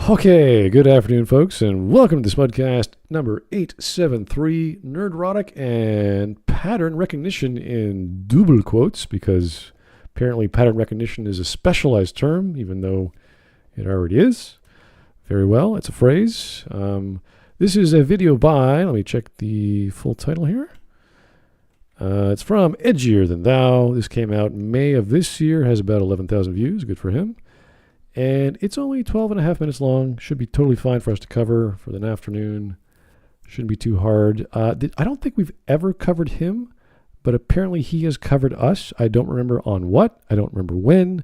Okay, good afternoon, folks, and welcome to Smudcast number 873, Nerdrotic and pattern recognition in double quotes, because apparently pattern recognition is a specialized term, even though it already is. Very well, it's a phrase. This is a video by, let me check the full title here. It's from Edgier Than Thou. This came out in May of this year, has about 11,000 views, good for him. And it's only 12 and a half minutes long. Should be totally fine for us to cover for an afternoon. Shouldn't be too hard. I don't think we've ever covered him, but apparently he has covered us. I don't remember on what. I don't remember when,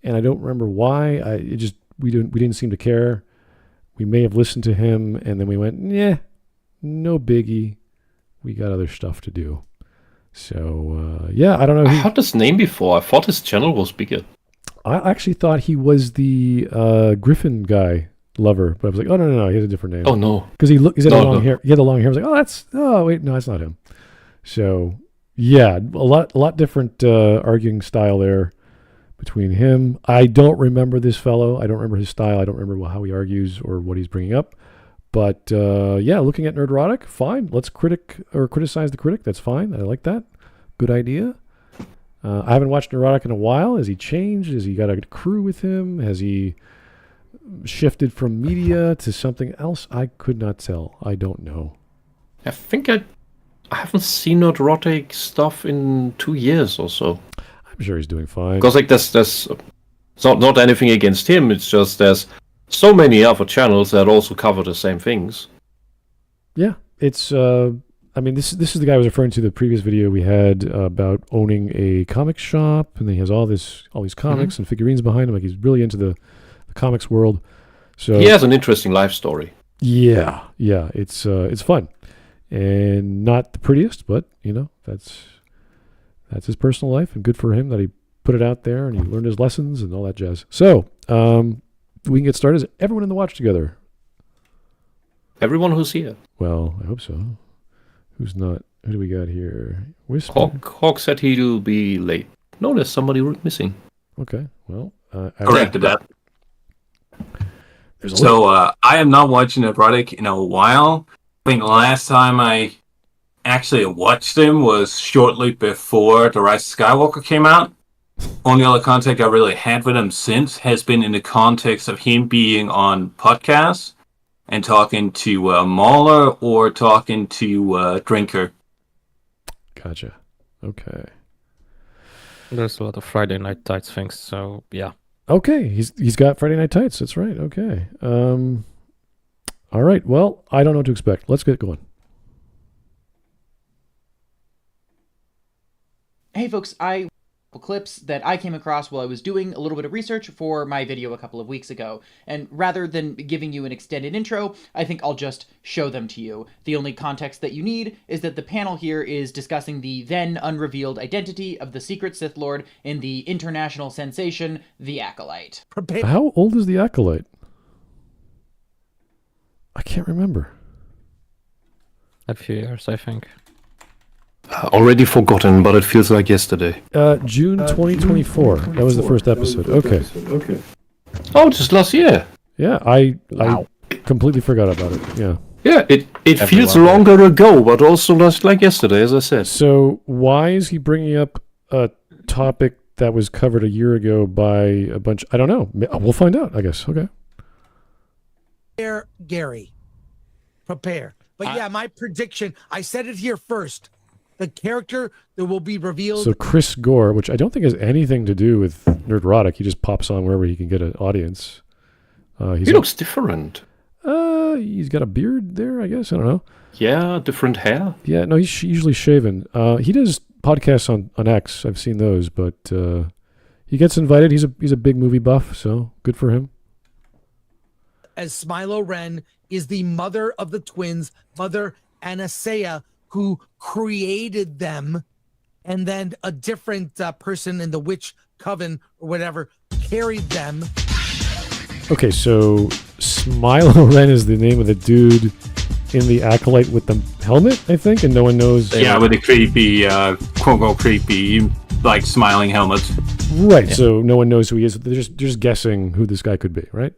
and I don't remember why. We didn't seem to care. We may have listened to him, and then we went, yeah, no biggie. We got other stuff to do. So yeah, I don't know. I heard his name before. I thought his channel was bigger. I actually thought he was the Griffin guy lover, but I was like, oh no, he has a different name. Oh no, because he had the long hair. He had the long hair. I was like, no, that's not him. So yeah, a lot different arguing style there between him. I don't remember this fellow. I don't remember his style. I don't remember how he argues or what he's bringing up. But yeah, looking at Nerdrotic, fine. Let's criticize the critic. That's fine. I like that. Good idea. I haven't watched Nerdrotic in a while. Has he changed? Has he got a crew with him? Has he shifted from media to something else? I could not tell. I don't know. I think I haven't seen Nerdrotic stuff in 2 years or so. I'm sure he's doing fine. Because like there's it's not anything against him. It's just there's so many other channels that also cover the same things. Yeah, it's. I mean, this is the guy I was referring to the previous video we had about owning a comic shop, and then he has all these comics and figurines behind him. Like he's really into the comics world. So he has an interesting life story. Yeah, it's fun, and not the prettiest, but that's his personal life, and good for him that he put it out there and he learned his lessons and all that jazz. So we can get started. Is everyone in the watch together? Everyone who's here. Well, I hope so. Who's not? Who do we got here? Whisp. Hawk said he'll be late. No, there's somebody missing. Okay, well, corrected that. So I am not watching Nerdrotic in a while. I think the last time I actually watched him was shortly before The Rise of Skywalker came out. Only other contact I really had with him since has been in the context of him being on podcasts and talking to Mauler or talking to Drinker. Gotcha. Okay. There's a lot of Friday Night Tights things, so yeah. Okay, he's got Friday Night Tights. That's right. Okay. All right. Well, I don't know what to expect. Let's get going. Hey, folks. Clips that I came across while I was doing a little bit of research for my video a couple of weeks ago. And rather than giving you an extended intro, I think I'll just show them to you. The only context that you need is that the panel here is discussing the then unrevealed identity of the secret Sith Lord in the international sensation, The Acolyte. How old is The Acolyte? I can't remember. A few years, I think. Already forgotten, but it feels like yesterday. June 2024. That was the first episode. Okay. Oh, just last year. Yeah, I completely forgot about it. Yeah. Yeah, it feels longer ago, but also just like yesterday, as I said. So why is he bringing up a topic that was covered a year ago by a bunch? I don't know. We'll find out, I guess. Okay. Prepare, Gary. Prepare. But yeah, my prediction, I said it here first. The character that will be revealed. So Chris Gore, which I don't think has anything to do with Nerdrotic, he just pops on wherever he can get an audience. He looks different. He's got a beard there, I guess. I don't know. Yeah, different hair. Yeah, no, he's usually shaven. He does podcasts on X. I've seen those, but he gets invited. He's a big movie buff, so good for him. As Smilo Ren is the mother of the twins, Mother Anasea, who created them, and then a different person in the witch coven or whatever carried them. Okay, so Smilo Ren is the name of the dude in the Acolyte with the helmet, I think, and no one knows. Yeah, with the creepy, quote-unquote creepy, like, smiling helmets. Right, yeah. So no one knows who he is. They're just guessing who this guy could be, right?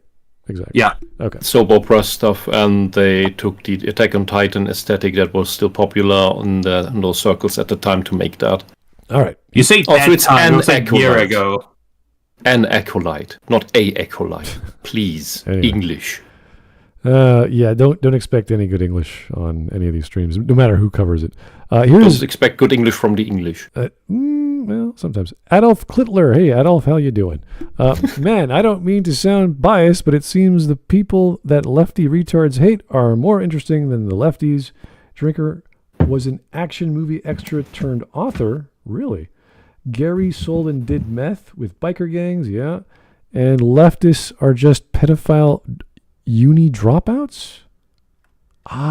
exactly. Yeah. Okay. soap opera stuff, and they took the Attack on Titan aesthetic that was still popular in those circles at the time to make that. All right. You say Also, that it's time, an it was a year Acolyte. ago. An Acolyte, not a Acolyte. Please, Anyway. English. Yeah, don't expect any good English on any of these streams, no matter who covers it. Don't Here's expect good English from the English. well, sometimes Adolf Klittler. Hey, Adolf, how you doing? Man, I don't mean to sound biased, but it seems the people that lefty retards hate are more interesting than the lefties. Drinker was an action movie extra turned author. Really? Gary sold and did meth with biker gangs. Yeah, and leftists are just pedophile uni dropouts.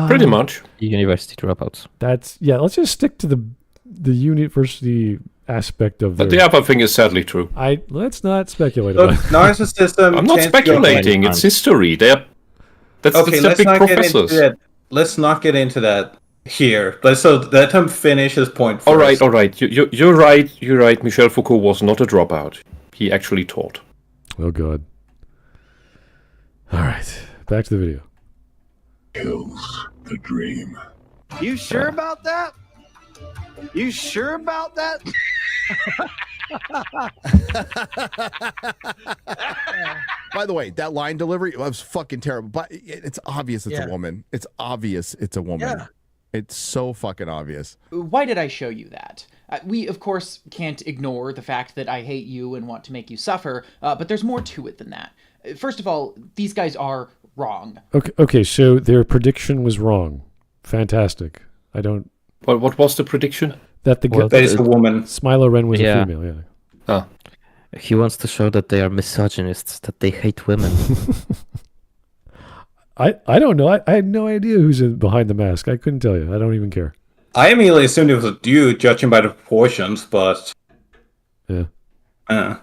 Pretty much. University dropouts. That's Let's just stick to the university aspect of But their. the other thing is sadly true. Let's not speculate Look, about it. narcissism. I'm not tends to go- speculating. It's history. That's Okay, the let's big not professors. get into that. Let's not get into that here. Let him finish his point first. All right. You're right. You're right. Michel Foucault was not a dropout. He actually taught. Oh God. All right, back to the video. Kills the dream. You sure about that? You sure about that? By the way, that line delivery was fucking terrible. But it's obvious it's a woman. It's obvious it's a woman. Yeah. It's so fucking obvious. Why did I show you that? We, of course, can't ignore the fact that I hate you and want to make you suffer, but there's more to it than that. First of all, these guys are wrong. Okay, so their prediction was wrong. Fantastic. I don't. What was the prediction? That the Well, That is a woman. Smilo Ren was Yeah. a female. Yeah. He wants to show that they are misogynists, that they hate women. I don't know. I had no idea who's behind the mask. I couldn't tell you. I don't even care. I immediately assumed it was a dude, judging by the proportions, but Yeah.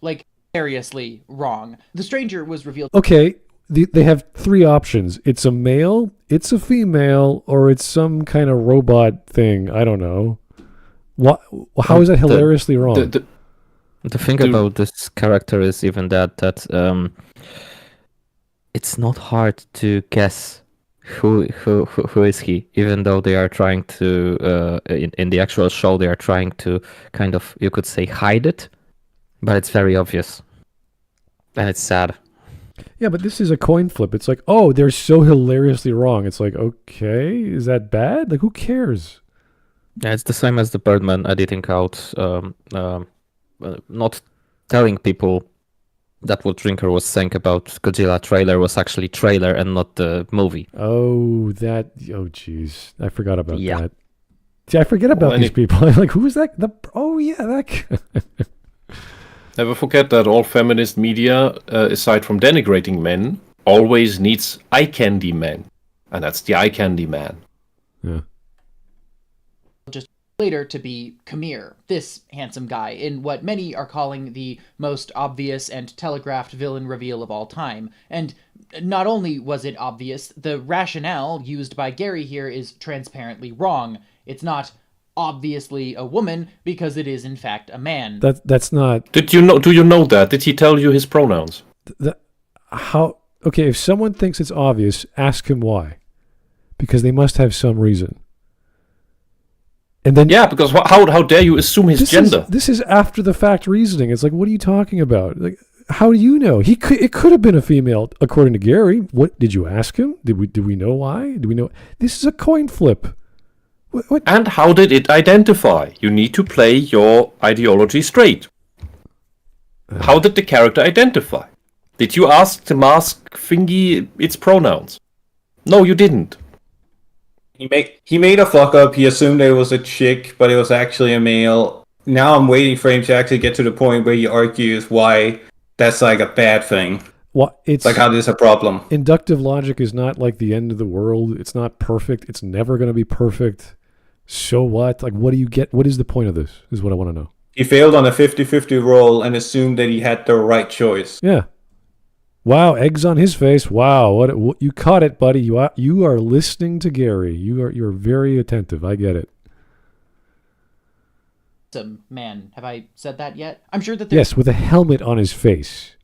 Like, seriously wrong. The stranger was revealed Okay, they have three options. It's a male, it's a female, or it's some kind of robot thing. I don't know. What? How is that hilariously wrong? The thing about this character is even that it's not hard to guess who is he, even though they are trying to in the actual show they are trying to kind of, you could say, hide it, but it's very obvious, and it's sad. Yeah, but this is a coin flip. It's like, oh, they're so hilariously wrong. It's like, okay, is that bad? Like, who cares? Yeah, it's the same as the Birdman editing out, not telling people that what Drinker was saying about Godzilla trailer was actually trailer and not the movie. Oh, jeez. I forgot about Yeah. that. See, I forget about Well, these people. I'm like, who is that? That guy. Never forget that all feminist media, aside from denigrating men, always needs eye candy men. And that's the eye candy man. Yeah. just later to be Khmer, this handsome guy, in what many are calling the most obvious and telegraphed villain reveal of all time. And not only was it obvious, the rationale used by Gary here is transparently wrong. It's not obviously a woman because it is in fact a man. That's not. Do you know that? Did he tell you his pronouns? How? Okay, if someone thinks it's obvious, ask him why. Because they must have some reason. And then Yeah, because how dare you assume his gender? This is after the fact reasoning. It's like, what are you talking about? Like, how do you know? It could have been a female, according to Gary. What did you ask him? Did we know why? Do we know? This is a coin flip. What? And how did it identify? You need to play your ideology straight. How did the character identify? Did you ask the mask thingy its pronouns? No, you didn't. He made a fuck up. He assumed it was a chick, but it was actually a male. Now I'm waiting for him to actually get to the point where he argues why that's like a bad thing. What? It's Like how this is a problem. Inductive logic is not like the end of the world. It's not perfect. It's never going to be perfect. So what? Like, what do you get? What is the point of this? Is what I want to know. He failed on a 50-50 roll and assumed that he had the right choice. Yeah. Wow, eggs on his face. Wow, what you caught it, buddy. You are listening to Gary. You're very attentive. I get it. Man, have I said that yet? I'm sure that there's Yes, with a helmet on his face.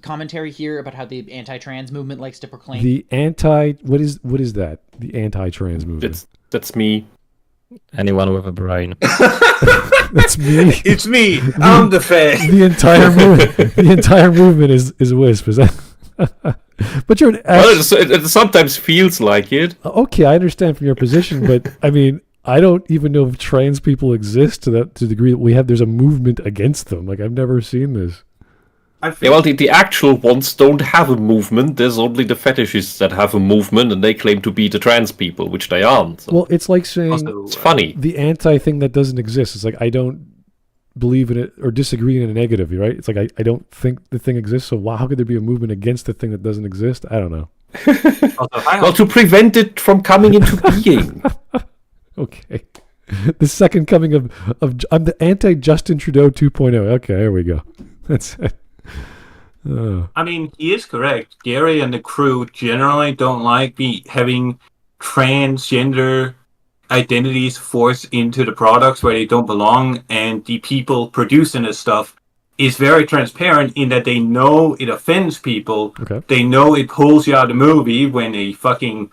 commentary here about how the anti-trans movement likes to proclaim. What is that? The anti-trans movement. That's me. Anyone with a brain. That's me. It's me. I'm the fan. The entire movement is Wisp. Is that? But you're an. Well, it sometimes feels like it. Okay, I understand from your position, but I mean, I don't even know if trans people exist to the degree that there's a movement against them. Like, I've never seen this. Yeah, well, the actual ones don't have a movement. There's only the fetishists that have a movement, and they claim to be the trans people, which they aren't. So. Well, it's like saying it's funny. The anti thing that doesn't exist. It's like, I don't believe in it or disagree in a negative, right? It's like, I don't think the thing exists, so how could there be a movement against the thing that doesn't exist? I don't know. Well, to prevent it from coming into being. Okay. The second coming of I'm the anti-Justin Trudeau 2.0. Okay, there we go. That's it. I mean, he is correct. Gary and the crew generally don't like having transgender identities forced into the products where they don't belong, and the people producing this stuff is very transparent in that they know it offends people. Okay. They know it pulls you out of the movie when a fucking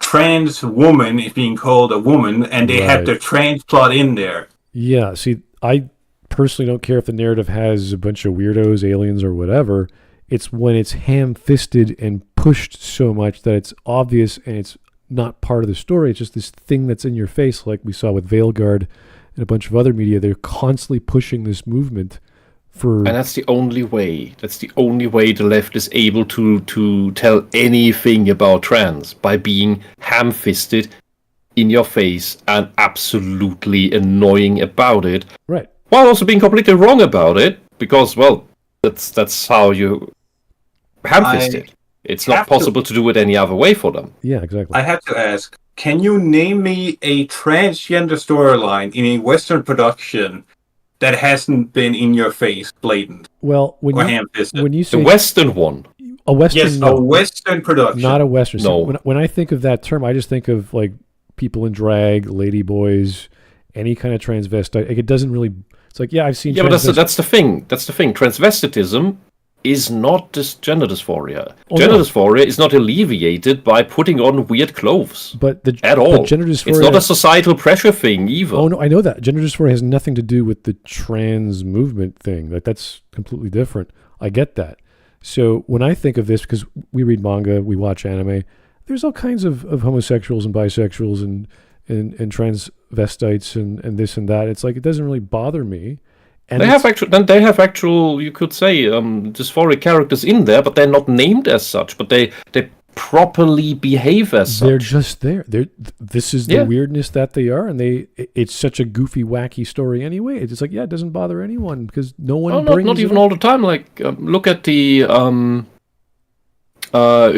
trans woman is being called a woman, and they have the trans plot in there. Yeah, see, I personally don't care if the narrative has a bunch of weirdos, aliens, or whatever. It's when it's ham-fisted and pushed so much that it's obvious and it's not part of the story. It's just this thing that's in your face, like we saw with Veilguard and a bunch of other media. They're constantly pushing this movement for... And that's the only way. That's the only way the left is able to tell anything about trans, by being ham-fisted in your face and absolutely annoying about it. Right. While also being completely wrong about it, because, well, that's how you ham-fist it. It's not possible to do it any other way for them. Yeah, exactly. I have to ask, can you name me a transgender storyline in a Western production that hasn't been in your face, blatant? Well, when you say the Western one, a Western, a Western production, not a Western. No. So when I think of that term, I just think of like people in drag, lady boys, any kind of transvestite. Like, it doesn't really. It's like, yeah, I've seen. Yeah, but that's the thing. That's the thing. Transvestitism is not just gender dysphoria. Gender dysphoria is not alleviated by putting on weird clothes. At all. But gender dysphoria, it's not a societal pressure thing either. Oh no, I know that. Gender dysphoria has nothing to do with the trans movement thing. Like, that's completely different. I get that. So when I think of this, because we read manga, we watch anime, there's all kinds of homosexuals and bisexuals and transvestites and this and that. It's like, it doesn't really bother me. And they have actual, you could say, dysphoric characters in there, but they're not named as such. But they properly behave as such. They're just there. This is the weirdness that they are, and it's such a goofy, wacky story anyway. It's just like, yeah, it doesn't bother anyone because no one brings not even it all the time. Like, look at the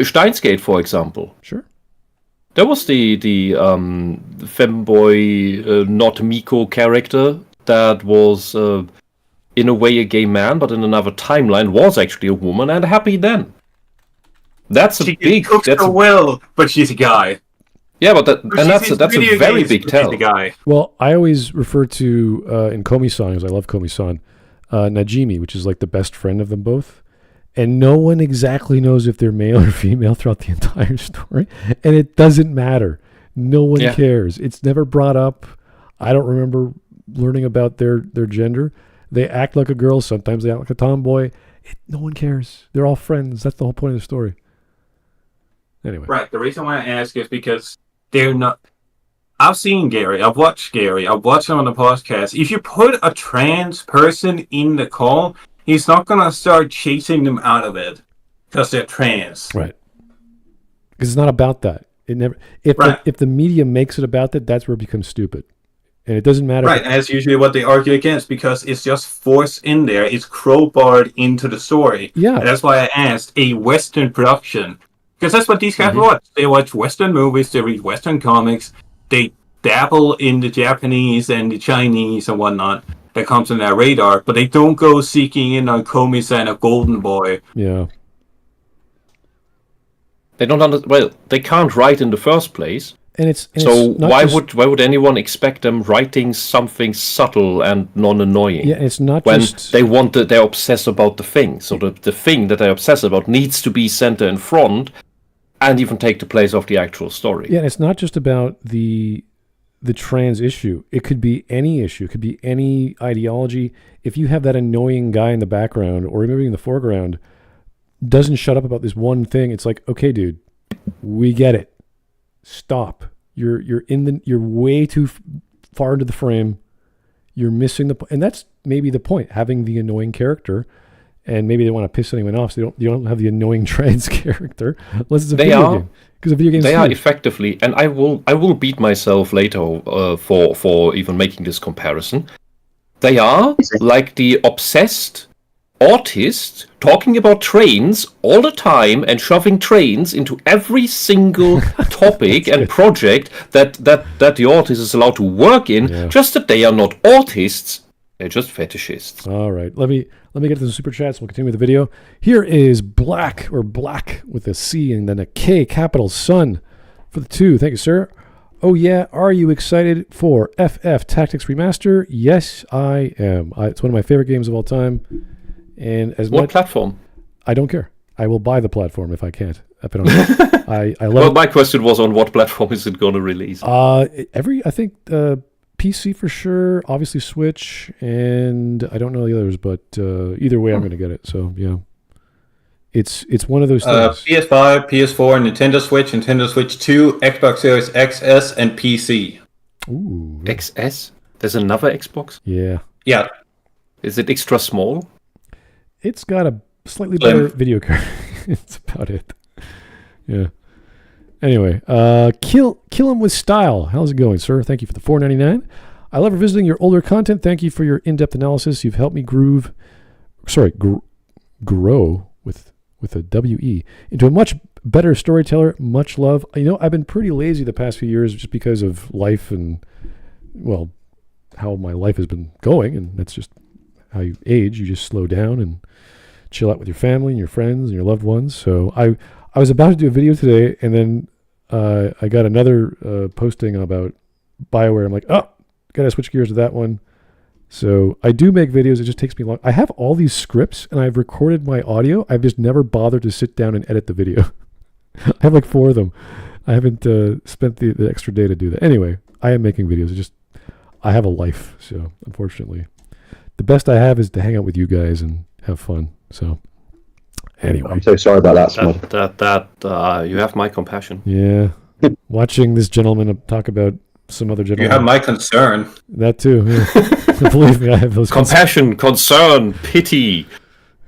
Steins Gate, for example. Sure. There was the femboy, not Miko character that was in a way a gay man, but in another timeline was actually a woman, and happy then. That's a big. That's well, but she's a guy. Yeah, but that's a very big tell. Well, I always refer to in Komi-san, because I love Komi-san, Najimi, which is like the best friend of them both. And no one exactly knows if they're male or female throughout the entire story. And it doesn't matter. No one cares. It's never brought up. I don't remember learning about their gender. They act like a girl. Sometimes they act like a tomboy. No one cares. They're all friends. That's the whole point of the story. Anyway. Right. The reason why I ask is because they're not... I've seen Gary. I've watched Gary. I've watched him on the podcast. If you put a trans person in the call, he's not going to start chasing them out of it because they're trans. Right. Because it's not about that. It never. If the media makes it about that, that's where it becomes stupid. And it doesn't matter. Right. And that's usually what they argue against because it's just forced in there. It's crowbarred into the story. Yeah. And that's why I asked a Western production. Because that's what these guys watch. They watch Western movies. They read Western comics. They dabble in the Japanese and the Chinese and whatnot that comes on their radar, but they don't go seeking in on Komi-san, a golden boy. Yeah. They don't well, they can't write in the first place. So not why just, would anyone expect them writing something subtle and non-annoying? Yeah, it's not when just they're obsessed about the thing. So the thing that they're obsessed about needs to be center in front, and even take the place of the actual story. Yeah, and it's not just about the trans issue. It could be any issue. It could be any ideology. If you have that annoying guy in the background or maybe in the foreground doesn't shut up about this one thing, it's like, okay, dude, we get it. Stop. You're way too far into the frame. You're missing the point, and that's maybe the point. Having the annoying character, and maybe they want to piss anyone off, so you don't have the annoying trans character unless it's a video game. Because a video game, they are effectively, and I will beat myself later for even making this comparison. They are like the obsessed autist talking about trains all the time and shoving trains into every single topic and project that the autist is allowed to work in. Yeah. Just that they are not autists, they're just fetishists. All right, let me get to the super chats. We'll continue with the video. Here is Black with a C and then a K, capital Sun for the 2. Thank you, sir. Oh yeah, are you excited for FF Tactics Remaster? Yes, I am. It's one of my favorite games of all time. And as what platform? I don't care. I will buy the platform if I can't. If I don't. I love. Well, my question was on what platform is it going to release? I think PC for sure. Obviously Switch, and I don't know the others, but either way, I'm going to get it. So yeah, it's one of those things. PS5, PS4, Nintendo Switch 2, Xbox Series XS, and PC. Ooh. XS? There's another Xbox? Yeah. Yeah. Is it extra small? It's got a slightly better video card. It's about it. Yeah. Anyway, kill him with style. How's it going, sir? Thank you for the $4.99. I love revisiting your older content. Thank you for your in-depth analysis. You've helped me grow with a W-E into a much better storyteller. Much love. I've been pretty lazy the past few years just because of life and, well, how my life has been going, and that's just how you age. You just slow down and chill out with your family and your friends and your loved ones. So I was about to do a video today, and then I got another posting about BioWare. I'm like, oh, gotta switch gears to that one. So I do make videos. It just takes me long. I have all these scripts, and I've recorded my audio. I've just never bothered to sit down and edit the video. I have like 4 of them. I haven't spent the extra day to do that. Anyway, I am making videos. I have a life, so unfortunately. The best I have is to hang out with you guys and have fun. So, anyway. I'm so sorry about that, Smud. You have my compassion. Yeah. Watching this gentleman talk about some other gentleman. You have my concern. That too. Yeah. Believe me, I have those. Compassion, concern, pity.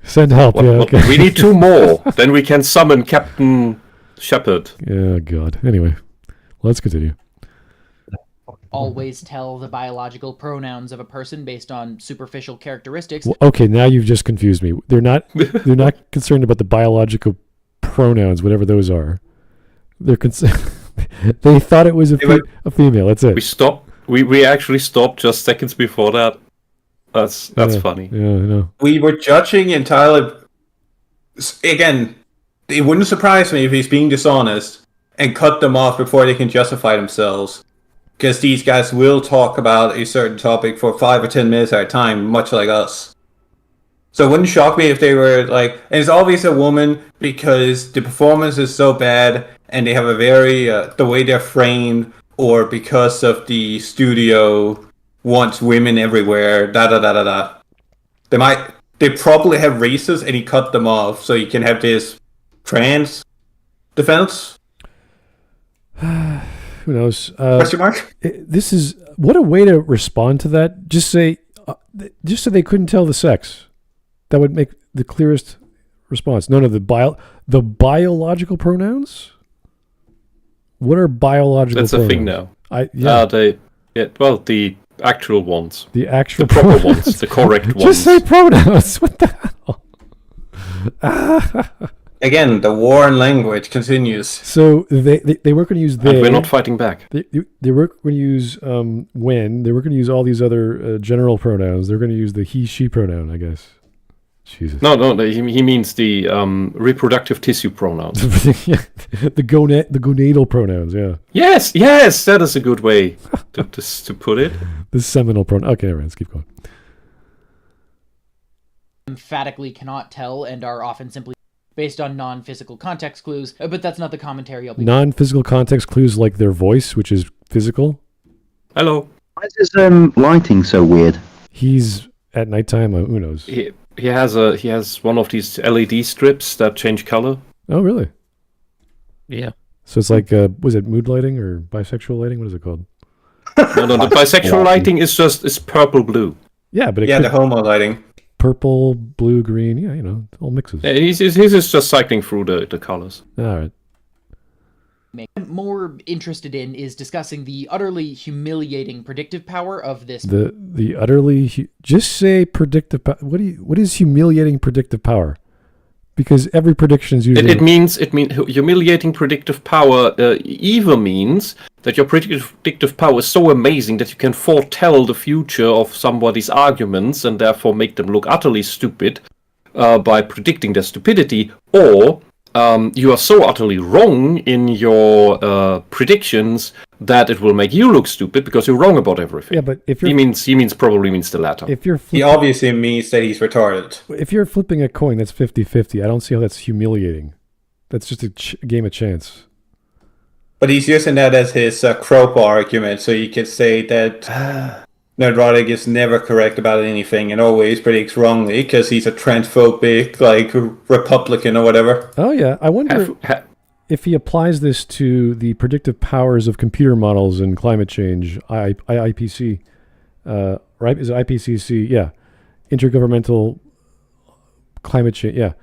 Send help. Okay. We need 2 more. Then we can summon Captain Shepard. Yeah, God. Anyway, let's continue. Always tell the biological pronouns of a person based on superficial characteristics. Well, okay, now you've just confused me. They're not concerned about the biological pronouns, whatever those are. They're they thought it was a female. That's it. We actually stopped just seconds before that. That's funny. Yeah, I know. We were judging entirely. Again, it wouldn't surprise me if he's being dishonest and cut them off before they can justify themselves. Because these guys will talk about a certain topic for 5 or 10 minutes at a time, much like us. So it wouldn't shock me if they were like, and it's obviously a woman because the performance is so bad and they have a very, the way they're framed, or because of the studio wants women everywhere, They probably have races and he cut them off so you can have this trans defense. Who knows? Question mark? This is what a way to respond to that. Just say they couldn't tell the sex. That would make the clearest response. No, the biological pronouns. What are biological? That's pronouns? a thing now. The actual ones. The actual the proper ones, the correct ones. Just say pronouns. What the hell? Again, the war on language continues. So they weren't going to use they. And we're not fighting back. They weren't going to use when. They weren't going to use all these other general pronouns. They're going to use the he/she pronoun, I guess. Jesus. No, he means the reproductive tissue pronouns. the gonadal pronouns, yeah. Yes, that is a good way to put it. The seminal pronoun. Okay, let's keep going. Emphatically cannot tell and are often simply based on non-physical context clues, but that's not the commentary I'll be Non-physical context clues like their voice, which is physical. Hello. Why is his lighting so weird? He's at nighttime. Who knows? He has one of these LED strips that change color. Oh, really? Yeah. So it's like, was it mood lighting or bisexual lighting? What is it called? No, the bisexual lighting is purple blue. Yeah, but the homo lighting. Purple, blue, green. Yeah, all mixes. Yeah, he's just cycling through the colors. All right. I'm more interested in is discussing the utterly humiliating predictive power of this. The utterly just say predictive power. What is humiliating predictive power? Because every prediction is usually It means humiliating predictive power either means that your predictive power is so amazing that you can foretell the future of somebody's arguments and therefore make them look utterly stupid by predicting their stupidity, or you are so utterly wrong in your predictions that it will make you look stupid because you're wrong about everything. Yeah, but if you're, he probably means the latter. He obviously means that he's retarded. If you're flipping a coin that's 50-50, I don't see how that's humiliating. That's just a game of chance. But he's using that as his crowbar argument, so you could say that Nerdrotic is never correct about anything and always predicts wrongly because he's a transphobic, like, Republican or whatever. Oh, yeah. I wonder if he applies this to the predictive powers of computer models and climate change, IPCC, right? Is it IPCC? Yeah. Intergovernmental climate change. Yeah.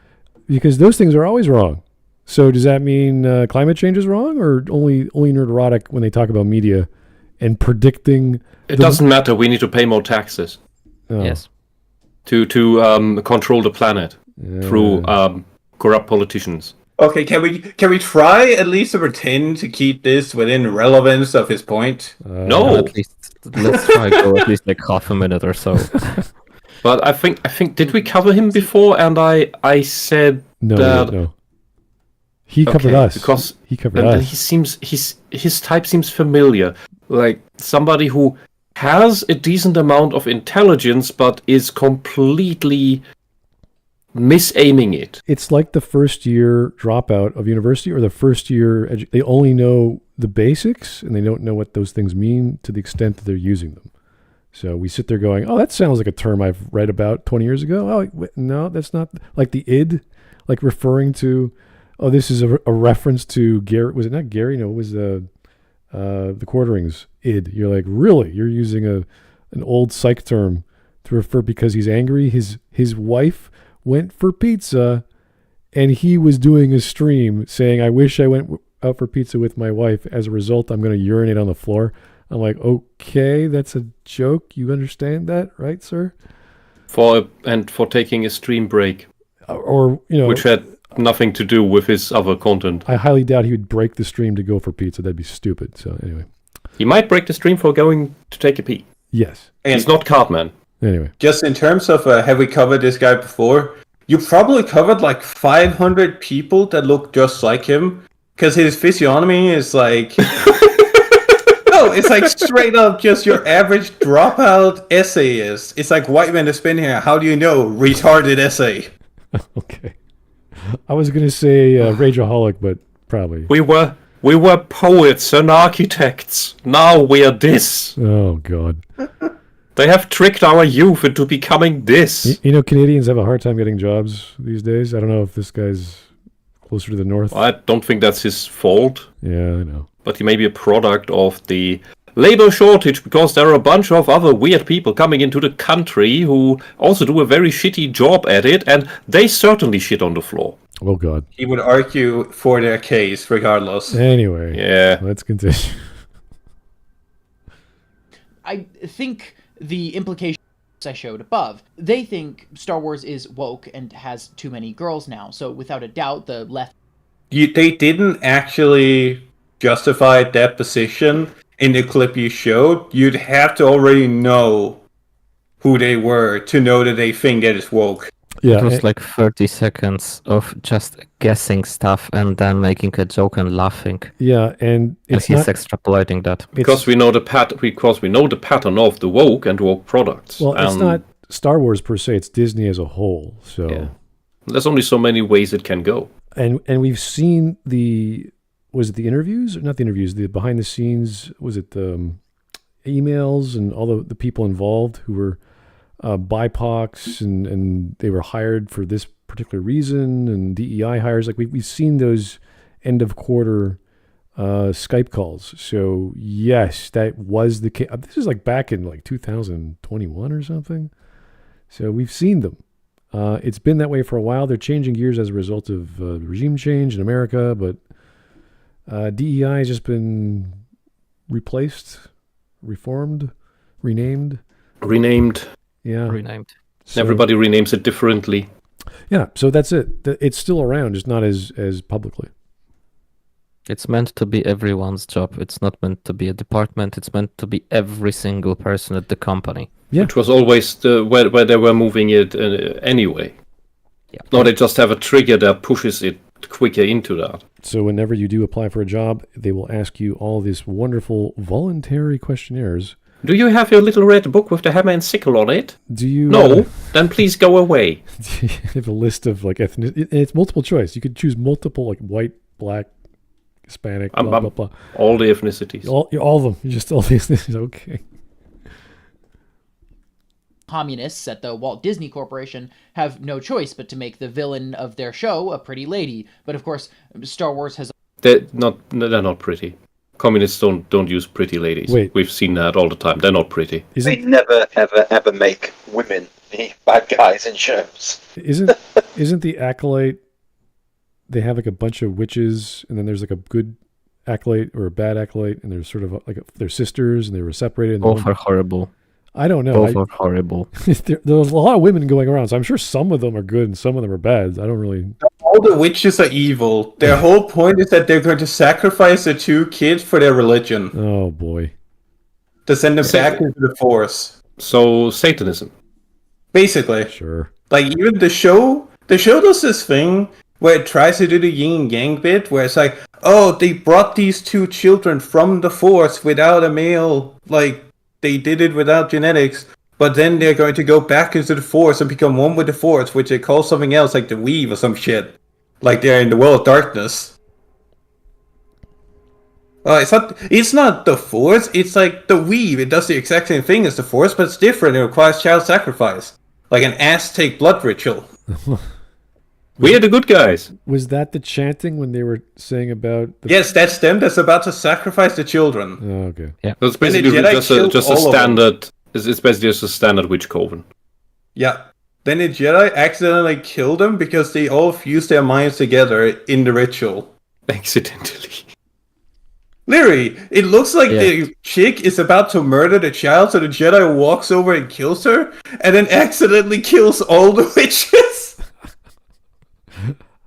Because those things are always wrong. So does that mean climate change is wrong, or only Nerdrotic when they talk about media and predicting? It doesn't matter. We need to pay more taxes. Oh. Yes. To control the planet through corrupt politicians. Okay, can we try at least to pretend to keep this within relevance of his point? No. At least let's try go at least like half a minute or so. But I think did we cover him before? And I said that no. He covered us. Because he covered us. His type seems familiar, like somebody who has a decent amount of intelligence, but is completely misaiming it. It's like the first year dropout of university, or the first year they only know the basics and they don't know what those things mean to the extent that they're using them. So we sit there going, oh, that sounds like a term I've read about 20 years ago. Oh, no, that's not. Like the id, like referring to, oh, this is a reference to Gary. Was it not Gary? No, it was the Quarterings id. You're like, really? You're using an old psych term to refer because he's angry. His wife went for pizza, and he was doing a stream saying, I wish I went out for pizza with my wife. As a result, I'm going to urinate on the floor. I'm like, okay, that's a joke. You understand that, right, sir? For taking a stream break. Or, which had nothing to do with his other content. I highly doubt he would break the stream to go for pizza. That'd be stupid. So anyway. He might break the stream for going to take a pee. Yes. And he's not Cartman. Anyway. Just in terms of, have we covered this guy before? You probably covered like 500 people that look just like him. Because his physiognomy is like... No, it's like straight up just your average dropout essayist. It's like white men to spin here. How do you know? Retarded essay. Okay. I was going to say rageaholic, but probably. We were poets and architects. Now we are this. Oh, God. They have tricked our youth into becoming this. Canadians have a hard time getting jobs these days. I don't know if this guy's closer to the north. I don't think that's his fault. Yeah, I know. But he may be a product of the labor shortage, because there are a bunch of other weird people coming into the country who also do a very shitty job at it, and they certainly shit on the floor. Oh, God. He would argue for their case regardless. Anyway. Yeah. Let's continue. I think the implications I showed above, they think Star Wars is woke and has too many girls now. So without a doubt, the left... They didn't actually justify that position in the clip you showed. You'd have to already know who they were to know that they think that it's woke. Yeah, It was like 30 seconds of just guessing stuff and then making a joke and laughing. yeah, and And it's he's not extrapolating that. Because we know the pattern of the woke and woke products. well, it's not Star Wars per se. It's Disney as a whole. So, Yeah. There's only so many ways it can go. and we've seen the interviews, not the interviews, the behind the scenes. Was it the emails and all the people involved who were BIPOCs and they were hired for this particular reason, and DEI hires. Like we've seen those end of quarter Skype calls. So yes, that was the case. This is like back in like 2021 or something. So we've seen them. It's been that way for a while. They're changing gears as a result of regime change in America, but DEI has just been replaced, reformed, renamed. Yeah. Renamed. So, Everybody renames it differently. Yeah, so that's it. It's still around, just not as publicly. It's meant to be everyone's job. It's not meant to be a department. It's meant to be every single person at the company. Yeah. Which was always where they were moving it anyway. Yeah. Now they just have a trigger that pushes it quicker into that. So whenever you do apply for a job, they will ask you all these wonderful voluntary questionnaires. Do you have your little red book with the hammer and sickle on it? Do you? No. Then please go away. You have a list of like ethnic. It's multiple choice. You could choose multiple like white, black, Hispanic, blah blah blah. All the ethnicities. All of them. You just all the ethnicities. Okay. Communists at the Walt Disney Corporation have no choice but to make the villain of their show a pretty lady. But of course, Star Wars has... They're not pretty. Communists don't use pretty ladies. Wait. We've seen that all the time. They're not pretty. They never, ever make women the bad guys in shows. Isn't the Acolyte? They have like a bunch of witches, and then there's like a good Acolyte or a bad Acolyte, and they're sort of like they're sisters, and they were separated. And Both are horrible. I don't know. Both are horrible. There's a lot of women going around, so I'm sure some of them are good and some of them are bad. I don't really... All the witches are evil. Their whole point is that they're going to sacrifice the two kids for their religion. Oh, boy. To send them back into the Force. So, Satanism. Basically. Sure. Like, even the show does this thing where it tries to do the yin and yang bit, where it's like, oh, they brought these two children from the Force without a male, like... They did it without genetics, but then they're going to go back into the Force and become one with the Force, which they call something else, like the Weave or some shit. Like they're in the world of darkness. It's not the Force, it's like the Weave. It does the exact same thing as the Force, but it's different. It requires child sacrifice. Like an Aztec blood ritual. We are the good guys. Was that the chanting when they were saying about... Yes, that's them that's about to sacrifice the children. Oh, okay. Yeah. So it's basically just a standard... It's basically just a standard witch coven. Yeah. Then the Jedi accidentally killed them because they all fused their minds together in the ritual. Accidentally. Literally, it looks like the chick is about to murder the child, so the Jedi walks over and kills her, and then accidentally kills all the witches.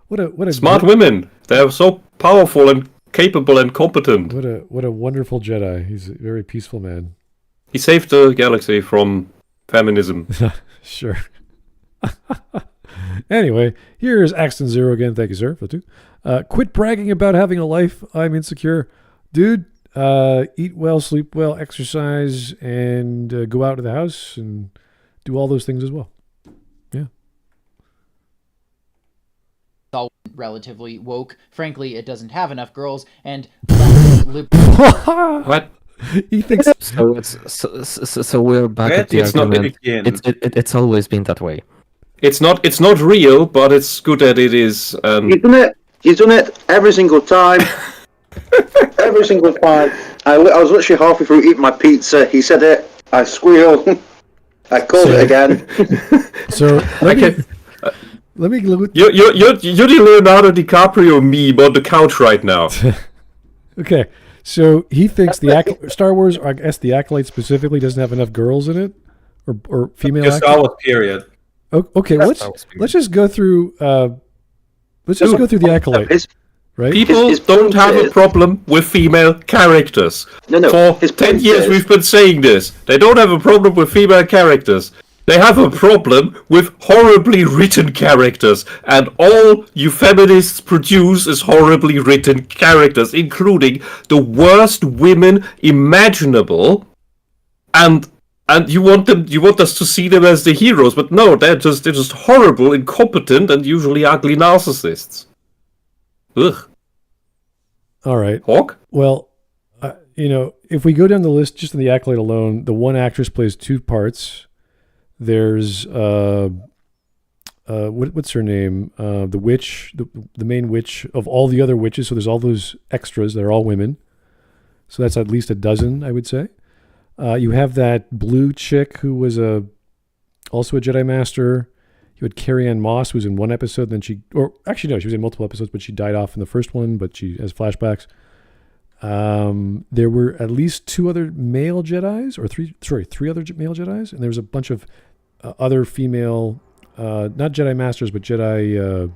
What a smart women. They're so powerful and capable and competent. What a wonderful Jedi. He's a very peaceful man. He saved the galaxy from feminism. Sure. Anyway, here's Axton Zero again. Thank you, sir, for two. Quit bragging about having a life. I'm insecure. Dude, eat well, sleep well, exercise, and go out of the house and do all those things as well. Yeah. All relatively woke. Frankly, it doesn't have enough girls, and what? He thinks so we're back at the argument. It's always been that way. It's not real, but it's good that it is. He's done it every single time. Every single time. I was literally halfway through eating my pizza. He said it. I squealed. I called it again. So let me look. You're the Leonardo DiCaprio meme on the couch right now. Okay, so he thinks Star Wars, or I guess the Acolyte specifically, doesn't have enough girls in it, or female. Just Star Wars, period. Okay, let's just go through. Let's just go through the Acolyte. Right? People don't have a problem with female characters. No. For 10 years we've been saying this. They don't have a problem with female characters. They have a problem with horribly written characters, and all you feminists produce is horribly written characters, including the worst women imaginable, and you want us to see them as the heroes, but no, they're just horrible, incompetent, and usually ugly narcissists. Ugh. All right. Hawk? Well, if we go down the list just in the Acolyte alone, the one actress plays 2 parts. There's what's her name? The witch, the main witch of all the other witches. So there's all those extras that are all women. So that's at least a dozen, I would say. You have that blue chick who was also a Jedi Master. You had Carrie Ann Moss, who was in one episode. Then she was in multiple episodes, but she died off in the first one. But she has flashbacks. There were at least 2 other male Jedis, or 3 other male Jedis, and there was a bunch of other female, not Jedi Masters, but Jedi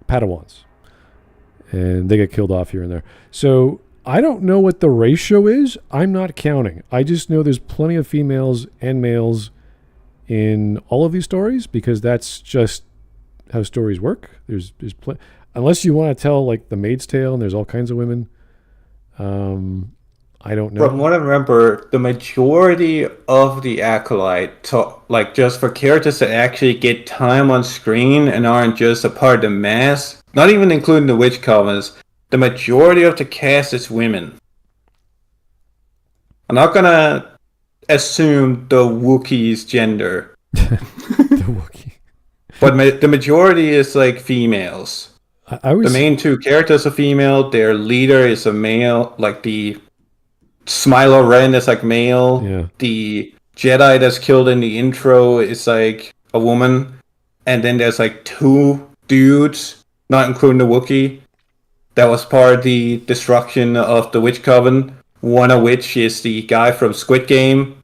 Padawans. And they get killed off here and there. So I don't know what the ratio is. I'm not counting. I just know there's plenty of females and males in all of these stories, because that's just how stories work. There's unless you want to tell like The Maid's Tale and there's all kinds of women. I don't know. From what I remember, the majority of the Acolyte, just for characters that actually get time on screen and aren't just a part of the mass, not even including the Witch Covens, the majority of the cast is women. I'm not gonna assume the Wookiee's gender. The Wookiee. But the majority is like females. The main 2 characters are female. Their leader is a male. Like the Smilo Ren is like male. Yeah. The Jedi that's killed in the intro is like a woman. And then there's like 2 dudes, not including the Wookiee, that was part of the destruction of the Witch Coven. One of which is the guy from Squid Game.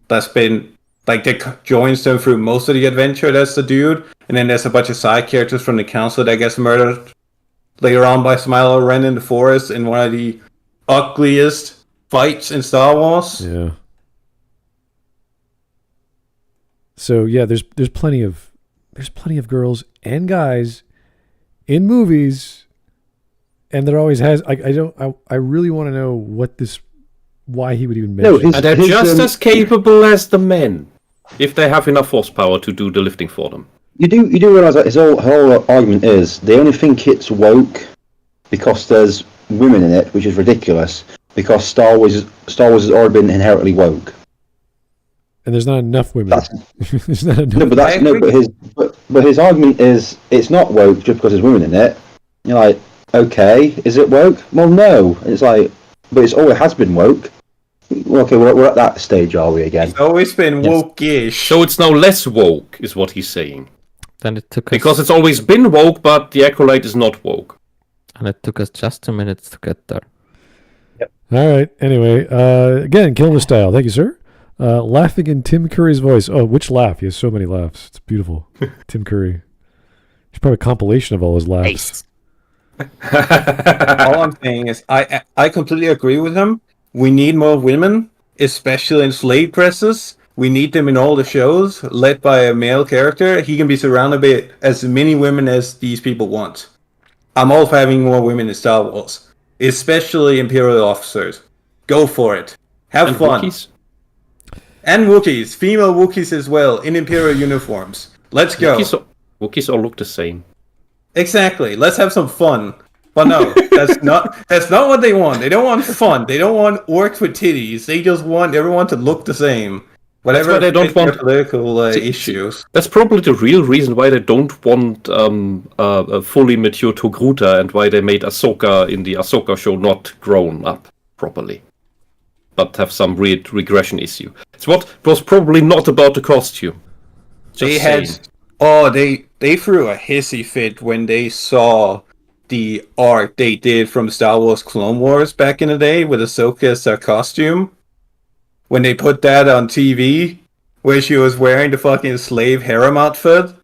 That's been that joins them through most of the adventure. That's the dude. And then there's a bunch of side characters from the council that gets murdered later on by Smilo Ren in the forest in one of the ugliest fights in Star Wars. Yeah. So yeah, there's plenty of girls and guys in movies, and there always has. I really want to know why he would even mention. And they're just as capable as the men, if they have enough horsepower to do the lifting for them. You do realise that his whole argument is they only think it's woke because there's women in it, which is ridiculous. Because Star Wars has already been inherently woke, and there's not enough women. There's not enough. But his argument is it's not woke just because there's women in it. You're like, okay, is it woke? Well, no. It's like, but it has been woke. Okay, we're at that stage, are we again? It's always been woke-ish. So it's now less woke, is what he's saying. Then it took us... Because it's always been woke, but the Acolyte is not woke. And it took us just 2 minutes to get there. Yep. All right. Anyway, again, Kilmer style. Thank you, sir. Laughing in Tim Curry's voice. Oh, which laugh? He has so many laughs. It's beautiful. Tim Curry. It's probably a compilation of all his laughs. All I'm saying is I completely agree with him. We need more women, especially in slave dresses. We need them in all the shows, led by a male character. He can be surrounded by as many women as these people want. I'm all for having more women in Star Wars, especially Imperial officers. Go for it. Have fun. Wookiees? And Wookiees. Female Wookiees as well, in Imperial uniforms. Let's go. Wookiees all look the same. Exactly. Let's have some fun. But no, that's not what they want. They don't want fun. They don't want orcs with titties. They just want everyone to look the same. Whatever they don't want political issues. That's probably the real reason why they don't want a fully mature Togruta, and why they made Ahsoka in the Ahsoka show not grown up properly, but have some weird regression issue. It's what was probably not about the costume. They threw a hissy fit when they saw the art they did from Star Wars Clone Wars back in the day with Ahsoka as her costume. When they put that on TV, where she was wearing the fucking slave harem outfit,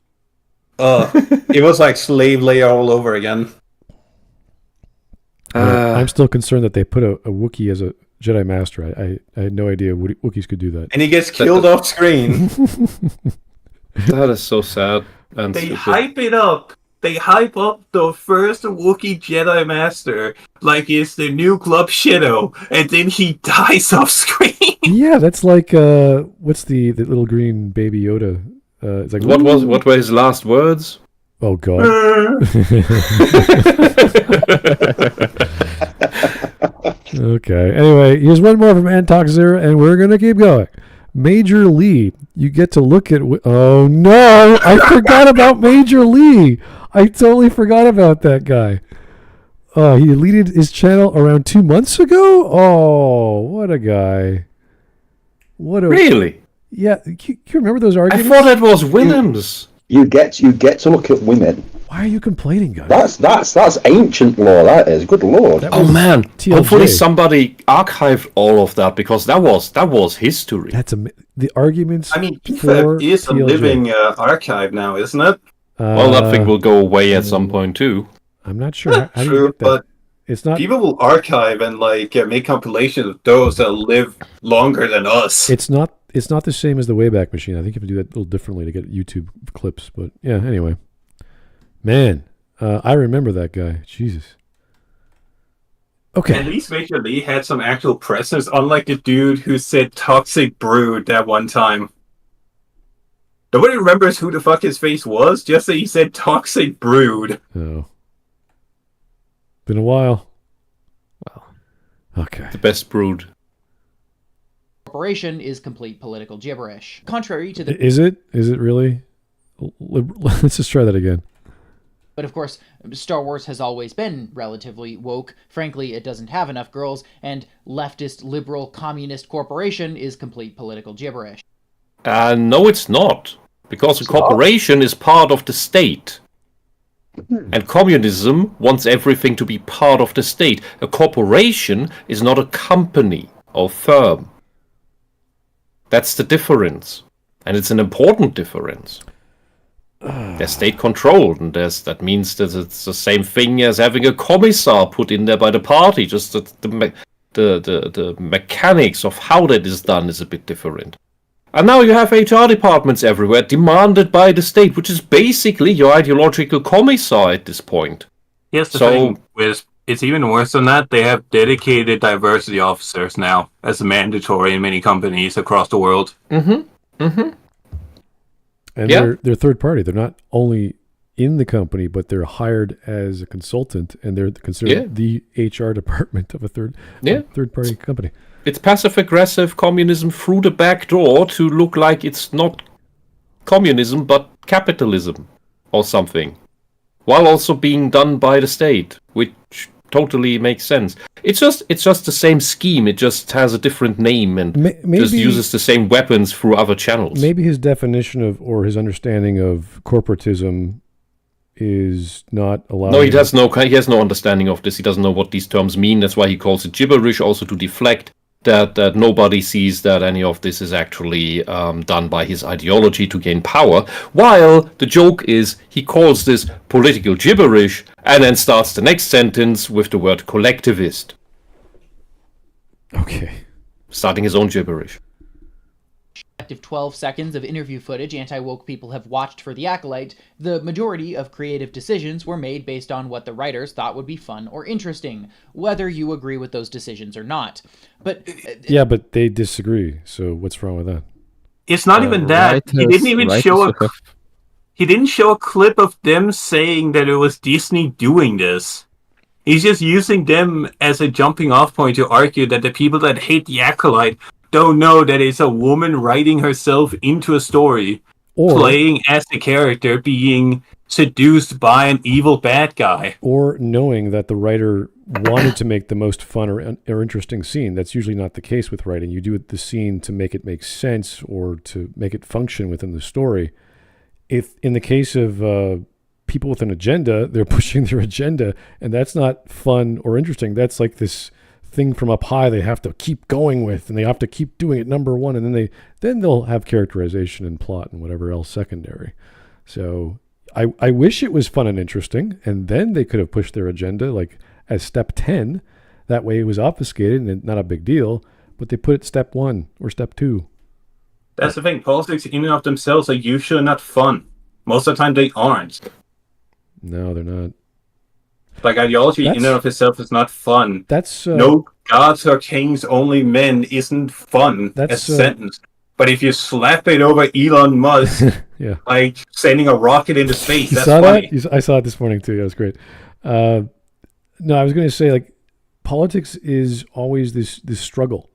it was like slave Leia all over again. I'm still concerned that they put a Wookiee as Jedi Master. I had no idea Wookiees could do that. And he gets killed off screen. That is so sad. And They stupid. hype it up. They hype up the first Wookiee Jedi Master like it's the new Club Shadow, and then he dies off screen. Yeah, that's like what's the little green baby Yoda? It's like What were his last words? Oh God. Okay. Anyway, here's one more from Antoxer, and we're gonna keep going. Major Lee, you get to look at. Oh no! I forgot about Major Lee. I totally forgot about that guy. He deleted his channel around 2 months ago. Oh, what a guy! What a Really? Yeah. Can you remember those I arguments? thought it was Williams. You get to look at women. Why are you complaining, guys? That's ancient law. That is. Good lord. That Oh was man! TLJ. Hopefully somebody archived all of that because that was history. That's the arguments. I mean, for PFAB is a TLJ. living archive now, isn't it? Well, that thing will go away at some point too. I'm not sure. How do you True, get that? but It's not. people will archive and make compilations of those that live longer than us. It's not. It's not the same as the Wayback Machine. I think you have to do that a little differently to get YouTube clips. But yeah. Anyway, man, I remember that guy. Jesus. Okay. At least Major Lee had some actual presence, unlike the dude who said "toxic brood" that one time. Nobody remembers who the fuck his face was. Just that he said "toxic brood." Oh. Been a while. Well. Okay. The best brood. Corporation is complete political gibberish. Contrary to the... Is it? Is it really? Let's just try that again. But of course, Star Wars has always been relatively woke. Frankly, it doesn't have enough girls, and leftist, liberal, communist corporation is complete political gibberish. No, it's not. Because a corporation is part of the state. And communism wants everything to be part of the state. A corporation is not a company or firm. That's the difference. And it's an important difference. They're state controlled, and that means that it's the same thing as having a commissar put in there by the party. Just that the mechanics of how that is done is a bit different. And now you have HR departments everywhere demanded by the state, which is basically your ideological commissar at this point. Here's the thing, Whisp. It's even worse than that. They have dedicated diversity officers now as mandatory in many companies across the world. Mm-hmm. Mm-hmm. And they're third party. They're not only in the company, but they're hired as a consultant, and they're considered the HR department of a third party company. It's passive-aggressive communism through the back door to look like it's not communism, but capitalism or something, while also being done by the state, which totally makes sense. It's just the same scheme. It just has a different name and just uses the same weapons through other channels. Maybe his definition of or his understanding of corporatism is not allowed. No, he has no understanding of this. He doesn't know what these terms mean. That's why he calls it gibberish, also to deflect that nobody sees that any of this is actually done by his ideology to gain power. While the joke is he calls this political gibberish and then starts the next sentence with the word collectivist. Okay. Starting his own gibberish. 12 seconds of interview footage anti-woke people have watched for The Acolyte, the majority of creative decisions were made based on what the writers thought would be fun or interesting, whether you agree with those decisions or not. But yeah, but they disagree. So what's wrong with that? It's not even that. He didn't even show he didn't show a clip of them saying that it was Disney doing this. He's just using them as a jumping off point to argue that the people that hate The Acolyte don't know that it's a woman writing herself into a story, or playing as the character, being seduced by an evil bad guy. Or knowing that the writer wanted to make the most fun or interesting scene. That's usually not the case with writing. You do the scene to make it make sense or to make it function within the story. If in the case of people with an agenda, they're pushing their agenda, and that's not fun or interesting. That's like this thing from up high they have to keep going with, and they have to keep doing it number one, and then they'll have characterization and plot and whatever else secondary. So I wish it was fun and interesting, and then they could have pushed their agenda like as step 10. that way it was obfuscated and not a big deal, but they put it step 1 or step 2. That's the thing. Politics in and of themselves are usually not fun. Most of the time they aren't. No, they're not. Like ideology in and of itself is not fun. That's no gods or kings, only men isn't fun as a sentence. But if you slap it over Elon Musk, yeah, like sending a rocket into space, that's saw funny. That? I saw it this morning too. That was great. No, I was going to say, like, politics is always this struggle,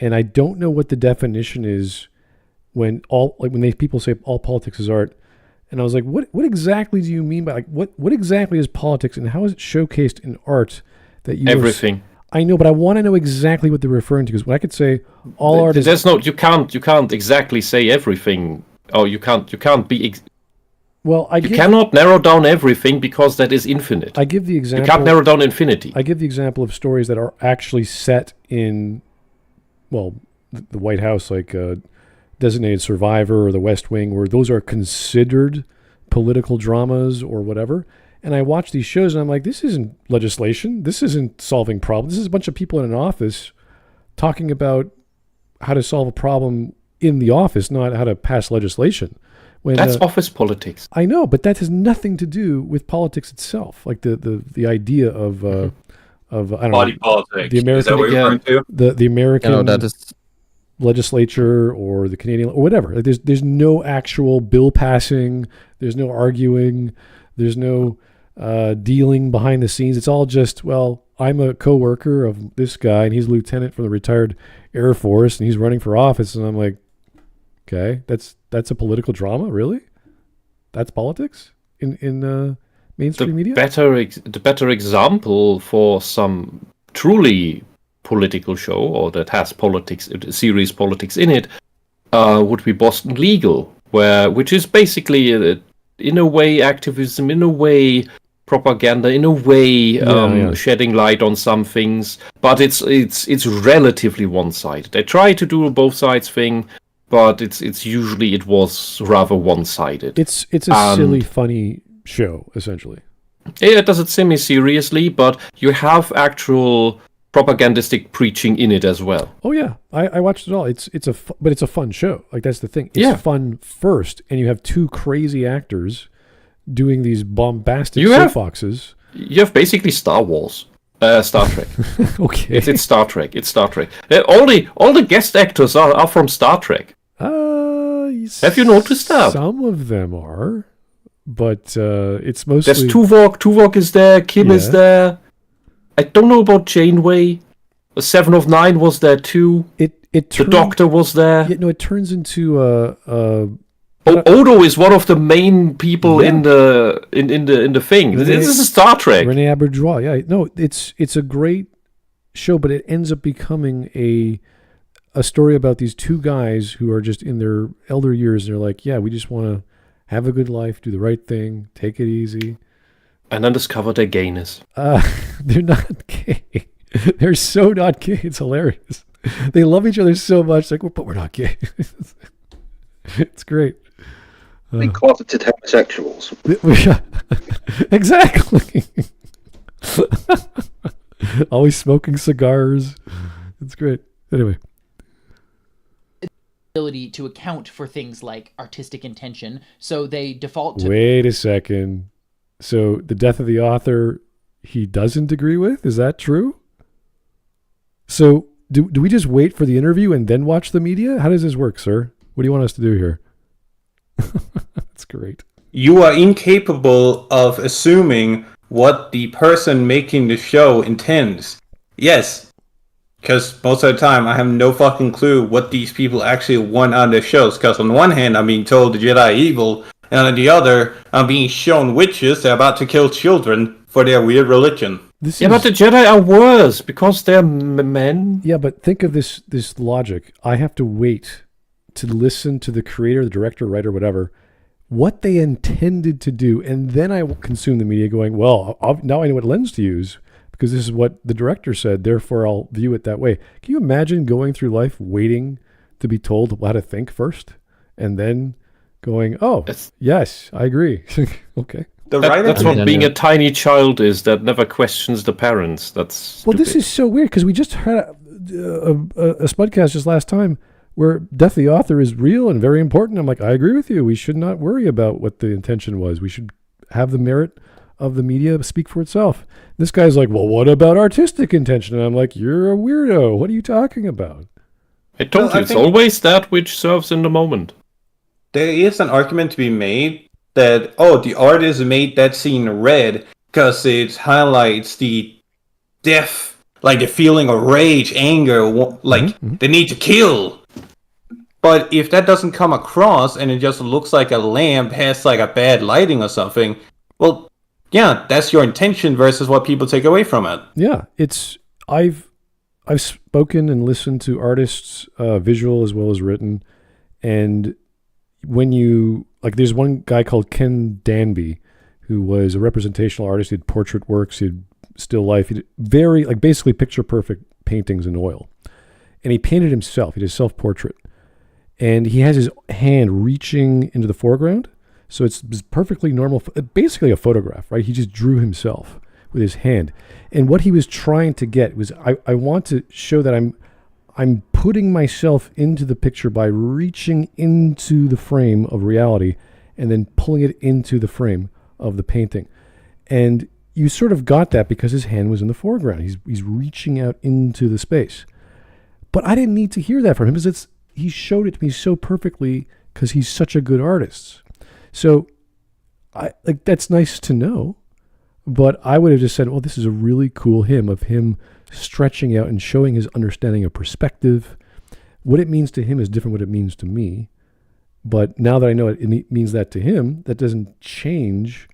and I don't know what the definition is when people say all politics is art. And I was like, what exactly do you mean by, like, what exactly is politics, and how is it showcased in art that you everything? I know, but I want to know exactly what they're referring to, because when I could say all art is... you can't exactly say everything, or you can't be... You cannot narrow down everything, because that is infinite. I give the example... You can't narrow down infinity. I give the example of stories that are actually set in, well, the White House, like Designated Survivor or The West Wing, where those are considered political dramas or whatever. And I watch these shows and I'm like, this isn't legislation. This isn't solving problems. This is a bunch of people in an office talking about how to solve a problem in the office, not how to pass legislation. That's office politics. I know, but that has nothing to do with politics itself. Like the idea of I don't body know, politics. The American, is that what you're referring to? The American that is... legislature or the Canadian or whatever. Like there's no actual bill passing. There's no arguing. There's no dealing behind the scenes. It's all just, well, I'm a coworker of this guy and he's a lieutenant from the retired Air Force and he's running for office, and I'm like, okay, that's a political drama, really? That's politics in mainstream media? The better example for some truly political show, or that has serious politics in it, would be Boston Legal, which is basically in a way activism, in a way propaganda, in a way shedding light on some things, but it's relatively one-sided. They try to do a both sides thing, but it was rather one-sided. It's a silly, funny show, essentially. It does it semi-seriously, but you have actual propagandistic preaching in it as well. Oh yeah, I watched it all. But it's a fun show. Like, that's the thing. It's fun first, and you have two crazy actors doing these bombastic soapboxes. You have basically Star Wars, Star Trek. Okay, it's Star Trek. It's Star Trek. All the guest actors are from Star Trek. Have you noticed that? Some of them are, but it's mostly. There's Tuvok. Tuvok is there. Kim is there. I don't know about Janeway. 7 of 9 was there too. The Doctor was there. Yeah, no, it turns into Odo is one of the main people in the thing. This is Star Trek. Rene Auberjois. Yeah, no, it's a great show, but it ends up becoming a story about these two guys who are just in their elder years. They're like, yeah, we just want to have a good life, do the right thing, take it easy. And then discover their gayness. They're not gay. They're so not gay. It's hilarious. They love each other so much. Like, but we're not gay. It's great. They closeted homosexuals. Exactly. Always smoking cigars. It's great. Anyway. Ability to account for things like artistic intention, so they default to... Wait a second. So the death of the author, he doesn't agree with? Is that true? So do we just wait for the interview and then watch the media? How does this work, sir? What do you want us to do here? That's great. You are incapable of assuming what the person making the show intends. Yes, because most of the time I have no fucking clue what these people actually want on their shows. Because on the one hand, I'm being told the Jedi are evil, and on the other, I'm being shown witches that are about to kill children for their weird religion. But the Jedi are worse because they're men. Yeah, but think of this logic. I have to wait to listen to the creator, the director, writer, whatever, what they intended to do, and then I will consume the media going, well, now I know what lens to use because this is what the director said, therefore I'll view it that way. Can you imagine going through life waiting to be told how to think first and then going, oh, yes, I agree. Okay. That's what being a tiny child is that never questions the parents. That's well, this is so weird because we just had a Smudcast just last time where death of the author is real and very important. I'm like, I agree with you. We should not worry about what the intention was. We should have the merit of the media speak for itself. This guy's like, well, what about artistic intention? And I'm like, you're a weirdo. What are you talking about? I told you, it's always that which serves in the moment. There is an argument to be made that, the artist made that scene red because it highlights the death, like the feeling of rage, anger, like the need to kill. But if that doesn't come across and it just looks like a lamp has like a bad lighting or something, well, yeah, that's your intention versus what people take away from it. Yeah, I've spoken and listened to artists, visual as well as written, and when you there's one guy called Ken Danby who was a representational artist. He did portrait works, he did still life, he did very basically picture perfect paintings in oil, and he painted himself. He did self-portrait, and he has his hand reaching into the foreground, so it's perfectly normal, basically a photograph, right? He just drew himself with his hand, and what he was trying to get was I want to show that I'm putting myself into the picture by reaching into the frame of reality and then pulling it into the frame of the painting. And you sort of got that because his hand was in the foreground. He's reaching out into the space. But I didn't need to hear that from him because he showed it to me so perfectly because he's such a good artist. So that's nice to know. But I would have just said, well, this is a really cool of him stretching out and showing his understanding of perspective. What it means to him is different what it means to me. But now that I know it means that to him, that doesn't change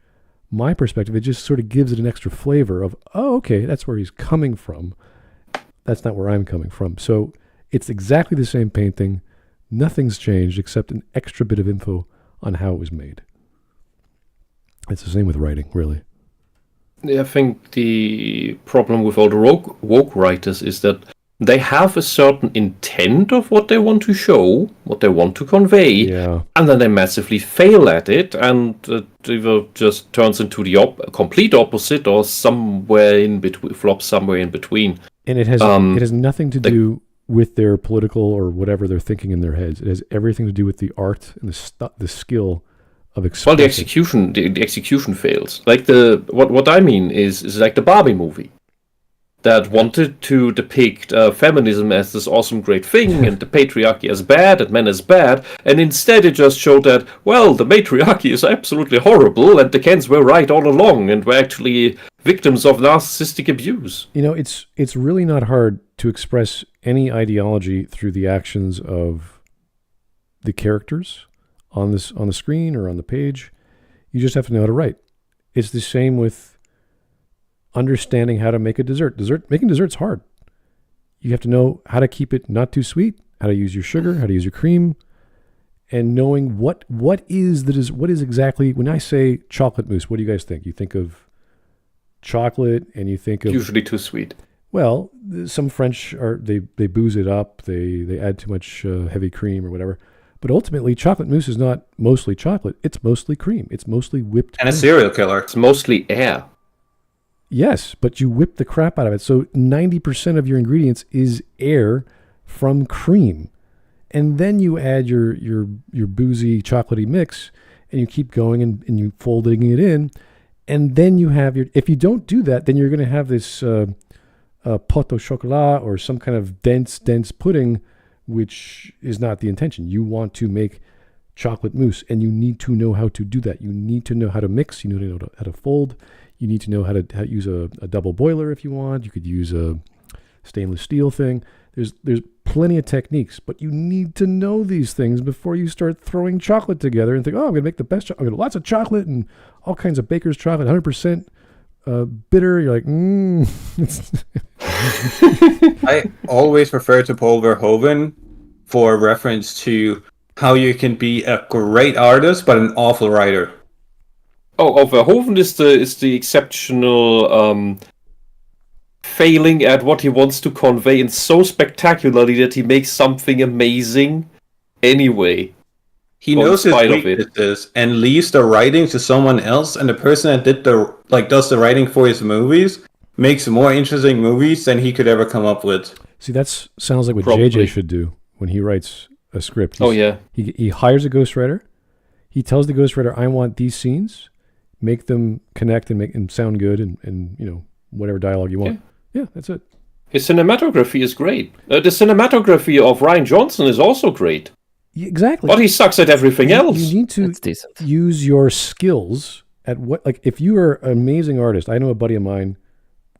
my perspective. It just sort of gives it an extra flavor of, oh, okay, that's where he's coming from. That's not where I'm coming from. So it's exactly the same painting. Nothing's changed except an extra bit of info on how it was made. It's the same with writing, really. I think the problem with all the woke writers is that they have a certain intent of what they want to show, what they want to convey, and then they massively fail at it, and it either just turns into the complete opposite or somewhere in between, flops somewhere in between. And it has nothing to do with their political or whatever they're thinking in their heads. It has everything to do with the art and the skill. Well, the execution fails. Like what I mean is like the Barbie movie that wanted to depict feminism as this awesome great thing and the patriarchy as bad and men as bad, and instead it just showed that, well, the matriarchy is absolutely horrible and the Kens were right all along and were actually victims of narcissistic abuse. You know, it's really not hard to express any ideology through the actions of the characters on the screen or on the page. You just have to know how to write. It's the same with understanding how to make a dessert. Making dessert's hard. You have to know how to keep it not too sweet, how to use your sugar, how to use your cream, and knowing what is exactly. When I say chocolate mousse, what do you guys think? You think of chocolate, and you think of usually too sweet. Well, some French they booze it up. They add too much heavy cream or whatever. But ultimately, chocolate mousse is not mostly chocolate. It's mostly cream. It's mostly whipped cream. And a serial killer. It's mostly air. Yes, but you whip the crap out of it. So 90% of your ingredients is air from cream. And then you add your boozy, chocolatey mix, and you keep going and you folding it in. And then you have if you don't do that, then you're going to have this pot au chocolat or some kind of dense pudding, which is not the intention. You want to make chocolate mousse, and you need to know how to do that. You need to know how to mix. You need to know how to fold. You need to know how to use a double boiler if you want. You could use a stainless steel thing. There's plenty of techniques, but you need to know these things before you start throwing chocolate together and think, oh, I'm going to make the best chocolate. I'm going to lots of chocolate and all kinds of baker's chocolate, 100% bitter. You're like, I always refer to Paul Verhoeven for reference to how you can be a great artist but an awful writer. Oh, Verhoeven is the exceptional failing at what he wants to convey, and so spectacularly that he makes something amazing anyway. he Well, in knows his spite of it. weaknesses and leaves the writing to someone else, and the person that does the writing for his movies makes more interesting movies than he could ever come up with. See, that sounds like what Probably. JJ should do when he writes a script. Oh, yeah. He hires a ghostwriter. He tells the ghostwriter, I want these scenes, make them connect and make them sound good and you know, whatever dialogue you want. Yeah, that's it. His cinematography is great. The cinematography of Rian Johnson is also great. Exactly. But he sucks at everything else. You need to It's decent. use your skills at what, like, if you are an amazing artist. I know a buddy of mine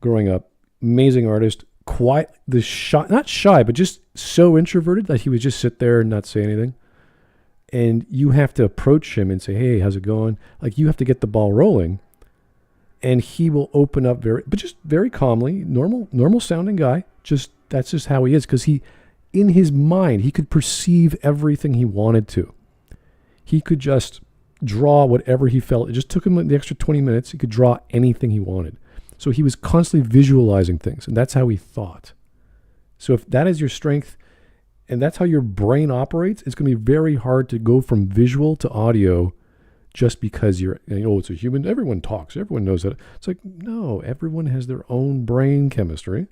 growing up, amazing artist, not shy, but just so introverted that he would just sit there and not say anything. And you have to approach him and say, hey, how's it going? Like, you have to get the ball rolling. And he will open up just very calmly, normal sounding guy. That's just how he is. Because in his mind, he could perceive everything he wanted to. He could just draw whatever he felt. It just took him the extra 20 minutes. He could draw anything he wanted. So he was constantly visualizing things, and that's how he thought. So if that is your strength, and that's how your brain operates, it's going to be very hard to go from visual to audio just because it's a human. Everyone talks. Everyone knows that. It's like, no, everyone has their own brain chemistry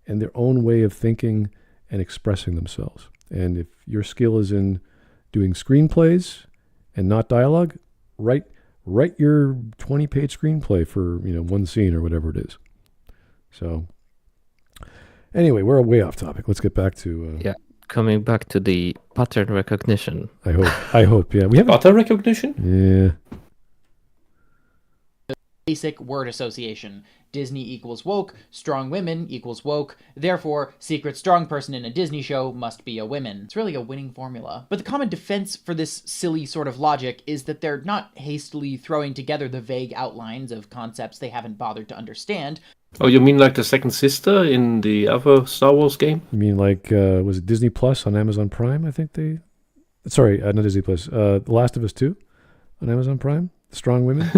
and their own way of thinking and expressing themselves. And if your skill is in doing screenplays and not dialogue, write your 20-page screenplay for one scene or whatever it is. So anyway, we're way off topic. Let's get back to coming back to the pattern recognition. I hope. Yeah, we have pattern recognition. Yeah. Basic word association. Disney equals woke, strong women equals woke, therefore, secret strong person in a Disney show must be a woman. It's really a winning formula. But the common defense for this silly sort of logic is that they're not hastily throwing together the vague outlines of concepts they haven't bothered to understand. Oh, you mean like the second sister in the other Star Wars game? You mean like, was it Disney Plus on Amazon Prime? I think sorry, not Disney Plus. The Last of Us 2 on Amazon Prime. Strong women.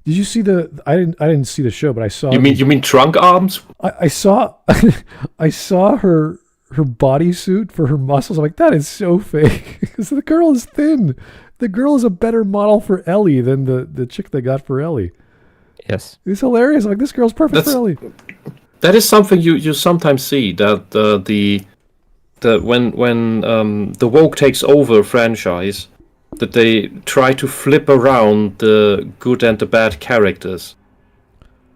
Did you see I didn't see the show, but I saw. You mean trunk arms? I saw I saw her bodysuit for her muscles. I'm like, that is so fake because the girl is thin. The girl is a better model for Ellie than the chick they got for Ellie. Yes, it's hilarious. I'm like, this girl's perfect for Ellie. That is something you sometimes see that when the woke takes over a franchise, that they try to flip around the good and the bad characters.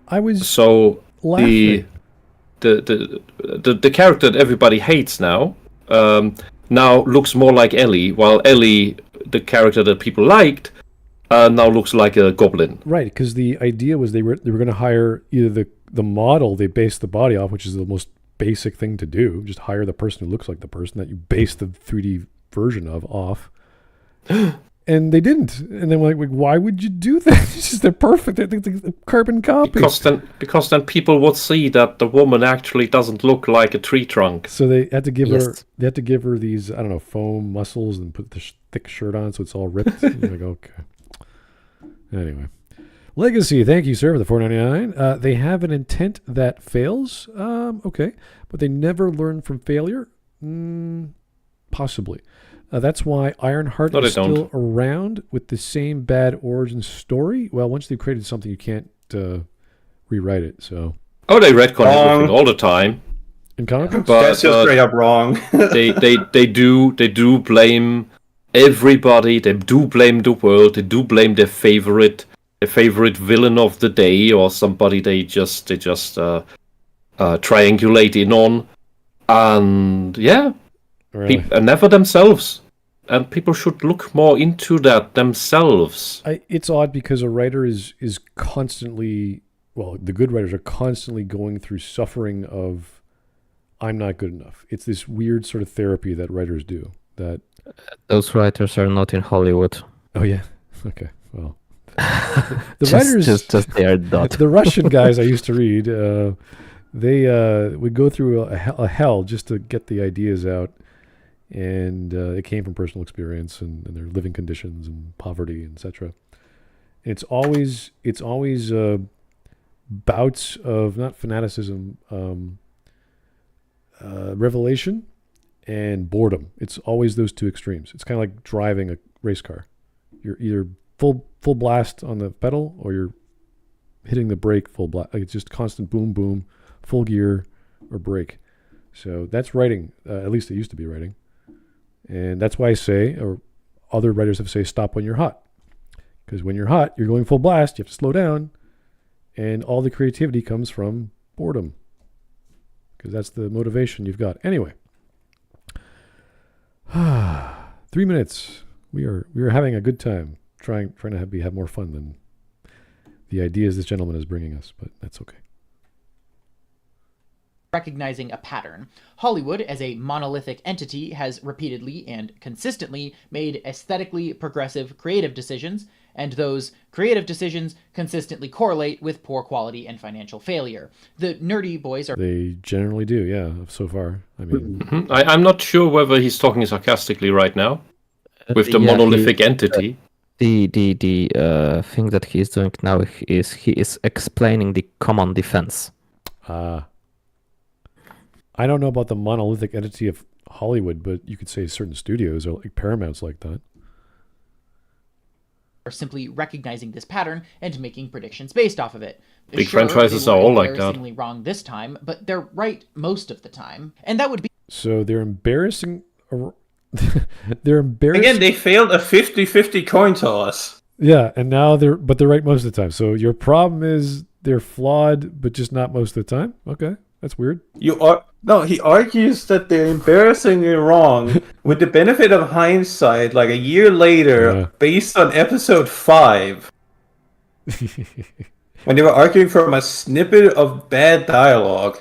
I was laughing. The character that everybody hates now looks more like Ellie, while Ellie, the character that people liked, now looks like a goblin. Right, because the idea was they were going to hire either the model they based the body off, which is the most basic thing to do, just hire the person who looks like the person that you base the 3D version of off. And they didn't. And then we're like, why would you do that? It's just they're perfect. They're the carbon copy. Because then people would see that the woman actually doesn't look like a tree trunk. So they had to give her these, I don't know, foam muscles and put the thick shirt on so it's all ripped. You're like, okay. Anyway. Legacy, thank you, sir, for the $4.99. They have an intent that fails. Okay. But they never learn from failure? Possibly. That's why Ironheart is still around with the same bad origin story. Well, once they've created something, you can't rewrite it. So. Oh, they retcon everything all the time. In comic books? But, that's just straight up wrong. they do blame everybody. They do blame the world. They do blame their favorite villain of the day or somebody they just triangulate in on, and yeah. Really? Never themselves, and people should look more into that themselves. It's odd because a writer is constantly, the good writers are constantly going through suffering of, I'm not good enough. It's this weird sort of therapy that writers do. That those writers are not in Hollywood. Oh yeah, okay. Well, the writers just they are not. The Russian guys I used to read, they would go through a hell just to get the ideas out. And it came from personal experience and their living conditions and poverty, etc. It's always bouts of not fanaticism, revelation, and boredom. It's always those two extremes. It's kind of like driving a race car. You're either full blast on the pedal, or you're hitting the brake full blast. Like it's just constant boom, boom, full gear, or brake. So that's writing. At least it used to be writing. And that's why I say, or other writers have say, stop when you're hot. Because when you're hot, you're going full blast. You have to slow down. And all the creativity comes from boredom. Because that's the motivation you've got. Anyway. 3 minutes. We are having a good time. Trying to have more fun than the ideas this gentleman is bringing us. But that's okay. Recognizing a pattern. Hollywood, as a monolithic entity, has repeatedly and consistently made aesthetically progressive creative decisions, and those creative decisions consistently correlate with poor quality and financial failure. The nerdy boys are... They generally do, yeah, so far. I mean... I'm not sure whether he's talking sarcastically right now, with the monolithic entity. The thing that he's doing now is he is explaining the common defense. I don't know about the monolithic entity of Hollywood, but you could say certain studios or like Paramount's like that. Are simply recognizing this pattern and making predictions based off of it. Big franchises are all like that. They're embarrassingly wrong this time, but they're right most of the time, and that would be. So they're embarrassing. They're embarrassing. Again, they failed a 50-50 coin toss. Yeah, and now they're right most of the time. So your problem is they're flawed, but just not most of the time. Okay, that's weird. No, he argues that they're embarrassingly wrong with the benefit of hindsight, like a year later, based on episode 5. When they were arguing from a snippet of bad dialogue.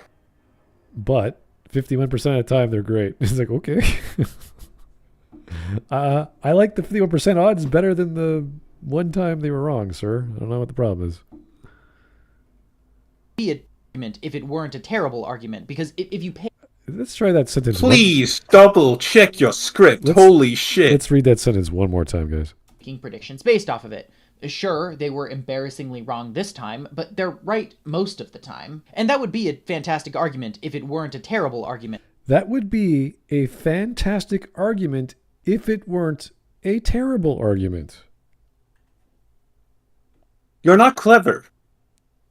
But 51% of the time, they're great. It's like, okay. I like the 51% odds better than the one time they were wrong, sir. I don't know what the problem is. If it weren't a terrible argument, because if you pay... Let's try that sentence. Please double check your script. Holy shit. Let's read that sentence one more time, guys. Making predictions based off of it. Sure, they were embarrassingly wrong this time, but they're right most of the time. And that would be a fantastic argument if it weren't a terrible argument. That would be a fantastic argument if it weren't a terrible argument. You're not clever.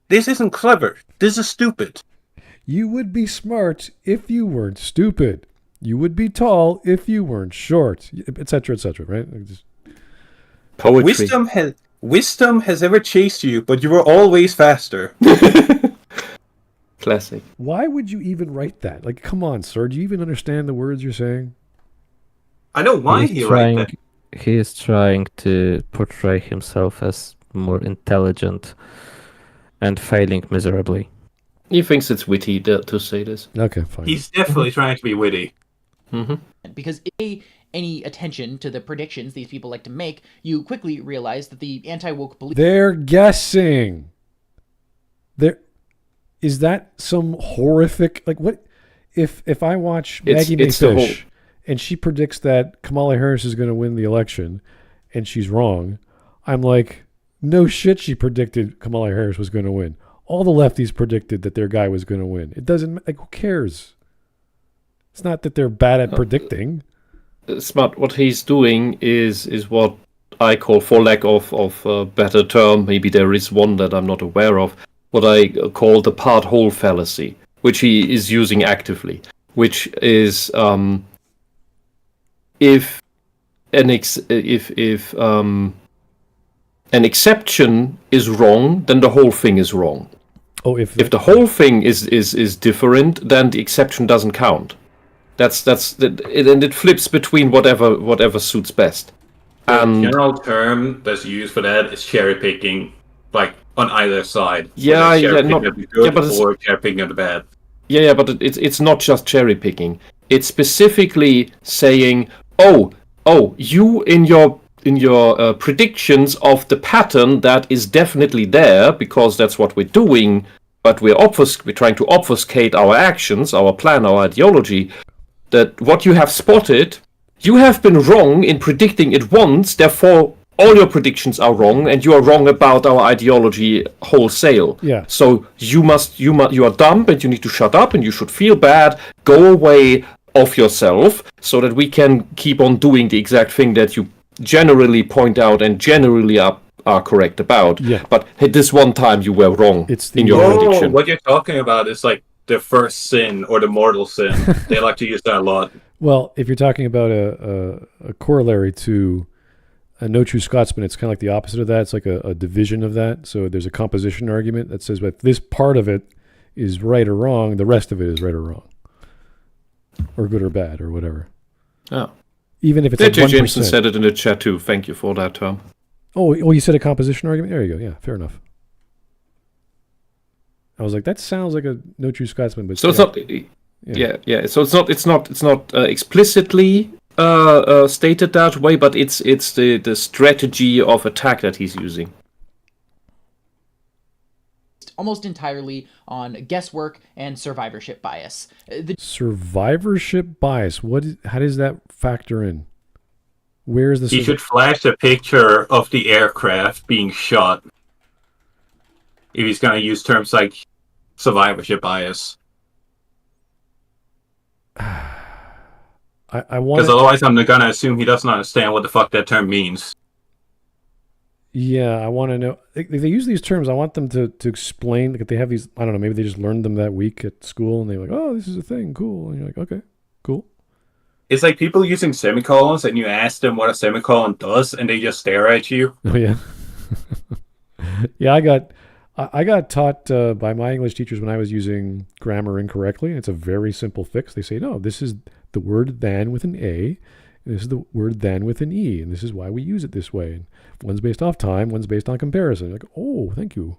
This isn't clever. This is stupid. You would be smart if you weren't stupid. You would be tall if you weren't short, etc., right? Poetry. Wisdom has ever chased you, but you were always faster. Classic. Why would you even write that? Like, come on, sir. Do you even understand the words you're saying? I know why he wrote that. He is trying to portray himself as more intelligent and failing miserably. He thinks it's witty to say this. Okay, fine. He's definitely trying to be witty. Because if any attention to the predictions these people like to make, you quickly realize that the anti-woke belief... They're guessing. Is that some horrific... Like, what... If I watch Maggie Mae Fish, and she predicts that Kamala Harris is going to win the election, and she's wrong, I'm like... No shit, she predicted Kamala Harris was going to win. All the lefties predicted that their guy was going to win. It doesn't... Like, who cares? It's not that they're bad at predicting. Smart, what he's doing is what I call, for lack of a better term, maybe there is one that I'm not aware of, what I call the part-whole fallacy, which he is using actively, which is if an exception is wrong, then the whole thing is wrong. Oh, if the whole thing is different, then the exception doesn't count. And it flips between whatever suits best. The general term that's used for that is cherry picking, like on either side. Or cherry picking of the bad. Yeah, but it's not just cherry picking. It's specifically saying, oh, you in your predictions of the pattern that is definitely there, because that's what we're doing, but we're trying to obfuscate our actions, our plan, our ideology, that what you have spotted, you have been wrong in predicting it once, therefore all your predictions are wrong, and you are wrong about our ideology wholesale. Yeah. So you are dumb, and you need to shut up, and you should feel bad, go away, of yourself so that we can keep on doing the exact thing that you generally point out and generally are correct about. Yeah. But hey, this one time you were wrong in your prediction. What you're talking about is like the first sin or the mortal sin. They like to use that a lot. Well, if you're talking about a corollary to a no true Scotsman, it's kind of like the opposite of that. It's like a division of that. So there's a composition argument that says, if this part of it is right or wrong, the rest of it is right or wrong, or good or bad, or whatever. Oh. Even if it's like 1%. Jameson said it in the chat too. Thank you for that term. Oh, you said a composition argument? There you go. Yeah, fair enough. I was like, that sounds like a no true Scotsman, but so it's not. Yeah. So it's not explicitly stated that way, but it's the strategy of attack that he's using. Almost entirely on guesswork and survivorship bias. Survivorship bias. How does that factor in? Where is the? He should flash a picture of the aircraft being shot. If he's going to use terms like survivorship bias. I want. Because otherwise, I'm going to assume he doesn't understand what the fuck that term means. Yeah, I want to know. If they use these terms, I want them to explain. Like, if they have these, I don't know, maybe they just learned them that week at school, and they're like, "Oh, this is a thing, cool." And you're like, "Okay, cool." It's like people using semicolons, and you ask them what a semicolon does, and they just stare at you. Oh yeah, yeah. I got taught by my English teachers when I was using grammar incorrectly. It's a very simple fix. They say, "No, this is the word than with an A. This is the word than with an E, and this is why we use it this way. And one's based off time, one's based on comparison." Like, oh, thank you.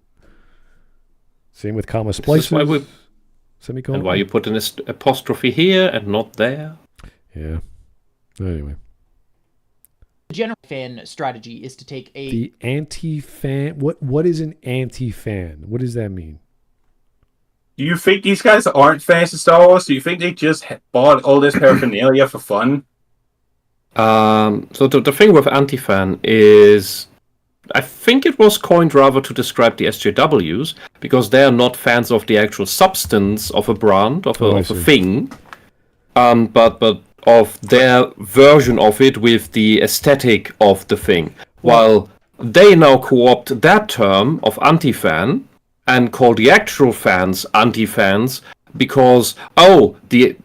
Same with comma splices. Semicolon. And why you put an apostrophe here and not there. Yeah. Anyway. The general fan strategy is to take the anti-fan. What is an anti-fan? What does that mean? Do you think these guys aren't fans of Star Wars? Do you think they just bought all this paraphernalia for fun? So the thing with anti-fan is, I think it was coined rather to describe the SJWs, because they are not fans of the actual substance of a brand, of a thing, but of their version of it with the aesthetic of the thing. While they now co-opt that term of anti-fan and call the actual fans anti-fans because they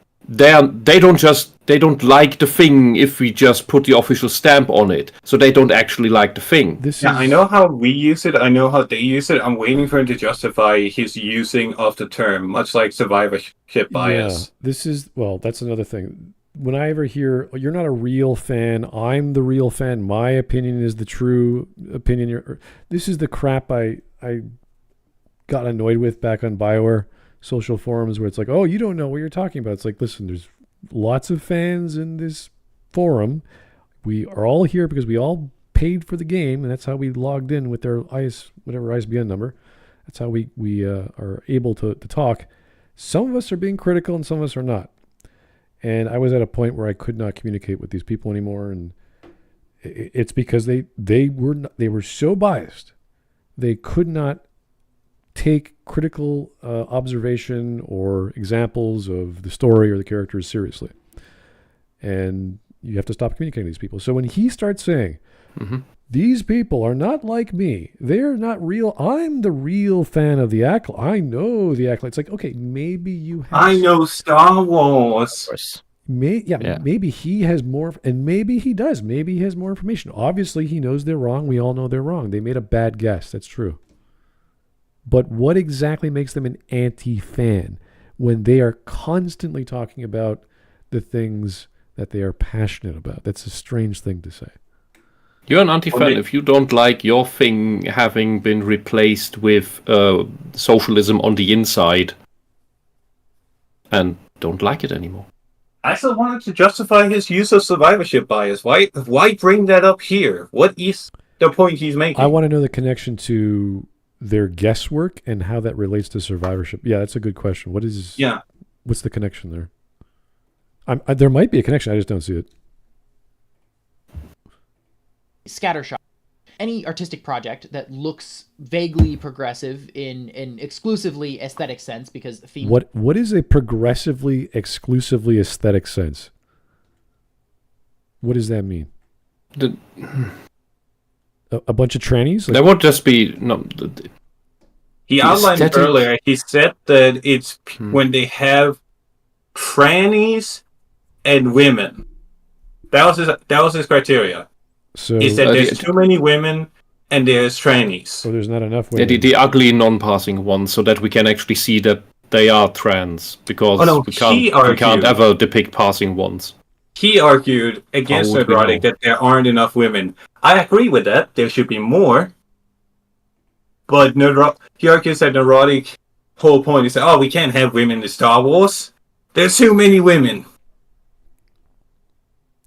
don't like the thing if we just put the official stamp on it, so they don't actually like the thing. I know how we use it, I know how they use it. I'm waiting for him to justify his using of the term, much like survivorship bias. Yeah, that's another thing. When I ever hear, "You're not a real fan, I'm the real fan, my opinion is the true opinion," this is the crap I got annoyed with back on BioWare social forums, where it's like, "Oh, you don't know what you're talking about." It's like, listen, there's lots of fans in this forum. We are all here because we all paid for the game, and that's how we logged in with their ISBN number. That's how we are able to talk. Some of us are being critical and some of us are not. And I was at a point where I could not communicate with these people anymore, and it's because they were so biased. They could not take critical observation or examples of the story or the characters seriously. And you have to stop communicating with these people. So when he starts saying, these people are not like me, they're not real, I'm the real fan of the Acolyte, I know the Acolyte. It's like, okay, maybe you have... I know Star Wars. Maybe he has more, and maybe he does. Maybe he has more information. Obviously, he knows they're wrong. We all know they're wrong. They made a bad guess. That's true. But what exactly makes them an anti-fan when they are constantly talking about the things that they are passionate about? That's a strange thing to say. You're an anti-fan if you don't like your thing having been replaced with socialism on the inside and don't like it anymore. I still wanted to justify his use of survivorship bias. Why bring that up here? What is the point he's making? I want to know the connection to their guesswork and how that relates to survivorship. Yeah, that's a good question. What's the connection there? There might be a connection. I just don't see it. Scattershot. any artistic project that looks vaguely progressive in an exclusively aesthetic sense, because theme. What is a progressively, exclusively aesthetic sense? What does that mean? A bunch of trannies? There would just be He outlined it earlier. He said that it's when they have trannies and women. That was his criteria. So he said there's too many women and there's trannies. So there's not enough women. The ugly non-passing ones, so that we can actually see that they are trans, because we can't ever depict passing ones. He argued against Nerdrotic that there aren't enough women. I agree with that. There should be more. But he argues that Nerdrotic whole point is that, we can't have women in Star Wars. There's too many women.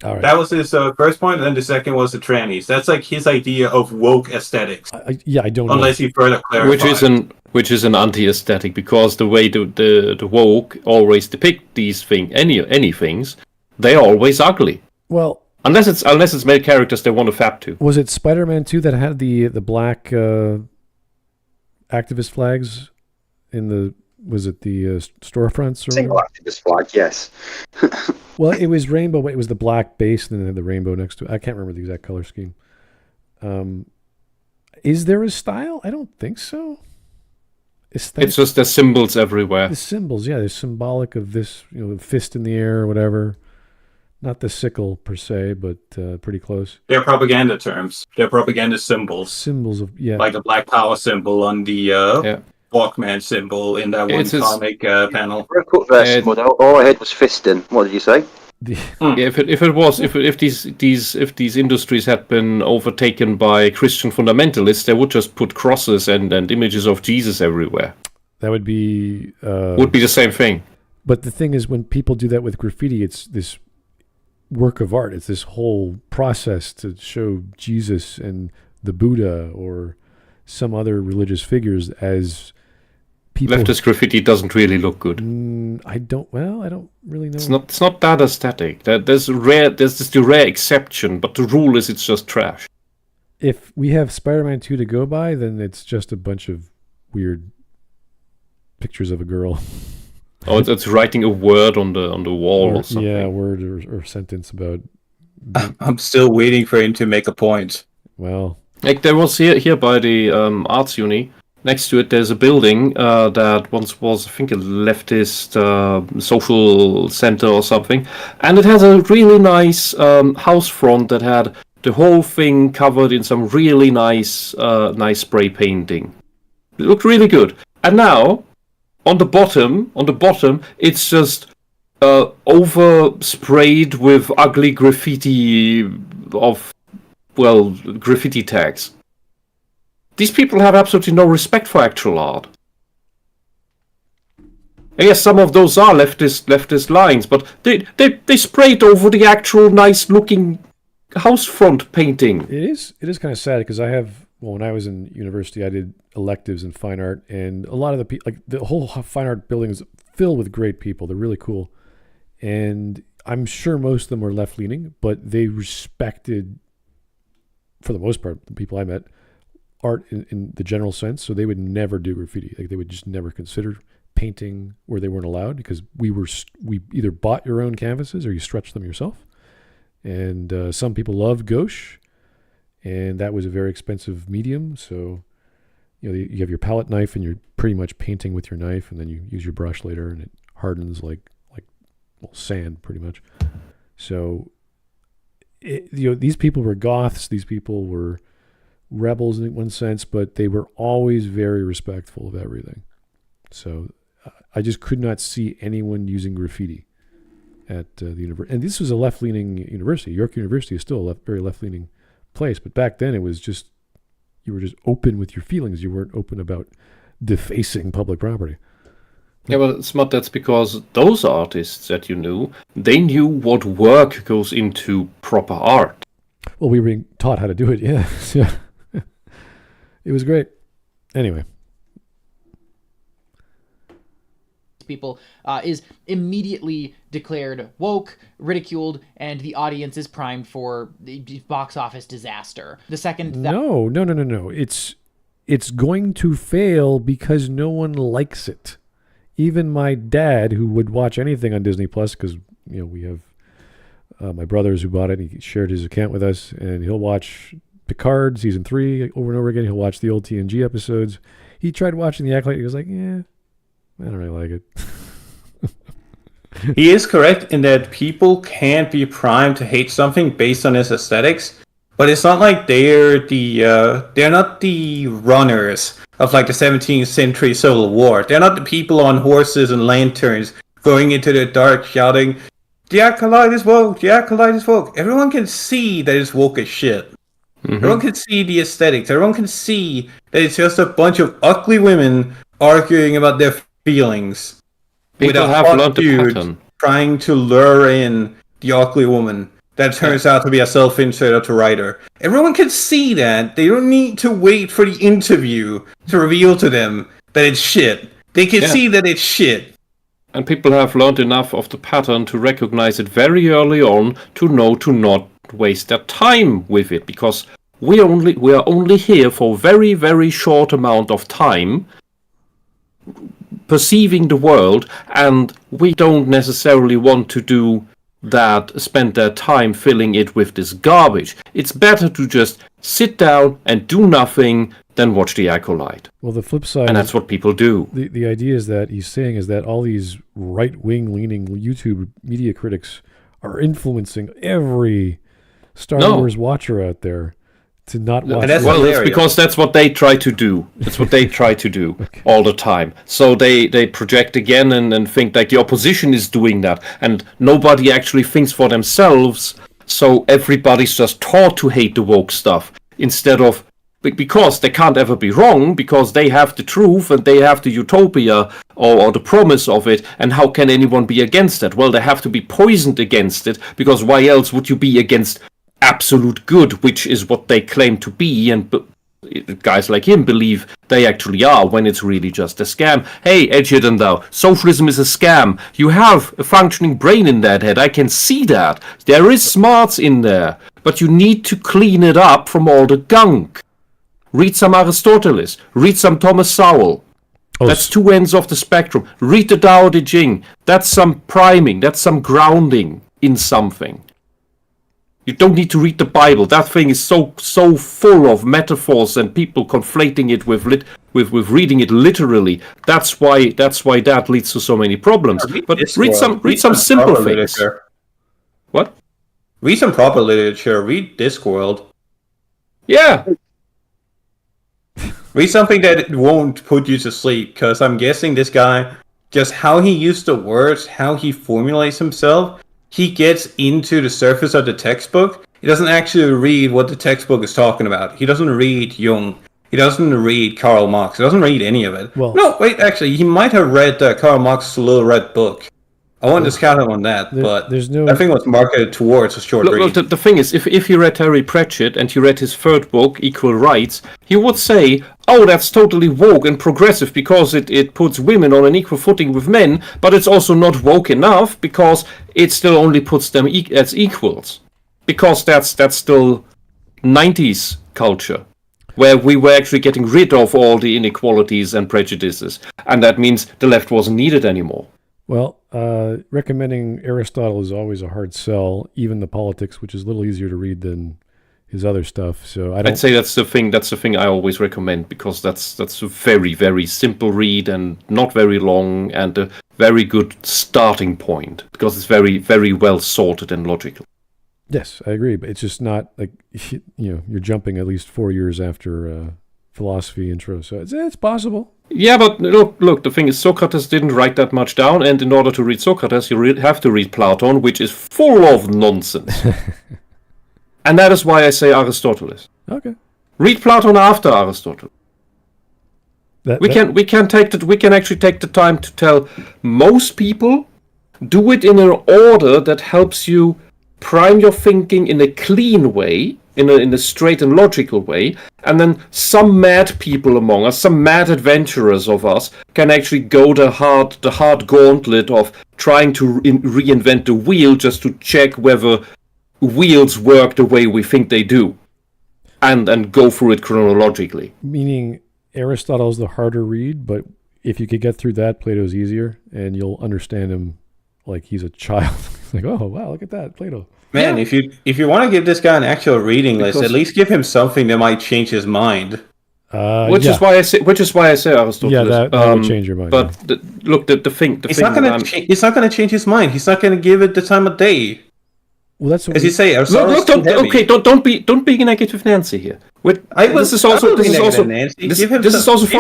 All right. That was his first point, and then the second was the trannies. That's like his idea of woke aesthetics. I don't unless know. he further clarifies. Which is an anti-aesthetic, because the way the woke always depict these any things, they are always ugly. Well, unless it's male characters they want to fap to. Was it Spider-Man 2 that had the black activist flags in the? Was it the storefronts? Or single activist flag, yes. Well, it was rainbow, but it was the black base, and then it had the rainbow next to it. I can't remember the exact color scheme. Is there a style? I don't think so. Aesthetic? It's just the symbols everywhere. The symbols, yeah, they're symbolic of this, fist in the air or whatever. Not the sickle per se, but pretty close. They're propaganda terms. They're propaganda symbols. Symbols of, yeah. Like the Black Power symbol on the Walkman symbol in that one comic panel. All I heard was fisting. What did you say? If these industries had been overtaken by Christian fundamentalists, they would just put crosses and images of Jesus everywhere. That would be the same thing. But the thing is, when people do that with graffiti, it's this work of art. It's this whole process to show Jesus and the Buddha or some other religious figures as people. Leftist graffiti doesn't really look good. I don't really know. It's not that aesthetic. There's just the rare exception, but the rule is it's just trash. If we have Spider-Man 2 to go by, then it's just a bunch of weird pictures of a girl. Oh, it's writing a word on the wall or something. Yeah, a word or sentence about. I'm still waiting for him to make a point. Well, like there was here by the arts uni. Next to it, there's a building that once was, I think, a leftist social center or something, and it has a really nice house front that had the whole thing covered in some really nice spray painting. It looked really good. And now, on the bottom, it's just oversprayed with ugly graffiti graffiti tags. These people have absolutely no respect for actual art. And yes, some of those are leftist lines, but they sprayed over the actual nice-looking house front painting. It is kind of sad because when I was in university, I did electives in fine art, and a lot of the people, like the whole fine art building is filled with great people. They're really cool, and I'm sure most of them were left-leaning, but they respected, for the most part, the people I met, art in the general sense. So they would never do graffiti. Like they would just never consider painting where they weren't allowed, because we either bought your own canvases or you stretched them yourself. And some people love gouache, and that was a very expensive medium. So you have your palette knife and you're pretty much painting with your knife, and then you use your brush later and it hardens like sand pretty much. So these people were goths. These people were rebels in one sense, but they were always very respectful of everything. So I just could not see anyone using graffiti at the university. And this was a left-leaning university. York University is still a very left-leaning place, but back then it was just, you were just open with your feelings. You weren't open about defacing public property. Yeah, well, Smut, that's because those artists that you knew, they knew what work goes into proper art. Well, we were being taught how to do it, yeah. It was great. Anyway. people, is immediately declared woke, ridiculed, and the audience is primed for the box office disaster. The second that... No. It's going to fail because no one likes it. Even my dad, who would watch anything on Disney Plus, because we have my brothers who bought it, and he shared his account with us, and he'll watch Picard season 3 over and over again. He'll watch the old TNG episodes. He tried watching the Acolyte. He was like, "Yeah, I don't really like it." He is correct in that people can't be primed to hate something based on its aesthetics, but it's not like they're not the runners of like the 17th century Civil War. They're not the people on horses and lanterns going into the dark shouting, "The Acolyte is woke, the Acolyte is woke." Everyone can see that it's woke as shit. Mm-hmm. Everyone can see the aesthetics. Everyone can see that it's just a bunch of ugly women arguing about their feelings. People have learned the pattern. Trying to lure in the ugly woman that turns out to be a self-insert writer. Everyone can see that. They don't need to wait for the interview to reveal to them that it's shit. They can see that it's shit. And people have learned enough of the pattern to recognize it very early on to know to not waste their time with it, because we are only here for a very, very short amount of time perceiving the world, and we don't necessarily want to do that, spend their time filling it with this garbage. It's better to just sit down and do nothing than watch the Acolyte. Well, the flip side, and that's what people do. The idea is that he's saying is that all these right-wing leaning YouTube media critics are influencing every Star Wars watcher out there to not watch. Well, it's because that's what they try to do. That's what they try to do all the time. So they project again and think like the opposition is doing that, and nobody actually thinks for themselves. So everybody's just taught to hate the woke stuff instead of, because they can't ever be wrong, because they have the truth and they have the utopia or the promise of it, and how can anyone be against that? Well, they have to be poisoned against it, because why else would you be against absolute good, which is what they claim to be, and guys like him believe they actually are, when it's really just a scam. Hey, Edgier Than Thou, socialism is a scam. You have a functioning brain in that head. I can see that. There is smarts in there, but you need to clean it up from all the gunk. Read some Aristoteles. Read some Thomas Sowell. That's two ends of the spectrum. Read the Tao Te Ching. That's some priming. That's some grounding in something. You don't need to read the Bible. That thing is so full of metaphors and people conflating it with reading it literally. That's why that leads to so many problems. But read some simple things. Literature. What? Read some proper literature. Read Discworld. Yeah. Read something that won't put you to sleep, because I'm guessing this guy, just how he uses the words, how he formulates himself, he gets into the surface of the textbook. He doesn't actually read what the textbook is talking about. He doesn't read Jung. He doesn't read Karl Marx. He doesn't read any of it. Well, no, wait, actually, he might have read Karl Marx's Little Red Book. I won't discount him on that, but that thing was marketed towards a short read. Look, the thing is, if you read Terry Pratchett and you read his third book, Equal Rights, he would say, oh, that's totally woke and progressive because it puts women on an equal footing with men, but it's also not woke enough because it still only puts them as equals. Because that's still 90s culture, where we were actually getting rid of all the inequalities and prejudices, and that means the left wasn't needed anymore. Well, recommending Aristotle is always a hard sell, even the politics, which is a little easier to read than his other stuff. So I'd say that's the thing I always recommend, because that's a very, very simple read and not very long, and a very good starting point, because it's very, very well sorted and logical. Yes, I agree, but it's just not like, you're jumping at least 4 years after philosophy intro, so it's possible. Yeah, but look, the thing is, Socrates didn't write that much down, and in order to read Socrates, you have to read Plato, which is full of nonsense. And that is why I say Aristotle. Okay. Read Plato after Aristotle. We can actually take the time to tell most people, do it in an order that helps you prime your thinking in a clean way, in a straight and logical way, and then some mad people among us, some mad adventurers of us, can actually go the hard gauntlet of trying to reinvent the wheel just to check whether wheels work the way we think they do, and go through it chronologically. Meaning Aristotle's the harder read, but if you could get through that, Plato's easier, and you'll understand him like he's a child. Like, oh wow, look at that, Plato. Man, if you want to give this guy an actual reading list, at least give him something that might change his mind. Which is why I say Aristotle. Yeah, that would change your mind. But the thing. It's not going to change his mind. He's not going to give it the time of day. Well, that's what as you say. Don't be negative Nancy here. This is also give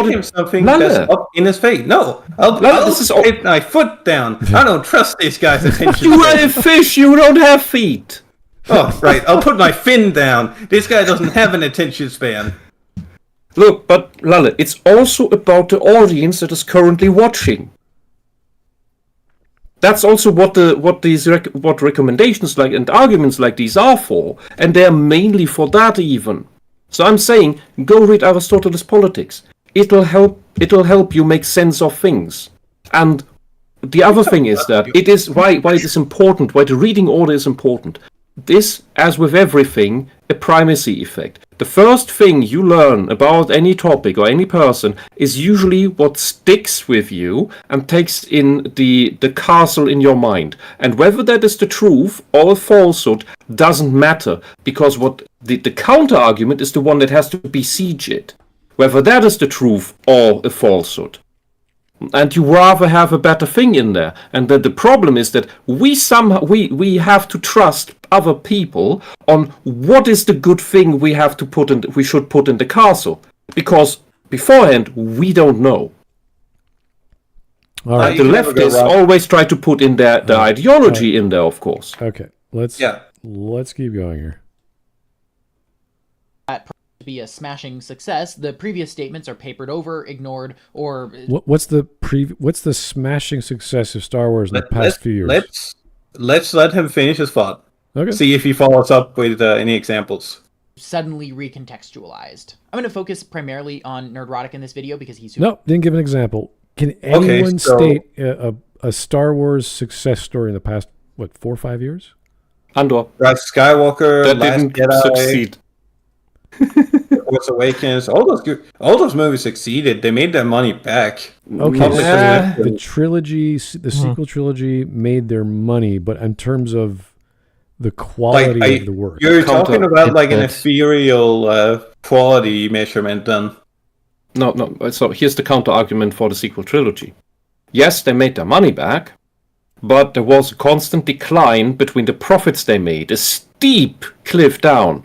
him something that's up in his face. No, I'll put my foot down. I don't trust these guys' attention. You are a fish. You don't have feet. Oh, right. I'll put my fin down. This guy doesn't have an attention span. Look, but Lalle, it's also about the audience that is currently watching. That's also what recommendations like and arguments like these are for, and they're mainly for that even. So I'm saying, go read Aristotle's Politics. It'll help you make sense of things. And the other thing is that it is why it is important, why the reading order is important. This, as with everything, a primacy effect. The first thing you learn about any topic or any person is usually what sticks with you and takes in the castle in your mind. And whether that is the truth or a falsehood doesn't matter, because what the counter argument is the one that has to besiege it. Whether that is the truth or a falsehood. And you rather have a better thing in there. And that the problem is that we have to trust other people on what is the good thing we should put in the castle, because beforehand we don't know. All right. The leftists always try to put in their ideology in there, of course. Okay, let's keep going here. To be a smashing success, the previous statements are papered over, ignored, or what's the smashing success of Star Wars in the past few years? Let's let him finish his thought. Okay. See if he follows up with any examples. Suddenly recontextualized. I'm going to focus primarily on Nerdrotic in this video because he's... No, didn't give an example. Can anyone state a Star Wars success story in the past, 4 or 5 years? Andor. Skywalker, that Last didn't Jedi, succeed. Force Awakens, all those movies succeeded. They made their money back. Okay, the trilogy, the sequel trilogy made their money, but in terms of the quality of the work. You're talking about like an ethereal quality measurement then. No. So here's the counter argument for the sequel trilogy. Yes, they made their money back, but there was a constant decline between the profits they made, a steep cliff down.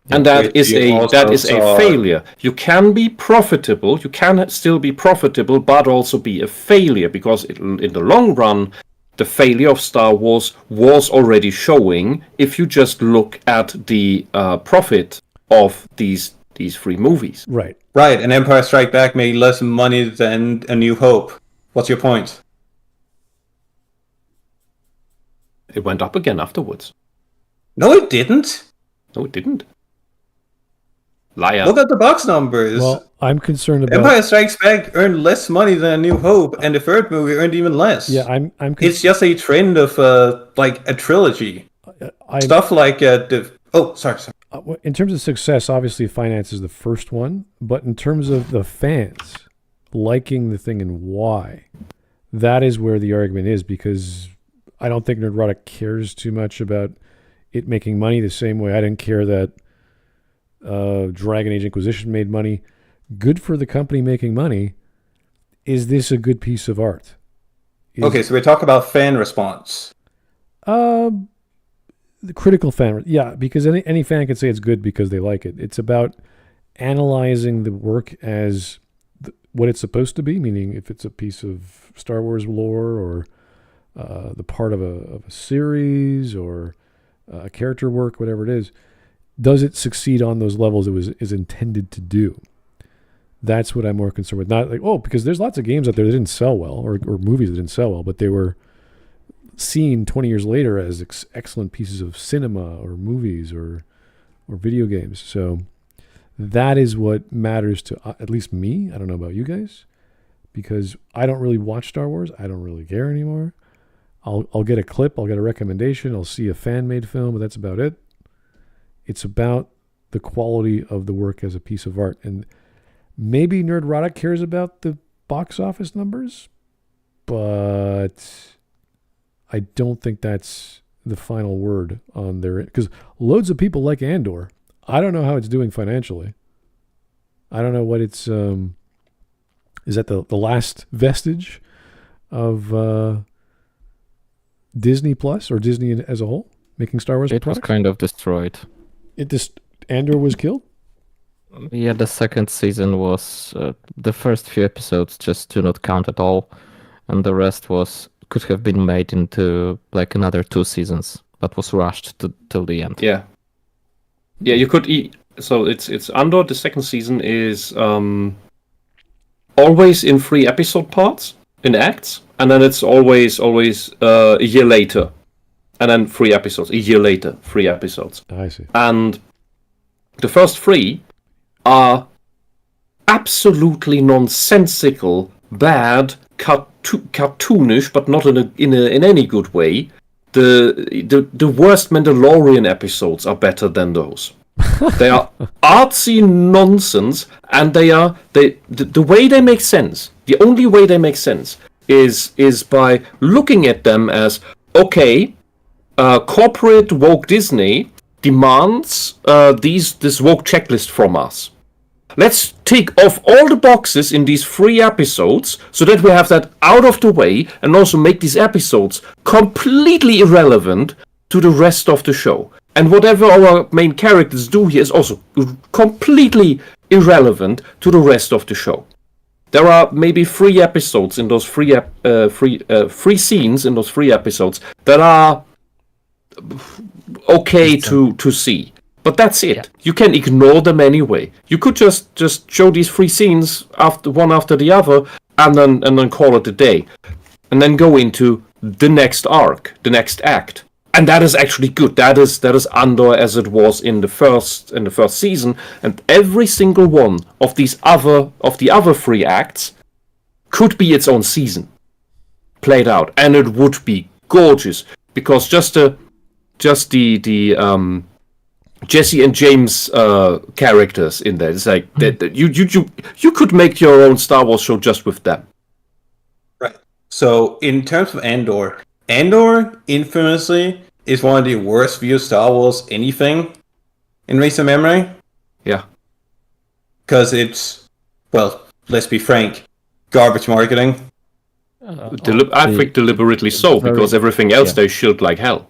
And that is a failure. You can be profitable, you can still be profitable, but also be a failure, because in the long run, the failure of Star Wars was already showing if you just look at the profit of these 3 movies. Right. Right, and Empire Strikes Back made less money than A New Hope. What's your point? It went up again afterwards. No, it didn't. No, it didn't. Liar. Look at the box numbers. Well, I'm concerned about... Empire Strikes Back earned less money than A New Hope, and the third movie earned even less. Yeah, I'm It's just a trend of like a trilogy. Stuff like sorry. In terms of success, obviously finance is the first one, but in terms of the fans liking the thing and why, that is where the argument is, because I don't think Nerdrotic cares too much about it making money the same way I didn't care that Dragon Age Inquisition made money. Good for the company making money. Is this a good piece of art? Okay, so we talk about fan response. The critical fan, yeah, because any fan can say it's good because they like it. It's about analyzing the work as what it's supposed to be, meaning if it's a piece of Star Wars lore or the part of a series or a character work, whatever it is. Does it succeed on those levels it is intended to do? That's what I'm more concerned with. Not like, because there's lots of games out there that didn't sell well, or movies that didn't sell well, but they were seen 20 years later as excellent pieces of cinema or movies or or video games. So that is what matters to at least me. I don't know about you guys, because I don't really watch Star Wars. I don't really care anymore. I'll get a clip, I'll get a recommendation, I'll see a fan-made film, but that's about it. It's about the quality of the work as a piece of art. And maybe Nerdrotic cares about the box office numbers, but I don't think that's the final word on their... Because loads of people like Andor. I don't know how it's doing financially. I don't know what it's... is that the last vestige of... Disney Plus or Disney as a whole making Star Wars It was products? kind of destroyed. Andor was killed? Yeah, the second season was the first few episodes just do not count at all, and the rest could have been made into like another 2 seasons, but was rushed till the end. Yeah, you could so it's Andor. The second season is always in 3 episode parts, in acts, and then it's always a year later, and then 3 episodes. A year later, 3 episodes. I see. And the first 3 are absolutely nonsensical, bad, cartoonish, but not in any good way. The worst Mandalorian episodes are better than those. They are artsy nonsense, and the way they make sense. The only way they make sense is by looking at them as, okay, corporate woke Disney demands this woke checklist from us. Let's tick off all the boxes in these 3 episodes so that we have that out of the way, and also make these episodes completely irrelevant to the rest of the show. And whatever our main characters do here is also completely irrelevant to the rest of the show. There are maybe 3 episodes in those 3 scenes in those 3 episodes that are okay to see, but that's it. Yeah. You can ignore them anyway. You could just show these 3 scenes one after the other, and then call it a day, and then go into the next arc, the next act. And that is actually good. That is Andor as it was in the first season, and every single one of the other 3 acts could be its own season, played out, and it would be gorgeous, because just the Jesse and James characters in there, it's like you could make your own Star Wars show just with them. Right. So in terms of Andor infamously is one of the worst viewed Star Wars anything in recent memory. Yeah. Because it's, well, let's be frank, garbage marketing. I think deliberately so, because everything else they shield like hell.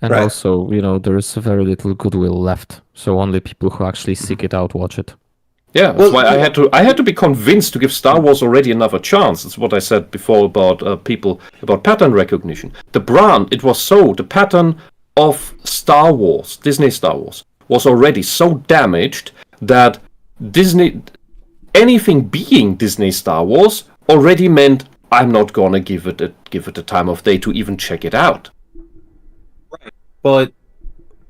And also, there is very little goodwill left, so only people who actually seek it out watch it. Yeah, that's why I had to be convinced to give Star Wars already another chance. That's what I said before about pattern recognition. The pattern of Star Wars, Disney Star Wars, was already so damaged that anything being Disney Star Wars already meant I'm not gonna give it the time of day to even check it out. Right. But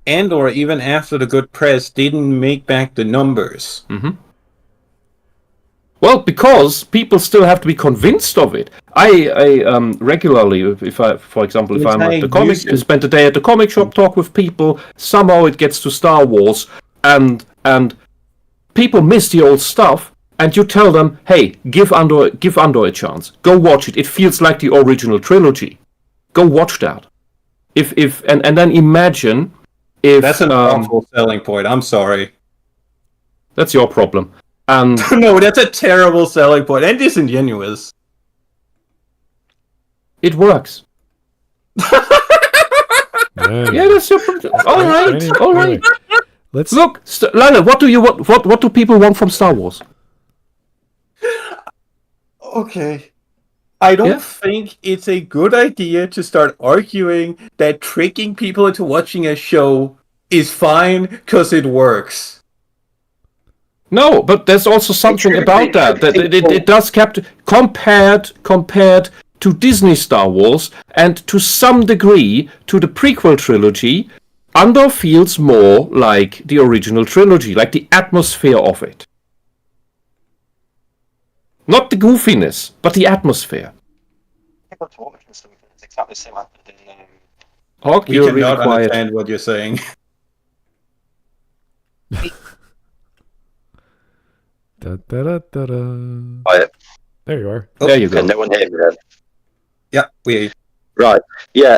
Andor, even after the good press, didn't make back the numbers. Mm-hmm. Well, because people still have to be convinced of it. I regularly, for example, if I'm at the comic, spend a day at the comic shop, talk with people. Somehow it gets to Star Wars, and people miss the old stuff. And you tell them, hey, give Andor a chance. Go watch it. It feels like the original trilogy. Go watch that. And then imagine if that's an awful selling point. I'm sorry. That's your problem. And no, that's a terrible selling point and disingenuous. It works. Yeah, that's your problem. All right. Let's look, Lionel. What do people want from Star Wars? Okay. I don't think it's a good idea to start arguing that tricking people into watching a show is fine because it works. No, but there's also something about that it does compared to Disney Star Wars, and to some degree to the prequel trilogy. Andor feels more like the original trilogy, like the atmosphere of it. Not the goofiness, but the atmosphere. It's exactly the same happened in Hawk, We you're cannot really quiet. understand what you're saying. Da, da, da, da, da. Quiet. There you are. There you go. Can no one hear me then? Yeah, we. Right. Yeah,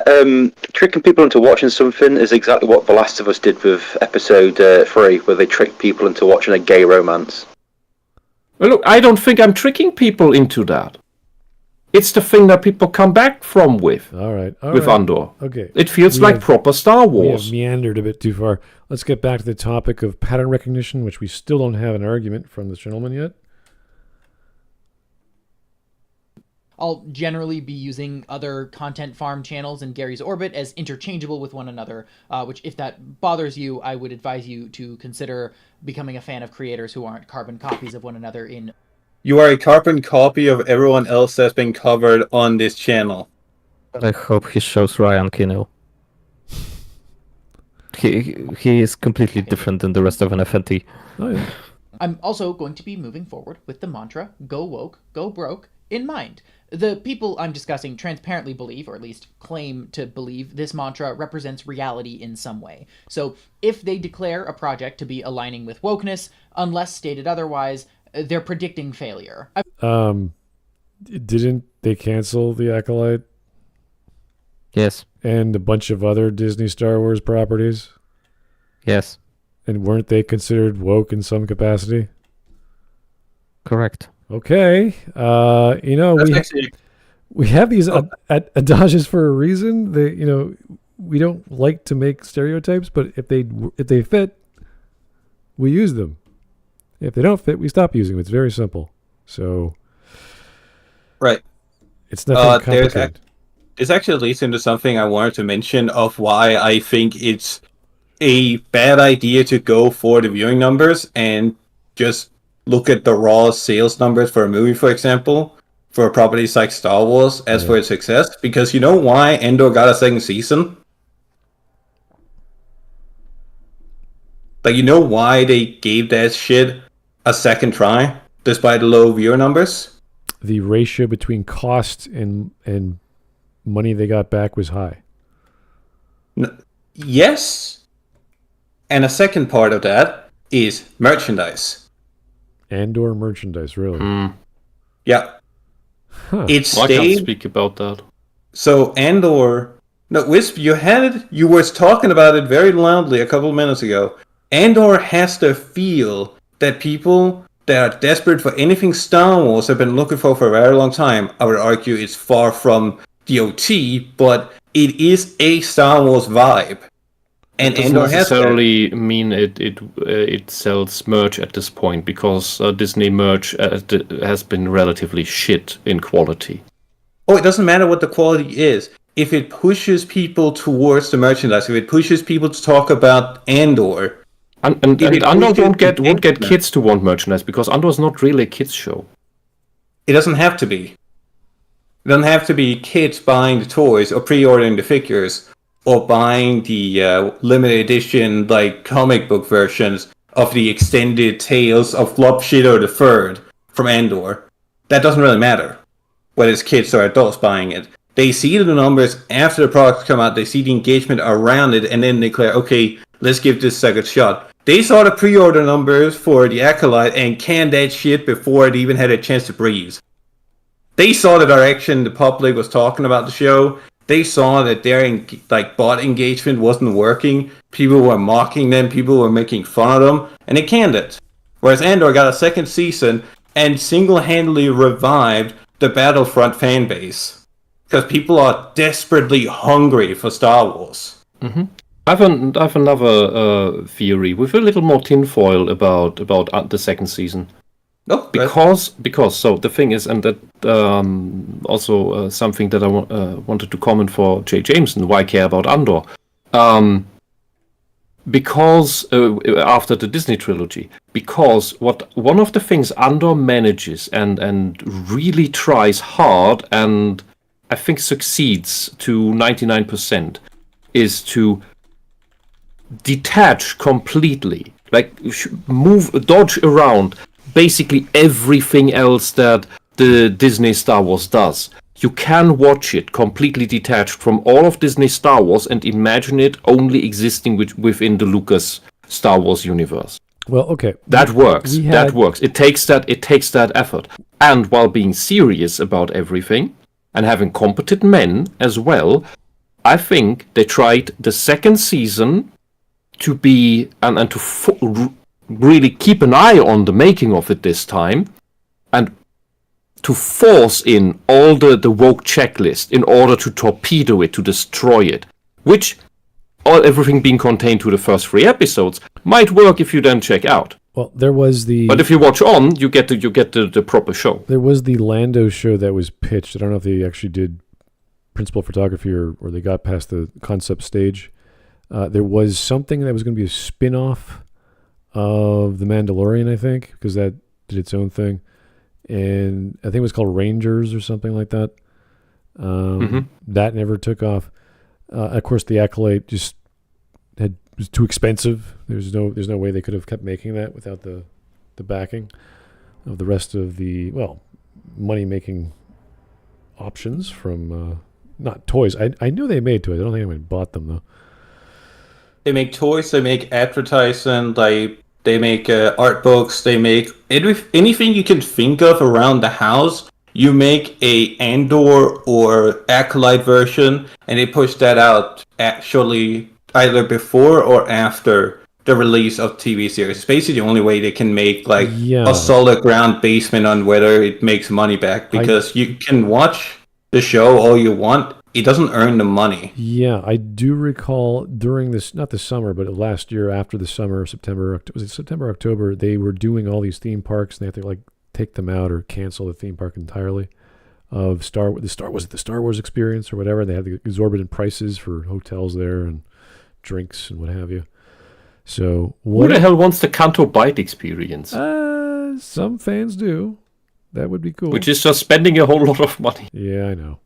tricking people into watching something is exactly what The Last of Us did with episode 3, where they tricked people into watching a gay romance. Well, look, I don't think I'm tricking people into that. It's the thing that people come back from with All right. Andor. Okay. It feels We like have- proper Star We Wars. have meandered a bit too far. Let's get back to the topic of pattern recognition, which we still don't have an argument from this gentleman yet. I'll generally be using other content farm channels in Gary's orbit as interchangeable with one another, which, if that bothers you, I would advise you to consider becoming a fan of creators who aren't carbon copies of one another in... You are a carbon copy of everyone else that's been covered on this channel. I hope he shows Ryan Kino. He is completely different than the rest of an FNT. Oh, yeah. I'm also going to be moving forward with the mantra, go woke, go broke, in mind. The people I'm discussing transparently believe, or at least claim to believe, this mantra represents reality in some way. So if they declare a project to be aligning with wokeness, unless stated otherwise, they're predicting failure. Didn't they cancel the Acolyte Yes, and a bunch of other Disney Star Wars properties? yes, And weren't they considered woke in some capacity? correct. Okay. We have these adages for a reason. We don't like to make stereotypes, but if they fit, we use them. If they don't fit, we stop using them. It's very simple. So, Right. it's nothing complicated. This actually leads into something I wanted to mention of why I think it's a bad idea to go for the viewing numbers and just look at the raw sales numbers for a movie, for example, for properties like Star Wars as for its success. Because you know why Andor got a second season? Like, you know why they gave that shit a second try, despite the low viewer numbers? The ratio between cost and money they got back was high. Yes. And a second part of that is merchandise. Andor merchandise, really. Yeah. Huh. It I can't stayed. speak about that. So Andor, no, Wisp, you had it. You were talking about it very loudly a couple of minutes ago. Andor has the feel that people that are desperate for anything Star Wars have been looking for a very long time. I would argue it's far from the OT, but it is a Star Wars vibe. And It doesn't Andor has that. necessarily mean it sells merch at this point, because Disney merch has been relatively shit in quality. Oh, it doesn't matter what the quality is. If it pushes people towards the merchandise, if it pushes people to talk about Andor, And Andor won't get kids to want merchandise, because Andor is not really a kids show. it doesn't have to be. It doesn't have to be kids buying the toys or pre-ordering the figures or buying the limited edition like comic book versions of the extended tales of Globshitter the Third from Andor. That doesn't really matter whether it's kids or adults buying it. They see the numbers after the products come out, they see the engagement around it, and then they declare, okay, let's give this a second shot. They saw the pre-order numbers for the Acolyte and canned that shit before it even had a chance to breathe. They saw the direction the public was talking about the show. They saw that their bot engagement wasn't working. People were mocking them. People were making fun of them, and they canned it. Whereas Andor got a second season and single-handedly revived the Battlefront fan base because people are desperately hungry for Star Wars. Mm-hmm. I have another theory with a little more tinfoil about the second season. Oh, because so the thing is, and that also something that I wanted to comment for Jay Jameson, why care about Andor? Because after the Disney trilogy, because one of the things Andor manages and really tries hard and I think succeeds to 99% is to detach completely, like dodge around basically everything else that the Disney Star Wars does. You can watch it completely detached from all of Disney Star Wars and imagine it only existing within the Lucas Star Wars universe. Well, okay. That works. That works. It takes that effort. And while being serious about everything and having competent men as well, I think they tried the second season to be and to really keep an eye on the making of it this time, and to force in all the woke checklist in order to torpedo it, to destroy it, which everything being contained to the first 3 episodes might work if you then check out. Well, there was but if you watch on, you get the proper show. There was the Lando show that was pitched. I don't know if they actually did principal photography or they got past the concept stage. There was something that was going to be a spin-off of The Mandalorian, I think, because that did its own thing. And I think it was called Rangers or something like that. That never took off. Of course, the Acolyte just was too expensive. There's no way they could have kept making that without the backing of the rest of the money-making options from not toys. I knew they made toys. I don't think anyone bought them though. They make toys. They make advertising. They make art books. They make anything you can think of around the house. You make a Andor or Acolyte version, and they push that out actually either before or after the release of TV series. It's basically the only way they can make a solid ground basement on whether it makes money back, because you can watch the show all you want. It doesn't earn the money. Yeah, I do recall during this, not the summer, but last year after the summer, September, October, they were doing all these theme parks, and they had to take them out or cancel the theme park entirely of the Star Wars experience or whatever. They had the exorbitant prices for hotels there and drinks and what have you. So who the hell wants the Canto Bight experience? Some fans do. That would be cool. Which is just spending a whole lot of money. Yeah, I know.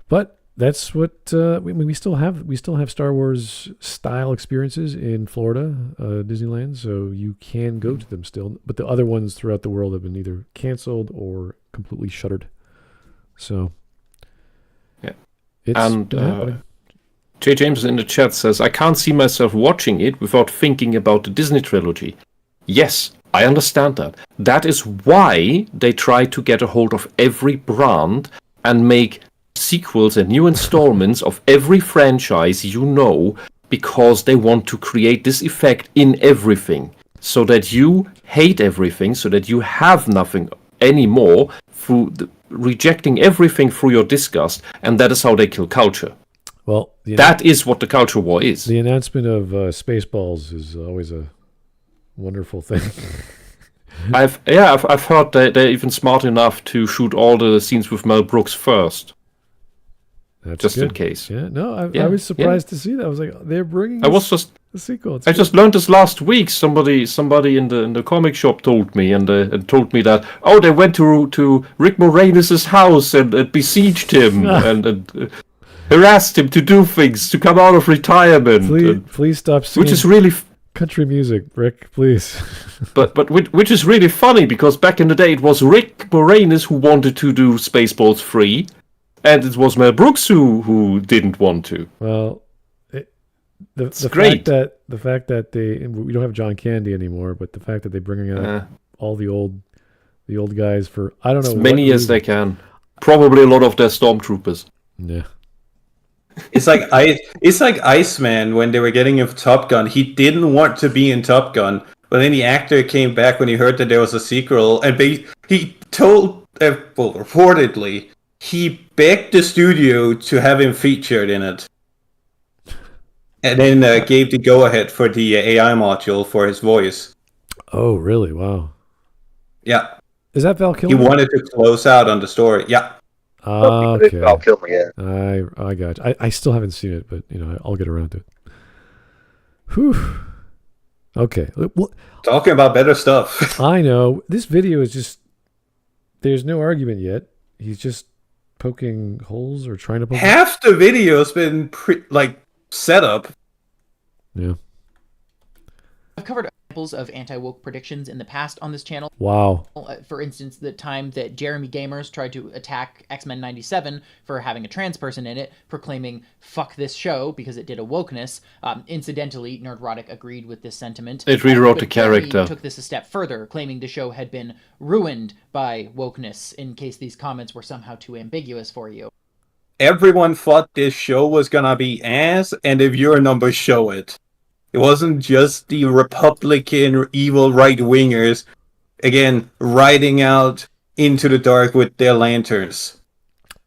But that's what we still have Star Wars style experiences in Florida, Disneyland, so you can go to them still. But the other ones throughout the world have been either canceled or completely shuttered. So yeah, it's happening. J. James in the chat says, I can't see myself watching it without thinking about the Disney trilogy. Yes, I understand that. That is why they try to get a hold of every brand and make sequels and new installments of every franchise because they want to create this effect in everything, so that you hate everything, so that you have nothing anymore through rejecting everything through your disgust, and that is how they kill culture. Well, that is what the culture war is. The announcement of Spaceballs is always a wonderful thing. I've heard that they're even smart enough to shoot all the scenes with Mel Brooks first. That's just good. In case. Yeah, no, I was surprised to see that. I was like, they're bringing the sequel. I just learned this last week. Somebody in the comic shop told me, and told me that they went to Rick Moranis' house and besieged him and harassed him to do things, to come out of retirement. Please stop singing. Which is really country music, Rick, please. but which is really funny, because back in the day it was Rick Moranis who wanted to do Spaceballs 3. And it was Mel Brooks who didn't want to. Well, the great. fact that we don't have John Candy anymore, but the fact that they're bringing out all the old guys for I don't know as many as they can, probably a lot of their stormtroopers. Yeah, it's like Iceman when they were getting him Top Gun. He didn't want to be in Top Gun, but then the actor came back when he heard that there was a sequel, and he told reportedly. He begged the studio to have him featured in it. And then gave the go-ahead for the AI module for his voice. Oh, really? Wow. Yeah. Is that Val Kilmer? He wanted to close out on the story. Yeah. Okay. Val Kilmer, yeah. I got you. I still haven't seen it, but I'll get around to it. Whew. Okay. Well, talking about better stuff. I know. This video is just... There's no argument yet. He's just poking holes or trying to poke half the video's been set up. Yeah. I've covered examples of anti-woke predictions in the past on this channel. Wow. For instance, the time that Jeremy Gamers tried to attack X-Men 97 for having a trans person in it, proclaiming, fuck this show, because it did a wokeness. Incidentally, Nerdrotic agreed with this sentiment. It rewrote but the character. Jeremy took this a step further, claiming the show had been ruined by wokeness, in case these comments were somehow too ambiguous for you. Everyone thought this show was gonna be ass, and the viewer numbers show it. It wasn't just the Republican evil right-wingers, again, riding out into the dark with their lanterns.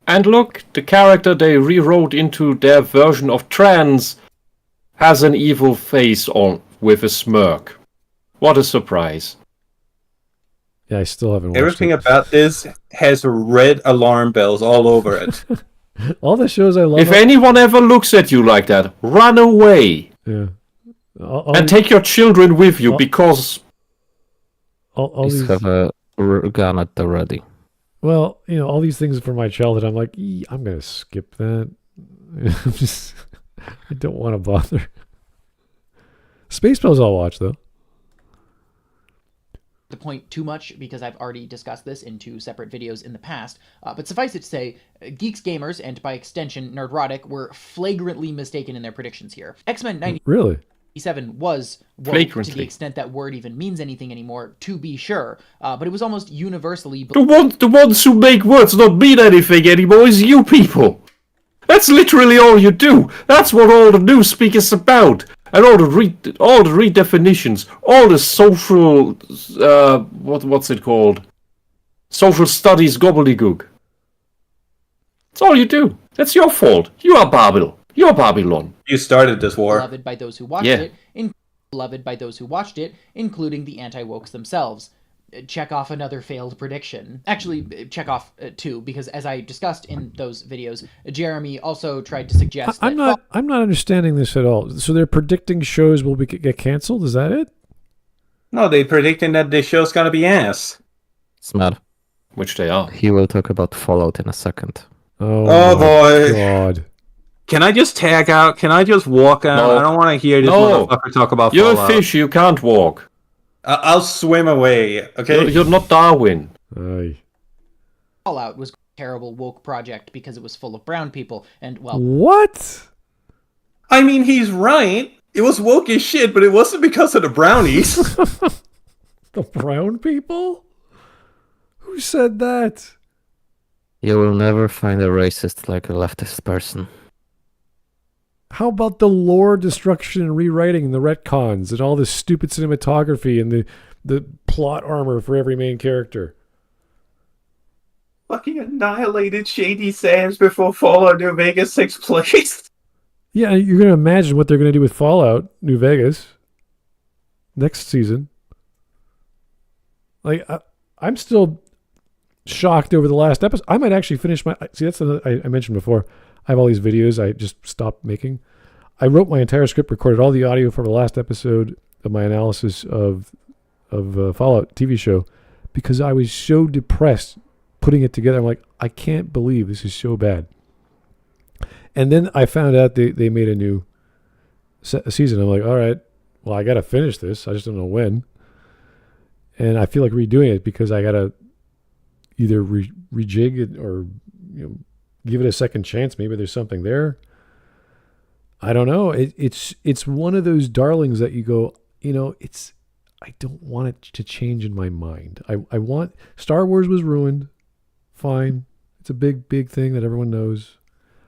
And look, the character they rewrote into their version of trans has an evil face on with a smirk. What a surprise. Yeah, I still haven't watched Everything it. about this has red alarm bells all over it. All the shows I love. If anyone ever looks at you like that, run away. Yeah. And take your children with you, because... all Please these, have a gun at the ready. well, all these things from my childhood, I'm like, I'm going to skip that. I don't want to bother. Spaceballs I'll watch, though. The point too much because I've already discussed this in 2 separate videos in the past, but suffice it to say, Geeks Gamers, and by extension Nerdrotic, were flagrantly mistaken in their predictions here. X-Men 97 Really? was woke to the extent that word even means anything anymore, to be sure, but it was almost universally... The ones who make words not mean anything anymore is you people. That's literally all you do. That's what all the newspeak is about. And all the redefinitions, all the social, what's it called? Social studies gobbledygook. That's all you do. That's your fault. You are Babel. You're Babylon. You started this war. Beloved by those who watched it, beloved by those who watched it, including the anti-wokes themselves. Check off another failed prediction. Actually, check off 2, because as I discussed in those videos, Jeremy also tried to suggest I'm not understanding this at all. So they're predicting shows will get canceled? Is that it? No, they're predicting that this show's gonna be ass. Smad. Which they are. He will talk about Fallout in a second. Oh my boy. God. Can I just tag out? Can I just walk out? No. I don't want to hear this motherfucker talk about You're Fallout. a fish, you can't walk. I'll swim away, okay? You're not Darwin. Aye. Fallout was a terrible woke project because it was full of brown people, and, well... What? I mean, he's right. It was woke as shit, but it wasn't because of the brownies. The brown people? Who said that? You will never find a racist like a leftist person. How about the lore destruction and rewriting and the retcons and all this stupid cinematography and the plot armor for every main character? Fucking annihilated Shady Sands before Fallout New Vegas takes place. Yeah, you're going to imagine what they're going to do with Fallout New Vegas next season. Like, I'm still shocked over the last episode. I might actually finish my... See, that's I mentioned before. I have all these videos I just stopped making. I wrote my entire script, recorded all the audio from the last episode of my analysis of Fallout TV show because I was so depressed putting it together. I'm like, I can't believe this is so bad. And then I found out they made a new season. I'm like, all right, well, I got to finish this. I just don't know when. And I feel like redoing it because I got to either rejig it or give it a second chance. Maybe there's something there. I don't know. It's one of those darlings that you go, I don't want it to change in my mind. I want... Star Wars was ruined. Fine. It's a big, big thing that everyone knows.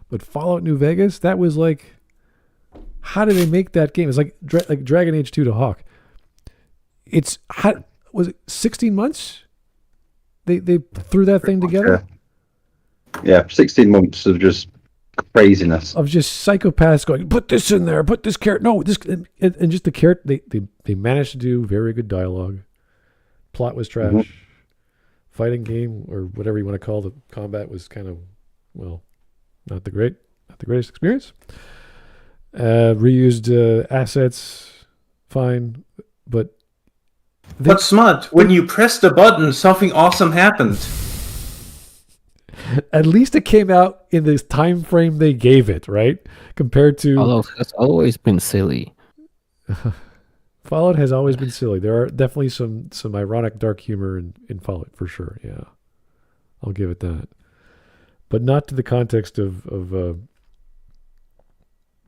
But Fallout New Vegas, that was like... How did they make that game? It's like Dragon Age 2 to Hawk. It's... Was it 16 months? They threw that thing together? Yeah, 16 months of just craziness. Of just psychopaths going, put this in there, put this character, no, this, and just the character, they managed to do very good dialogue. Plot was trash. Mm-hmm. Fighting game, or whatever you want to call the combat, was kind of, not the greatest experience. Reused assets, fine, but... But Smut, when you press the button, something awesome happened. At least it came out in the time frame they gave it, right? Compared to... Fallout has always been silly. Fallout has always been silly. There are definitely some ironic dark humor in Fallout for sure. Yeah, I'll give it that, but not to the context of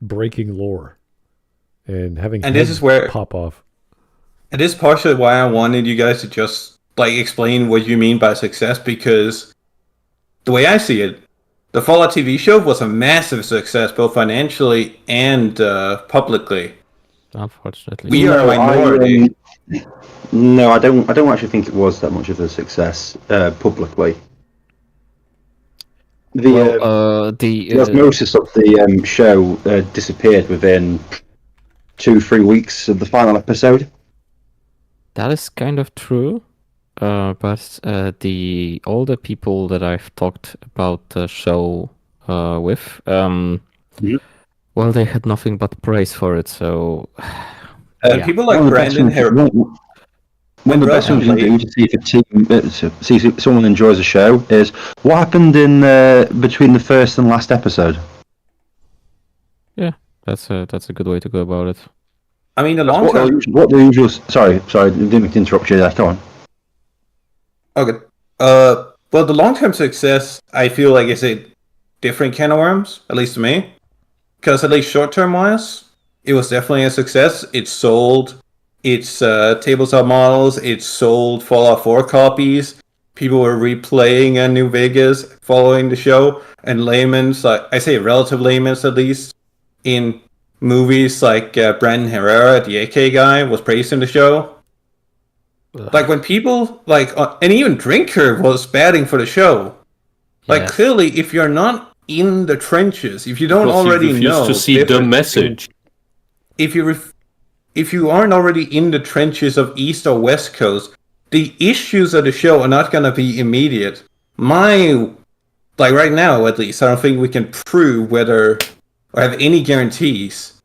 breaking lore and having this is where pop off. And this is partially why I wanted you guys to just explain what you mean by success, because the way I see it, the Fallout TV show was a massive success both financially and publicly. Unfortunately, we are a minority. No, I don't actually think it was that much of a success publicly. The osmosis of the show disappeared within 2-3 weeks of the final episode. That is kind of true, but all the people that I've talked about the show with, well, they had nothing but praise for it. So people like Brandon Harris. One of the best things you can do to see if someone enjoys a show is what happened in between the first and last episode. Yeah, that's a good way to go about it. I mean, the long term. What the usual? Sorry, didn't mean to interrupt you there. Go on. Okay. Well, the long-term success, I feel like, is a different can of worms, at least to me. Because at least short-term wise, it was definitely a success. It sold its tabletop models. It sold Fallout 4 copies. People were replaying New Vegas following the show. And layman's, I say relative layman's at least, in movies like Brandon Herrera, the AK guy, was praising the show. Like when people and even Drinker was batting for the show. Like clearly, if you're not in the trenches, if you don't already know to see the message, if you aren't already in the trenches of East or West Coast, the issues of the show are not going to be immediate. Right now at least, I don't think we can prove whether or have any guarantees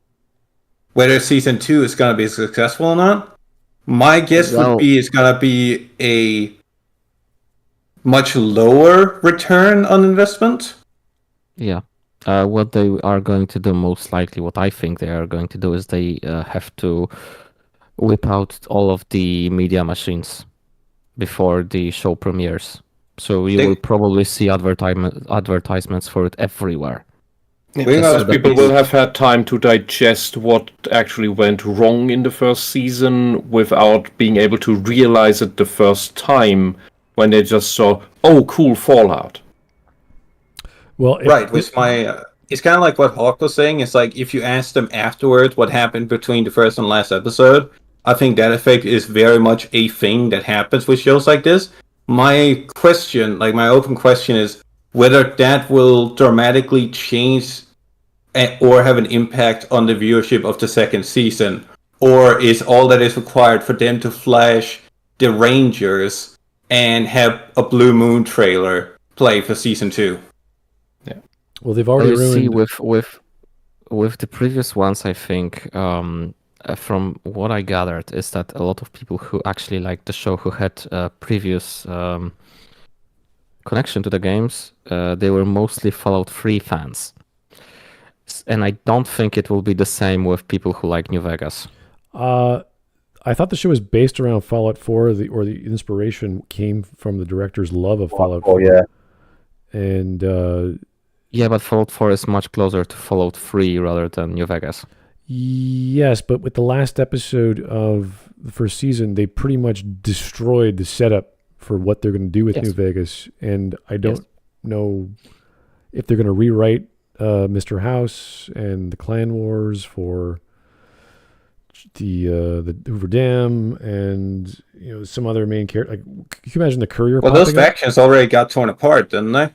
whether season 2 is going to be successful or not. My guess would be it's going to be a much lower return on investment. Yeah. What they are going to do, most likely, what I think they are going to do is they have to whip out all of the media machines before the show premieres. So you will probably see advertisements for it everywhere. Because people will have had time to digest what actually went wrong in the first season without being able to realize it the first time when they just saw, oh, cool, Fallout. Well, it's kind of like what Hawk was saying. It's like if you ask them afterwards what happened between the first and last episode, I think that effect is very much a thing that happens with shows like this. My open question is whether that will dramatically change or have an impact on the viewership of the second season, or is all that is required for them to flash the Rangers and have a Blue Moon trailer play for season 2. Yeah. Well, they've already ruined. See, with the previous ones, I think, from what I gathered, is that a lot of people who actually liked the show, who had previous connection to the games, they were mostly Fallout 3 fans. And I don't think it will be the same with people who like New Vegas. I thought the show was based around Fallout 4, the inspiration came from the director's love of Fallout 4. Yeah. And yeah, but Fallout 4 is much closer to Fallout 3 rather than New Vegas. Yes, but with the last episode of the first season, they pretty much destroyed the setup for what they're going to do with New Vegas, and I don't know if they're going to rewrite Mr. House and the Clan Wars for the Hoover Dam and some other main character. Like, can you imagine the Courier? Well, those factions already got torn apart, didn't they?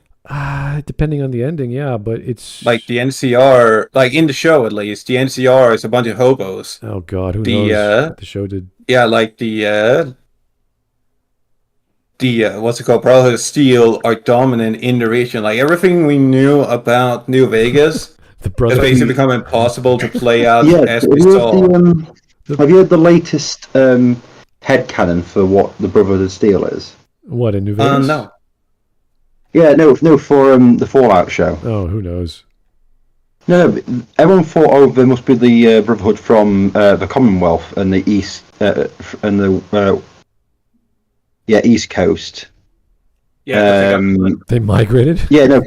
Depending on the ending, yeah, but it's like the NCR, like in the show at least, the NCR is a bunch of hobos. Oh God, who knows what the show did? Yeah, like the what's it called? Brotherhood of Steel are dominant in the region. Like everything we knew about New Vegas has basically become impossible to play out as we saw. Have you heard the latest headcanon for what the Brotherhood of Steel is? What, in New Vegas? No. Yeah, no, for the Fallout show. Oh, who knows? No, but everyone thought, oh, there must be the Brotherhood from the Commonwealth and the East and the East Coast. Yeah, They migrated. Yeah, no.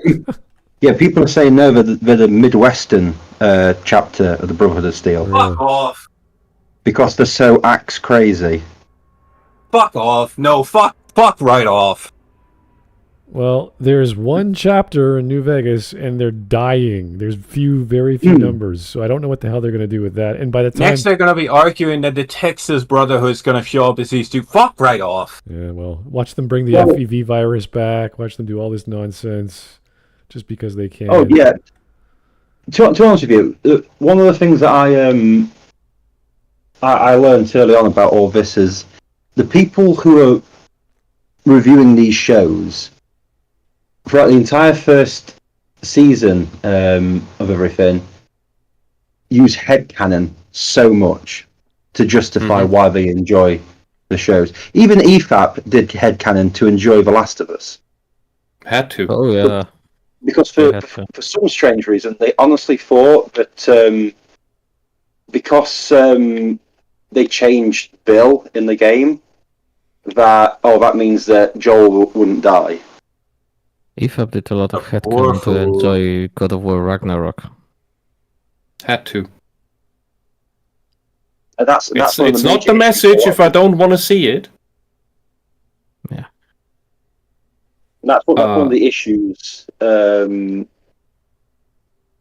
People are saying no, they're the Midwestern chapter of the Brotherhood of Steel fuck off. because they're so axe crazy. Fuck off. No, fuck right off. Well, there's one chapter in New Vegas, and they're dying. There's very few numbers, so I don't know what the hell they're going to do with that. And by the time Next, they're going to be arguing that the Texas Brotherhood's going to show up as these two. Fuck right off. yeah, well, watch them bring the FEV virus back. Watch them do all this nonsense just because they can. Oh yeah. To be honest with you, one of the things that I learned early on about all this is the people who are reviewing these shows throughout the entire first season of everything use headcanon so much to justify why they enjoy the shows. Even EFAP did headcanon to enjoy The Last of Us. Had to. Oh yeah. Because for some strange reason, they honestly thought that because they changed Bill in the game, that means that Joel wouldn't die. EFAP did a lot of headcanon to enjoy God of War Ragnarok. Had to. And that's It's not the message if I don't want to see it. Yeah. And that's one of the issues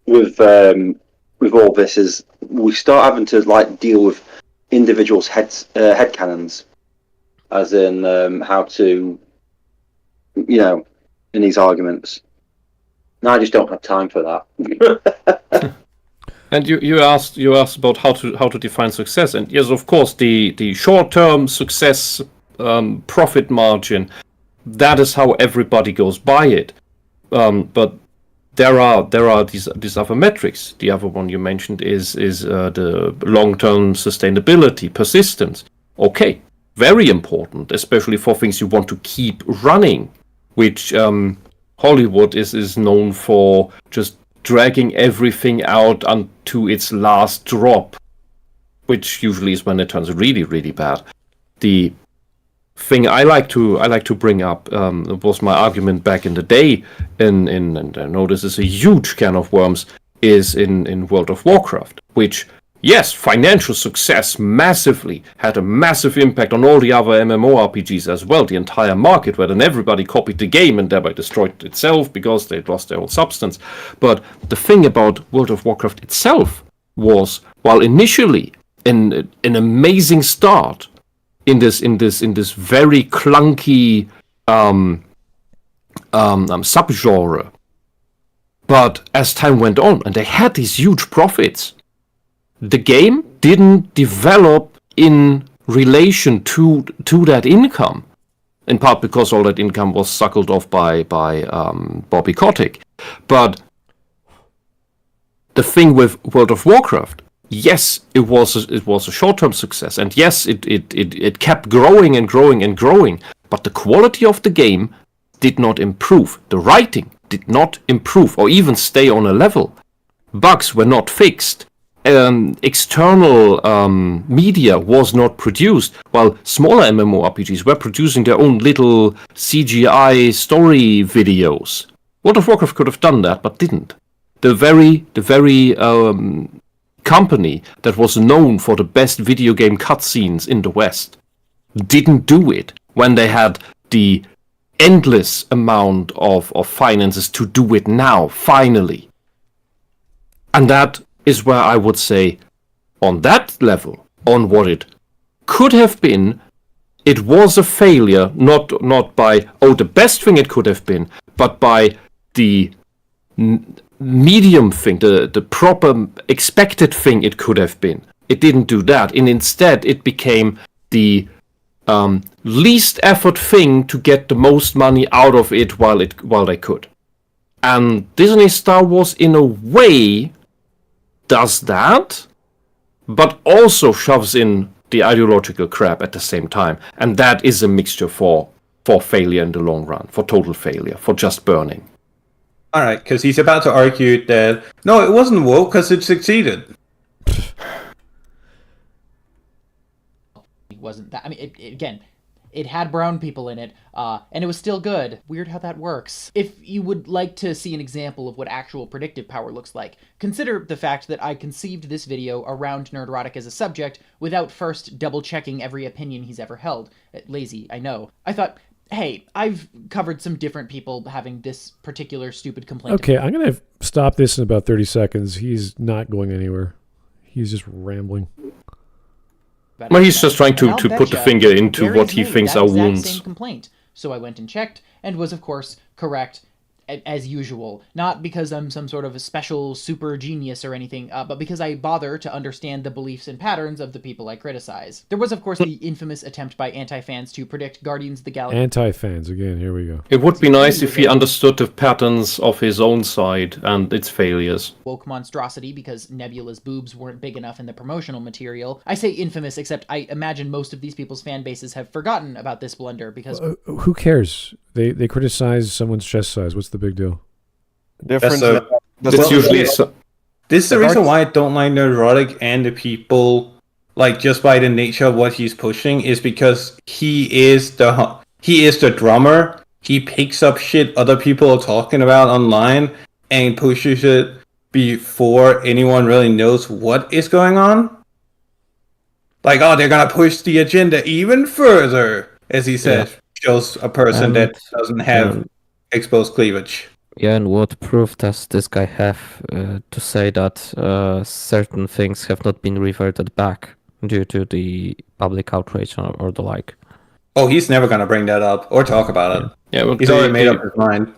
with all this is we start having to deal with individuals' headcanons, as in how to, in these arguments. And I just don't have time for that. And you asked about how to define success, and yes, of course, the short-term success profit margin, that is how everybody goes by it. But there are these other metrics. The other one you mentioned is the long-term sustainability, persistence. Okay, very important, especially for things you want to keep running, which Hollywood is known for just dragging everything out unto its last drop, which usually is when it turns really, really bad. The thing I like to bring up was my argument back in the day, and I know this is a huge can of worms, is in World of Warcraft, which, yes, financial success had a massive impact on all the other MMORPGs as well, the entire market, where then everybody copied the game and thereby destroyed itself because they lost their whole substance. But the thing about World of Warcraft itself was, while initially an amazing start in this very clunky subgenre, but as time went on and they had these huge profits, the game didn't develop in relation to that income, in part because all that income was suckled off by Bobby Kotick. But the thing with World of Warcraft, yes, it was a short-term success, and yes, it kept growing and growing and growing, but the quality of the game did not improve. The writing did not improve or even stay on a level. Bugs were not fixed. External media was not produced, while smaller MMORPGs were producing their own little CGI story videos. World of Warcraft could have done that, but didn't. The very company that was known for the best video game cutscenes in the West didn't do it when they had the endless amount of finances to do it now, finally. And that is where I would say, on that level, on what it could have been, it was a failure, not by, the best thing it could have been, but by the medium thing, the proper expected thing it could have been. It didn't do that, and instead it became the least effort thing to get the most money out of it while they could. And Disney Star Wars, in a way, does that, but also shoves in the ideological crap at the same time. And that is a mixture for failure in the long run, for total failure, for just burning. All right, because he's about to argue that no, it wasn't woke because it succeeded. It wasn't that. I mean, again, it had brown people in it, and it was still good. Weird how that works. If you would like to see an example of what actual predictive power looks like, consider the fact that I conceived this video around Nerdrotic as a subject without first double-checking every opinion he's ever held. Lazy, I know. I thought, hey, I've covered some different people having this particular stupid complaint. Okay, I'm going to stop this in about 30 seconds. He's not going anywhere. He's just rambling. Well, he's just trying to put the finger into what he thinks are wounds. Same complaint. So I went and checked, and was of course correct, as usual. Not because I'm some sort of a special super genius or anything, but because I bother to understand the beliefs and patterns of the people I criticize. There was of course the infamous attempt by anti-fans to predict Guardians of the Galaxy. Anti-fans, again, here we go. It would be nice if he understood the patterns of his own side and its failures. Woke monstrosity because Nebula's boobs weren't big enough in the promotional material. I say infamous, except I imagine most of these people's fan bases have forgotten about this blunder because... who cares? They criticize someone's chest size. What's the big deal? Difference. It's usually... This is the reason why I don't like Nerdrotic and the people, like, just by the nature of what he's pushing, is because he is the drummer. He picks up shit other people are talking about online and pushes it before anyone really knows what is going on. Like, oh, they're gonna push the agenda even further, as he said, shows a person that doesn't have exposed cleavage. Yeah, and what proof does this guy have to say that certain things have not been reverted back due to the public outrage or the like? Oh, he's never gonna bring that up or talk about it. Yeah, well, he's already made up his mind.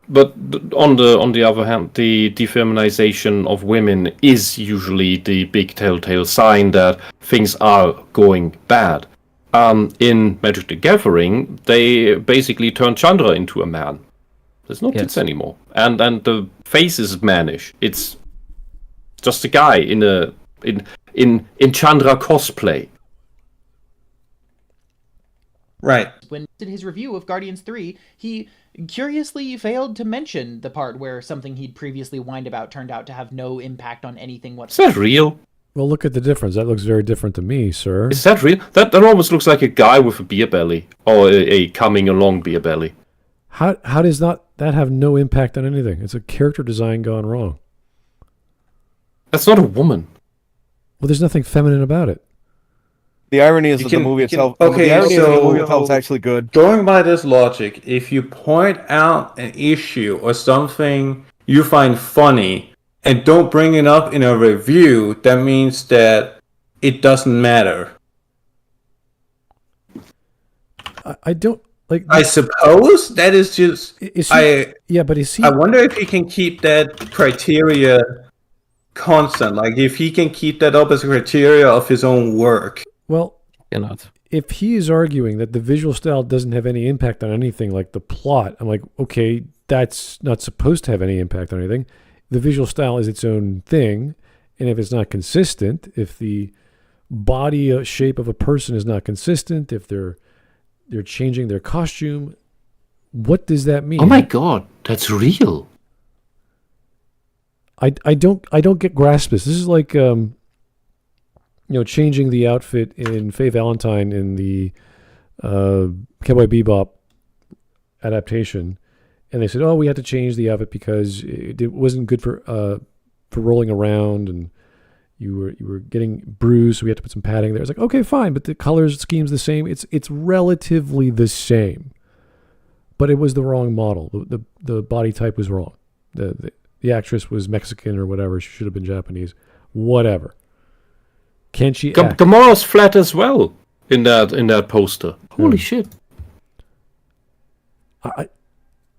But on the other hand, the defeminization of women is usually the big telltale sign that things are going bad. In Magic the Gathering, they basically turned Chandra into a man. There's no tits anymore, and the face is mannish. It's just a guy in Chandra cosplay. Right. When he did his review of Guardians 3, he curiously failed to mention the part where something he'd previously whined about turned out to have no impact on anything whatsoever. Is that real? Well, look at the difference. That looks very different to me, sir. Is that real? That almost looks like a guy with a beer belly, or a coming along beer belly. How does that have no impact on anything? It's a character design gone wrong. That's not a woman. Well, there's nothing feminine about it. The irony is that the movie itself. Okay, the irony so is the movie itself is actually good. Going by this logic, if you point out an issue or something you find funny and don't bring it up in a review, that means that it doesn't matter. I don't like. I suppose that is just. But is he? I wonder if he can keep that criteria constant. Like if he can keep that up as a criteria of his own work. Well, cannot. If he is arguing that the visual style doesn't have any impact on anything, like the plot, I'm like, okay, that's not supposed to have any impact on anything. The visual style is its own thing, and if it's not consistent, if the body shape of a person is not consistent, if they're changing their costume, what does that mean? Oh my god, that's real. I don't get grasp this. This is like changing the outfit in Faye Valentine in the Cowboy Bebop adaptation, and they said, "Oh, we had to change the outfit because it wasn't good for rolling around, and you were getting bruised, so we had to put some padding there." It's like, okay, fine, but the colors scheme's the same. It's relatively the same, but it was the wrong model. The body type was wrong. The actress was Mexican or whatever. She should have been Japanese. Whatever. Can she act? Gamora's flat as well in that poster. Holy shit.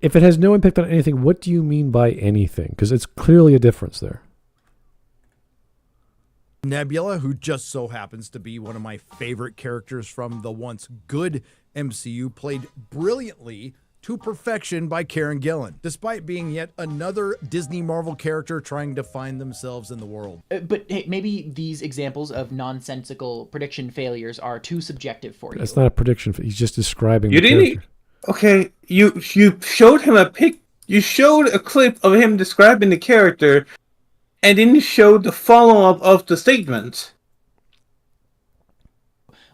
If it has no impact on anything, what do you mean by anything? Because it's clearly a difference there. Nebula, who just so happens to be one of my favorite characters from the once good MCU, played brilliantly to perfection by Karen Gillan, despite being yet another Disney Marvel character trying to find themselves in the world. But hey, maybe these examples of nonsensical prediction failures are too subjective for you. That's not a prediction. He's just describing You the didn't. character. Okay, you showed him a pic. You showed a clip of him describing the character, and then you showed the follow-up of the statement.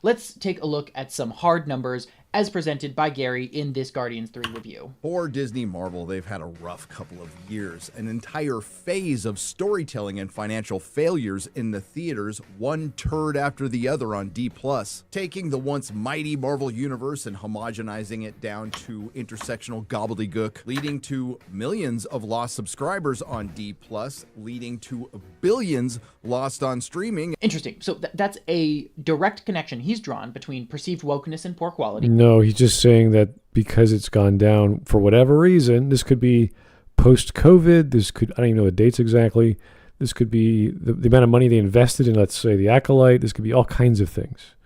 Let's take a look at some hard numbers as presented by Gary in this Guardians 3 review. For Disney Marvel, they've had a rough couple of years, an entire phase of storytelling and financial failures in the theaters, one turd after the other on D+, taking the once mighty Marvel Universe and homogenizing it down to intersectional gobbledygook, leading to millions of lost subscribers on D+, leading to billions lost on streaming. Interesting. So that's a direct connection he's drawn between perceived wokeness and poor quality. No, he's just saying that because it's gone down for whatever reason, this could be post-COVID, this could, I don't even know the dates exactly, this could be the amount of money they invested in, let's say, the Acolyte, this could be all kinds of things.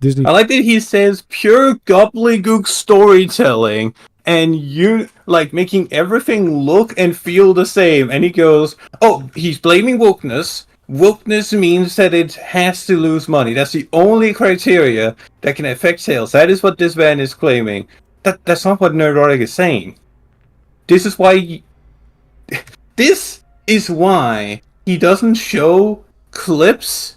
Disney. I like that he says pure gobbledygook storytelling, and you like making everything look and feel the same, and he goes, oh, he's blaming wokeness. Wokeness means that it has to lose money. That's the only criteria that can affect sales. That is what this man is claiming. That's not what Nerdrotic is saying. This is why he doesn't show clips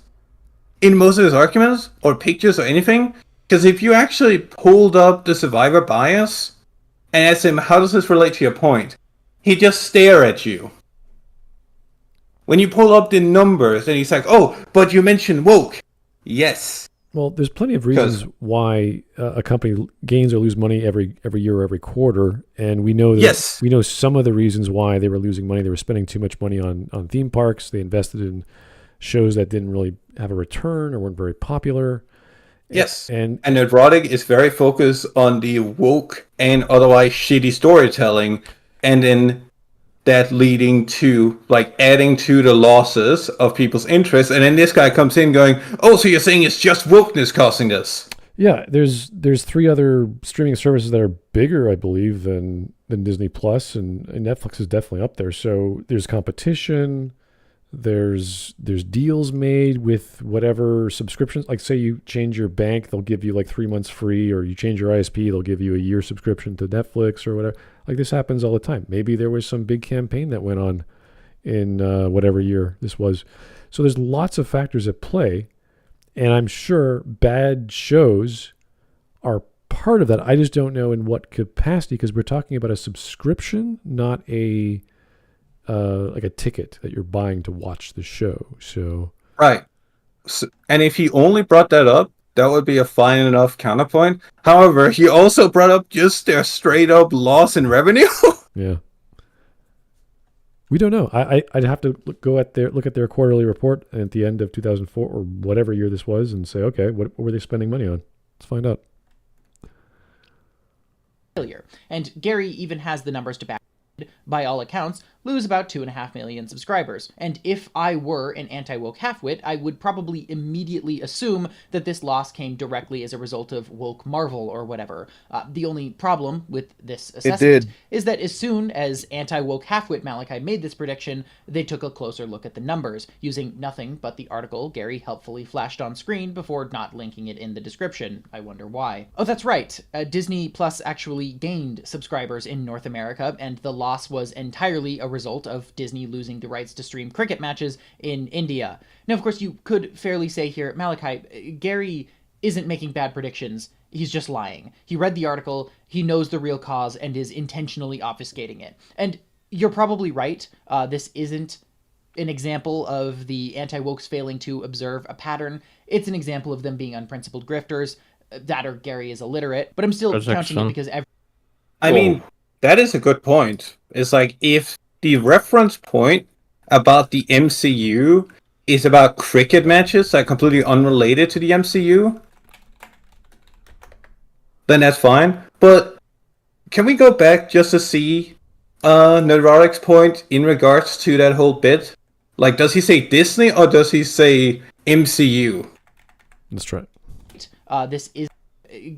in most of his arguments or pictures or anything. Because if you actually pulled up the survivor bias and asked him, how does this relate to your point? He'd just stare at you. When you pull up the numbers, and he's like, oh, but you mentioned woke. Yes. Well, there's plenty of reasons why a company gains or lose money every year or every quarter, and we know that we know some of the reasons why they were losing money. They were spending too much money on theme parks. They invested in shows that didn't really have a return or weren't very popular. Yes, and Nerdrotic is very focused on the woke and otherwise shitty storytelling, and then that leading to, like, adding to the losses of people's interest. And then this guy comes in going, oh, so you're saying it's just wokeness causing this? Yeah, there's 3 other streaming services that are bigger, I believe, than Disney Plus, and Netflix is definitely up there. So there's competition, there's deals made with whatever subscriptions. Like, say you change your bank, they'll give you like 3 months free, or you change your ISP, they'll give you a year subscription to Netflix or whatever. Like, this happens all the time. Maybe there was some big campaign that went on in whatever year this was. So there's lots of factors at play, and I'm sure bad shows are part of that. I just don't know in what capacity, because we're talking about a subscription, not a like a ticket that you're buying to watch the show. So right. So, and if he only brought that up, that would be a fine enough counterpoint. However, he also brought up just their straight up loss in revenue. Yeah. We don't know. I'd have to look at their quarterly report at the end of 2004 or whatever year this was and say, okay, what were they spending money on? Let's find out. And Gary even has the numbers to back. By all accounts, lose about 2.5 million subscribers. And if I were an anti-woke halfwit, I would probably immediately assume that this loss came directly as a result of woke Marvel or whatever. The only problem with this assessment is that as soon as anti-woke halfwit Malachi made this prediction, they took a closer look at the numbers, using nothing but the article Gary helpfully flashed on screen before not linking it in the description. I wonder why. Oh, that's right. Disney Plus actually gained subscribers in North America, and the loss was entirely a result of Disney losing the rights to stream cricket matches in India. Now, of course, you could fairly say here, Malachi, Gary isn't making bad predictions. He's just lying. He read the article, he knows the real cause, and is intentionally obfuscating it. And you're probably right. This isn't an example of the anti-wokes failing to observe a pattern. It's an example of them being unprincipled grifters. That or Gary is illiterate. But I'm still counting it because I mean, that is a good point. It's like, if the reference point about the MCU is about cricket matches that are completely unrelated to the MCU, then that's fine. But can we go back just to see Nerdrotic's point in regards to that whole bit? Like, does he say Disney or does he say MCU? Let's try it. This is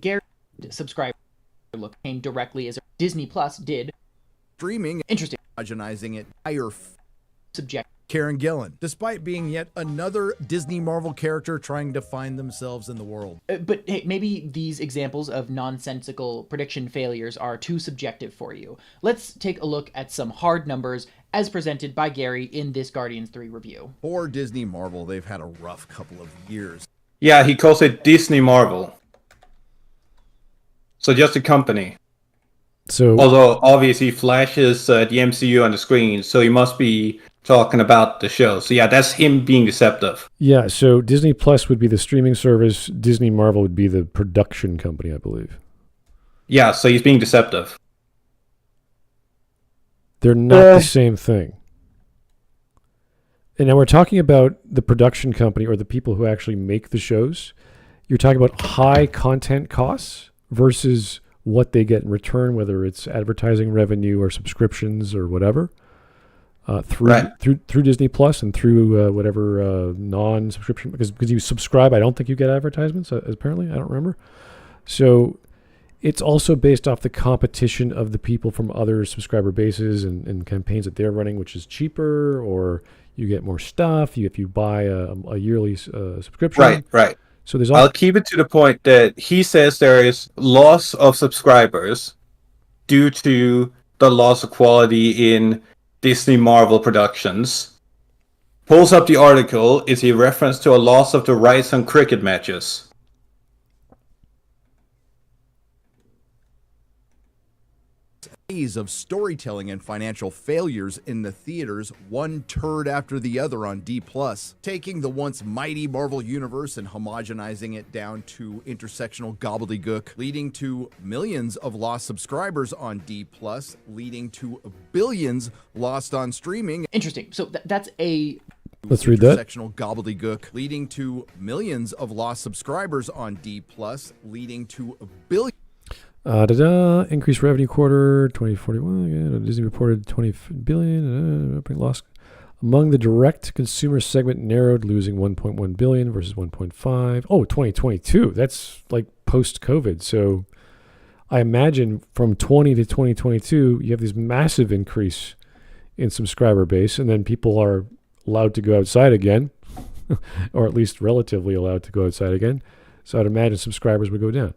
Gary subscriber look came directly as Disney Plus did streaming. Interesting. Homogenizing it higher subject Karen Gillan, despite being yet another Disney Marvel character trying to find themselves in the world. But hey, maybe these examples of nonsensical prediction failures are too subjective for you. Let's take a look at some hard numbers as presented by Gary in this Guardians 3 review. For Disney Marvel, they've had a rough couple of years. Yeah, he calls it Disney Marvel. So just a company. So, although obviously flashes the MCU on the screen, so he must be talking about the show. So yeah, that's him being deceptive. Yeah, so Disney Plus would be the streaming service. Disney Marvel would be the production company, I believe. Yeah, so he's being deceptive. They're not the same thing. And now we're talking about the production company or the people who actually make the shows. You're talking about high content costs versus what they get in return, whether it's advertising revenue or subscriptions or whatever, through Disney Plus and through whatever non-subscription, because you subscribe, I don't think you get advertisements, apparently, I don't remember. So it's also based off the competition of the people from other subscriber bases and campaigns that they're running, which is cheaper, or you get more stuff if you buy a yearly subscription. Right. So there's I'll keep it to the point that he says there is loss of subscribers due to the loss of quality in Disney Marvel productions. Pulls up the article is a reference to a loss of the rights on cricket matches. Of storytelling and financial failures in the theaters, one turd after the other on D+, taking the once mighty Marvel universe and homogenizing it down to intersectional gobbledygook, leading to millions of lost subscribers on D+, leading to billions lost on streaming. Interesting. So that's a... Let's read that. Intersectional gobbledygook, leading to millions of lost subscribers on D+, leading to billions. Increased revenue quarter 2041. Disney reported 20 billion. Loss among the direct consumer segment narrowed, losing 1.1 billion versus 1.5. Oh, 2022. That's like post-COVID. So I imagine from 20 to 2022, you have this massive increase in subscriber base, and then people are allowed to go outside again, or at least relatively allowed to go outside again. So I'd imagine subscribers would go down.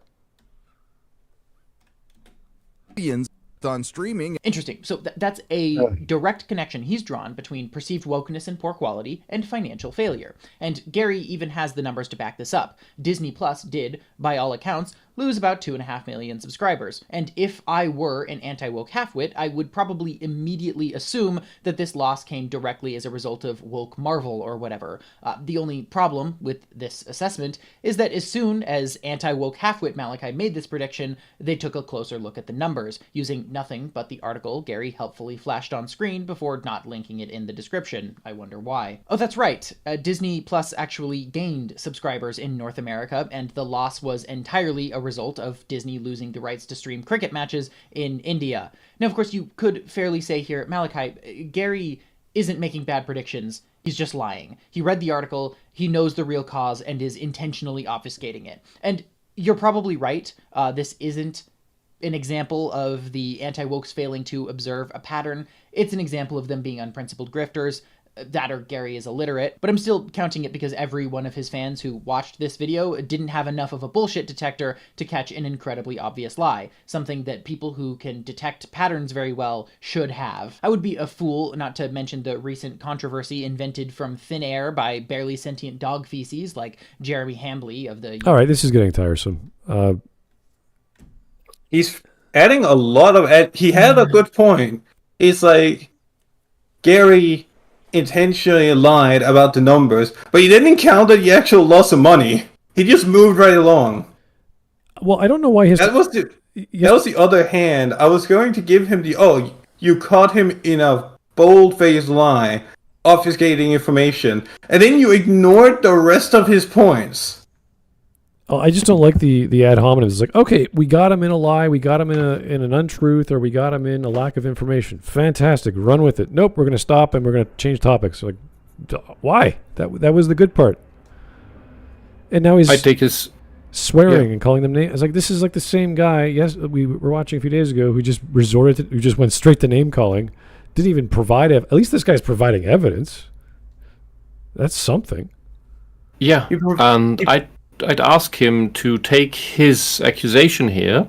On streaming. Interesting. So that's a direct connection he's drawn between perceived wokeness and poor quality and financial failure. And Gary even has the numbers to back this up. Disney Plus did, by all accounts, lose about 2.5 million subscribers. And if I were an anti-woke halfwit, I would probably immediately assume that this loss came directly as a result of woke Marvel or whatever. The only problem with this assessment is that as soon as anti-woke halfwit Malachi made this prediction, they took a closer look at the numbers, using nothing but the article Gary helpfully flashed on screen before not linking it in the description. I wonder why. Oh, that's right. Disney Plus actually gained subscribers in North America, and the loss was entirely a result of Disney losing the rights to stream cricket matches in India. Now, of course, you could fairly say here, Malachi, Gary isn't making bad predictions. He's just lying. He read the article, he knows the real cause, and is intentionally obfuscating it. And you're probably right. This isn't an example of the anti-wokes failing to observe a pattern. It's an example of them being unprincipled grifters. That or Gary is illiterate, but I'm still counting it because every one of his fans who watched this video didn't have enough of a bullshit detector to catch an incredibly obvious lie, something that people who can detect patterns very well should have. I would be a fool not to mention the recent controversy invented from thin air by barely sentient dog feces like Jeremy Hambley of the... All right, this is getting tiresome. He's adding a lot of... He had a good point. It's like, Gary intentionally lied about the numbers, but he didn't count the actual loss of money. He just moved right along. Well, I don't know why his... That was the other hand. I was going to give him the, you caught him in a bold-faced lie, obfuscating information, and then you ignored the rest of his points. Oh, I just don't like the ad hominems. It's like, okay, we got him in a lie, we got him in an untruth, or we got him in a lack of information. Fantastic, run with it. Nope, we're going to stop and we're going to change topics. Like, why? That was the good part. And now he's swearing and calling them names. It's like, this is like the same guy. Yes, we were watching a few days ago who just went straight to name calling. Didn't even provide at least this guy's providing evidence. That's something. Yeah, and I'd ask him to take his accusation here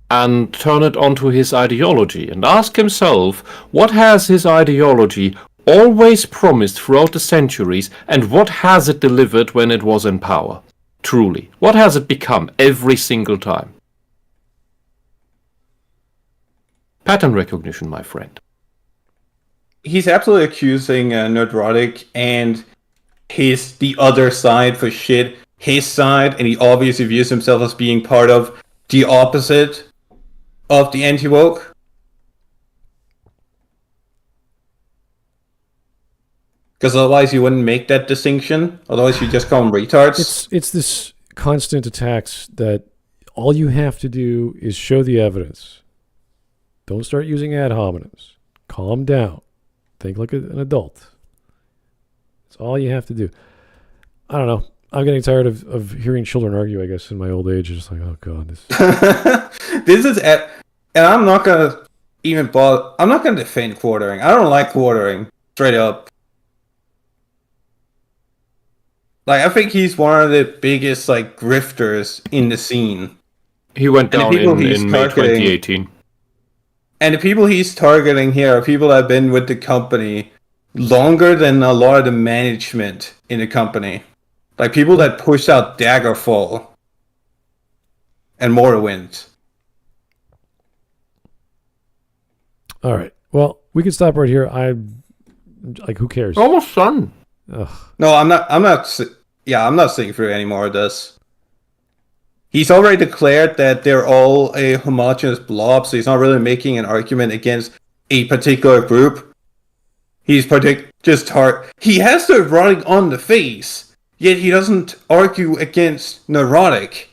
and turn it onto his ideology and ask himself, what has his ideology always promised throughout the centuries, and what has it delivered when it was in power? Truly. What has it become every single time? Pattern recognition, my friend. He's absolutely accusing Nerdrotic and the other side for shit. His side, and he obviously views himself as being part of the opposite of the anti-woke. Because otherwise you wouldn't make that distinction. Otherwise you just call them retards. It's this constant attacks that all you have to do is show the evidence. Don't start using ad hominems. Calm down. Think like an adult. That's all you have to do. I don't know. I'm getting tired of hearing children argue, I guess, in my old age. It's just like, oh, God. This is... And I'm not going to even bother... I'm not going to defend quartering. I don't like quartering. Straight up. Like, I think he's one of the biggest, like, grifters in the scene. He went down in May 2018. And the people he's targeting here are people that have been with the company longer than a lot of the management in the company. Like, people that pushed out Daggerfall and Morrowind. All right. Well, we can stop right here. Like, who cares? Almost done. Ugh. No, I'm not sitting through any more of this. He's already declared that they're all a homogeneous blob, so he's not really making an argument against a particular group. He has the writing on the face, yet he doesn't argue against Nerdrotic.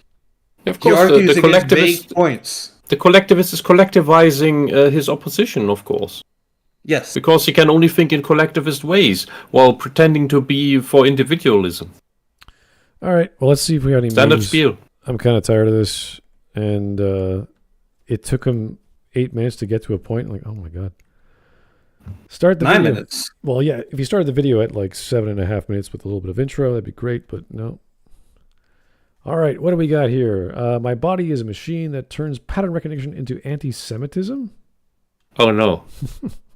Of course, he argues the against collectivist vague points. The collectivist is collectivizing his opposition, of course. Yes. Because he can only think in collectivist ways while pretending to be for individualism. All right. Well, let's see if we got any Standard news. spiel. I'm kind of tired of this. And it took him 8 minutes to get to a point. Like, oh, my God. Start the 9 video. minutes. Well, yeah. If you started the video at like 7.5 minutes with a little bit of intro, that'd be great. But no. All right. What do we got here? My body is a machine that turns pattern recognition into anti-Semitism. Oh, no.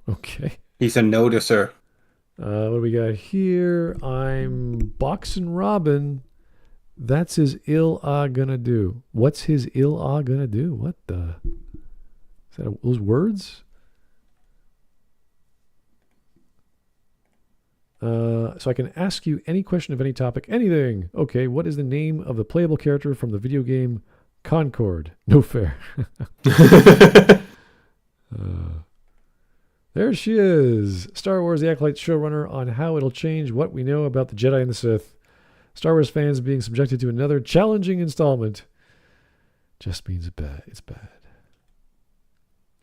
Okay. He's a noticer. What do we got here? I'm Boxin' Robin. That's his gonna do. What's his gonna do? What the? Is that those words? So I can ask you any question of any topic, anything. Okay, what is the name of the playable character from the video game Concord? No fair. There she is. Star Wars The Acolyte showrunner on how it'll change what we know about the Jedi and the Sith. Star Wars fans being subjected to another challenging installment. Just means it's bad.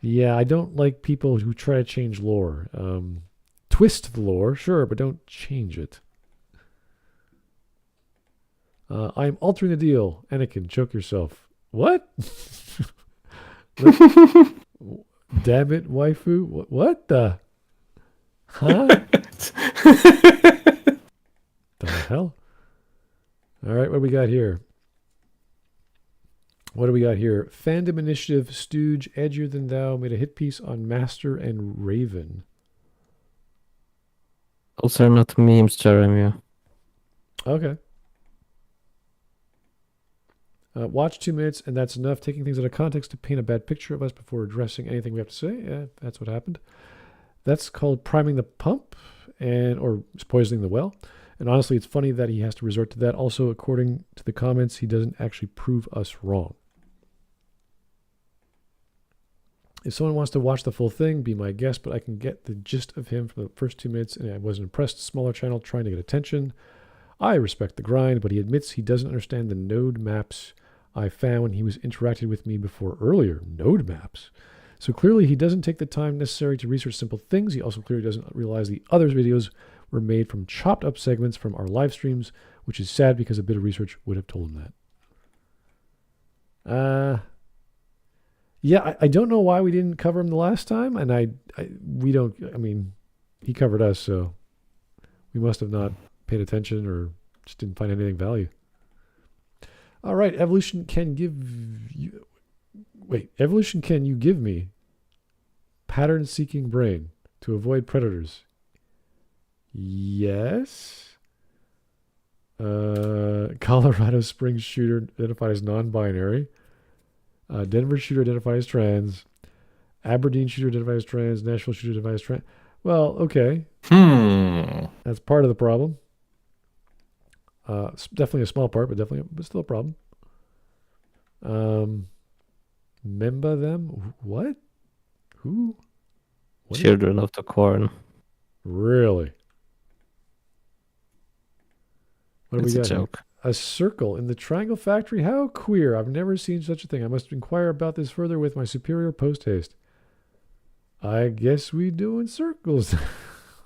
Yeah, I don't like people who try to change lore. Twist the lore, sure, but don't change it. I'm altering the deal. Anakin, choke yourself. What? Damn it, waifu. What the? Huh? The hell? All right, what do we got here? Fandom Initiative Stooge Edgier Than Thou made a hit piece on Master and Raven. Those are not memes, Jeremy. Okay. Watch 2 minutes, and that's enough. Taking things out of context to paint a bad picture of us before addressing anything we have to say. Yeah, that's what happened. That's called priming the pump or poisoning the well. And honestly, it's funny that he has to resort to that. Also, according to the comments, he doesn't actually prove us wrong. If someone wants to watch the full thing, be my guest, but I can get the gist of him from the first 2 minutes, and I was impressed. Smaller channel trying to get attention. I respect the grind, but he admits he doesn't understand the node maps I found when he was interacted with me before earlier. Node maps. So clearly he doesn't take the time necessary to research simple things. He also clearly doesn't realize the other videos were made from chopped up segments from our live streams, which is sad because a bit of research would have told him that. Yeah, I don't know why we didn't cover him the last time, and he covered us, so we must have not paid attention or just didn't find anything value. All right, evolution can you give me pattern-seeking brain to avoid predators? Yes. Colorado Springs shooter identified as non-binary. Denver shooter identified as trans. Aberdeen shooter identified as trans. Nashville shooter identified as trans. Well, okay. That's part of the problem. It's definitely a small part, but still a problem. Memba them? What? Who? What Children of the Corn. Really? What do It's we a got here? joke. A circle in the Triangle Factory? How queer. I've never seen such a thing. I must inquire about this further with my superior post-haste. I guess we doing circles.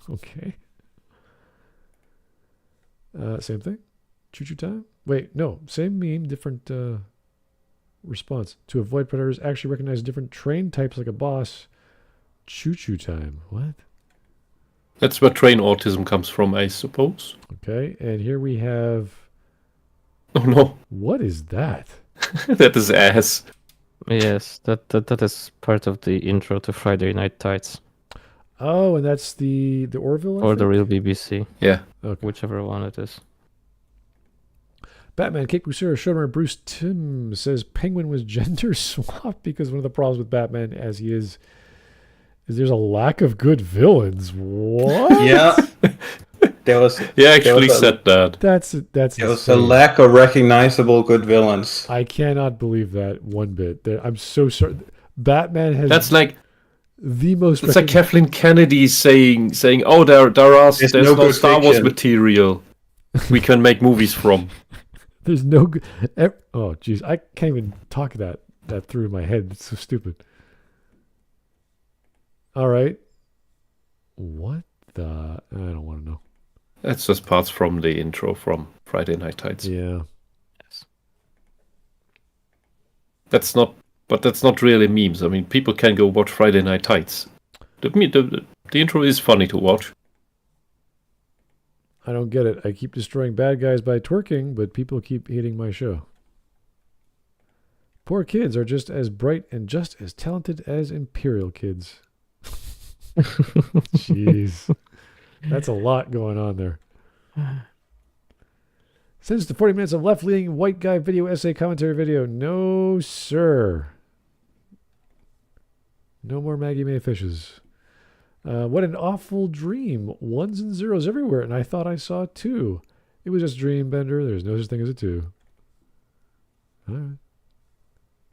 Okay. Same thing? Choo-choo time? Wait, no. Same meme, different response. To avoid predators, actually recognize different train types like a boss. Choo-choo time. What? That's where train autism comes from, I suppose. Okay, and here we have... Oh no. What is that? That is ass. Yes, that is part of the intro to Friday Night Tights. Oh, and that's the Orville? Or the real BBC. Yeah. Okay. Whichever one it is. Batman Cape Crusader showrunner Bruce Timm says Penguin was gender swapped because one of the problems with Batman as he is there's a lack of good villains. What? Yeah. He actually said that. That's There was a insane. lack of recognizable good villains. I cannot believe that one bit. I'm so sorry. Batman has That's like the most. It's like Kathleen Kennedy saying, "Oh, there's no good Star Wars fiction. material we can make movies from." There's no good. Oh, jeez, I can't even talk that through in my head. It's so stupid. All right. What the? I don't want to know. That's just parts from the intro from Friday Night Tights. Yeah. Yes. That's not really memes. I mean, people can go watch Friday Night Tights. The intro is funny to watch. I don't get it. I keep destroying bad guys by twerking, but people keep hating my show. Poor kids are just as bright and just as talented as Imperial kids. Jeez. That's a lot going on there. Since the 40 minutes of left-leaning white guy video essay commentary video. No, sir. No more Maggie May fishes. What an awful dream. Ones and zeros everywhere, and I thought I saw 2. It was just dream bender. There's no such thing as a 2. All right.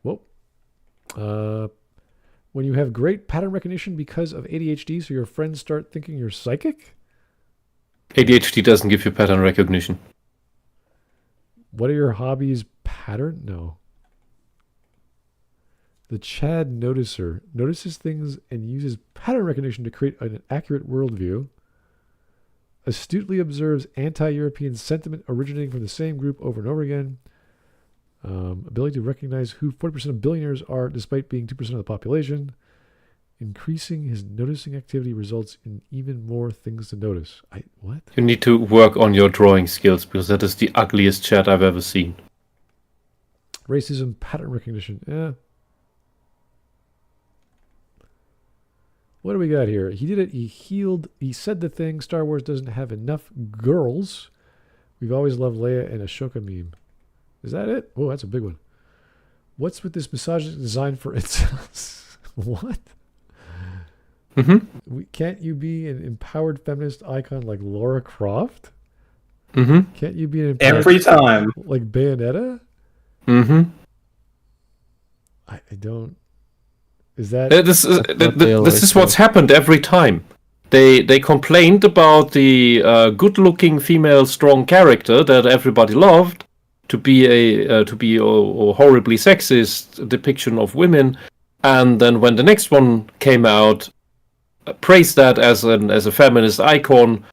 Whoa. When you have great pattern recognition because of ADHD, so your friends start thinking you're psychic? ADHD doesn't give you pattern recognition. What are your hobbies? Pattern? No. The Chad Noticer notices things and uses pattern recognition to create an accurate worldview. Astutely observes anti-European sentiment originating from the same group over and over again. Ability to recognize who 40% of billionaires are despite being 2% of the population. Increasing his noticing activity results in even more things to notice. What? You need to work on your drawing skills because that is the ugliest chat I've ever seen. Racism, pattern recognition. Yeah. What do we got here? He did it. He healed. He said the thing. Star Wars doesn't have enough girls. We've always loved Leia and Ashoka meme. Is that it? Oh, that's a big one. What's with this misogynist design for incels? What? Can't you be an empowered feminist icon like Laura Croft? Can't you be an empowered Every time. like Bayonetta? I don't. Is that this is what's happened every time. They complained about the good-looking female strong character that everybody loved to be a horribly sexist depiction of women, and then when the next one came out, praised that as a feminist icon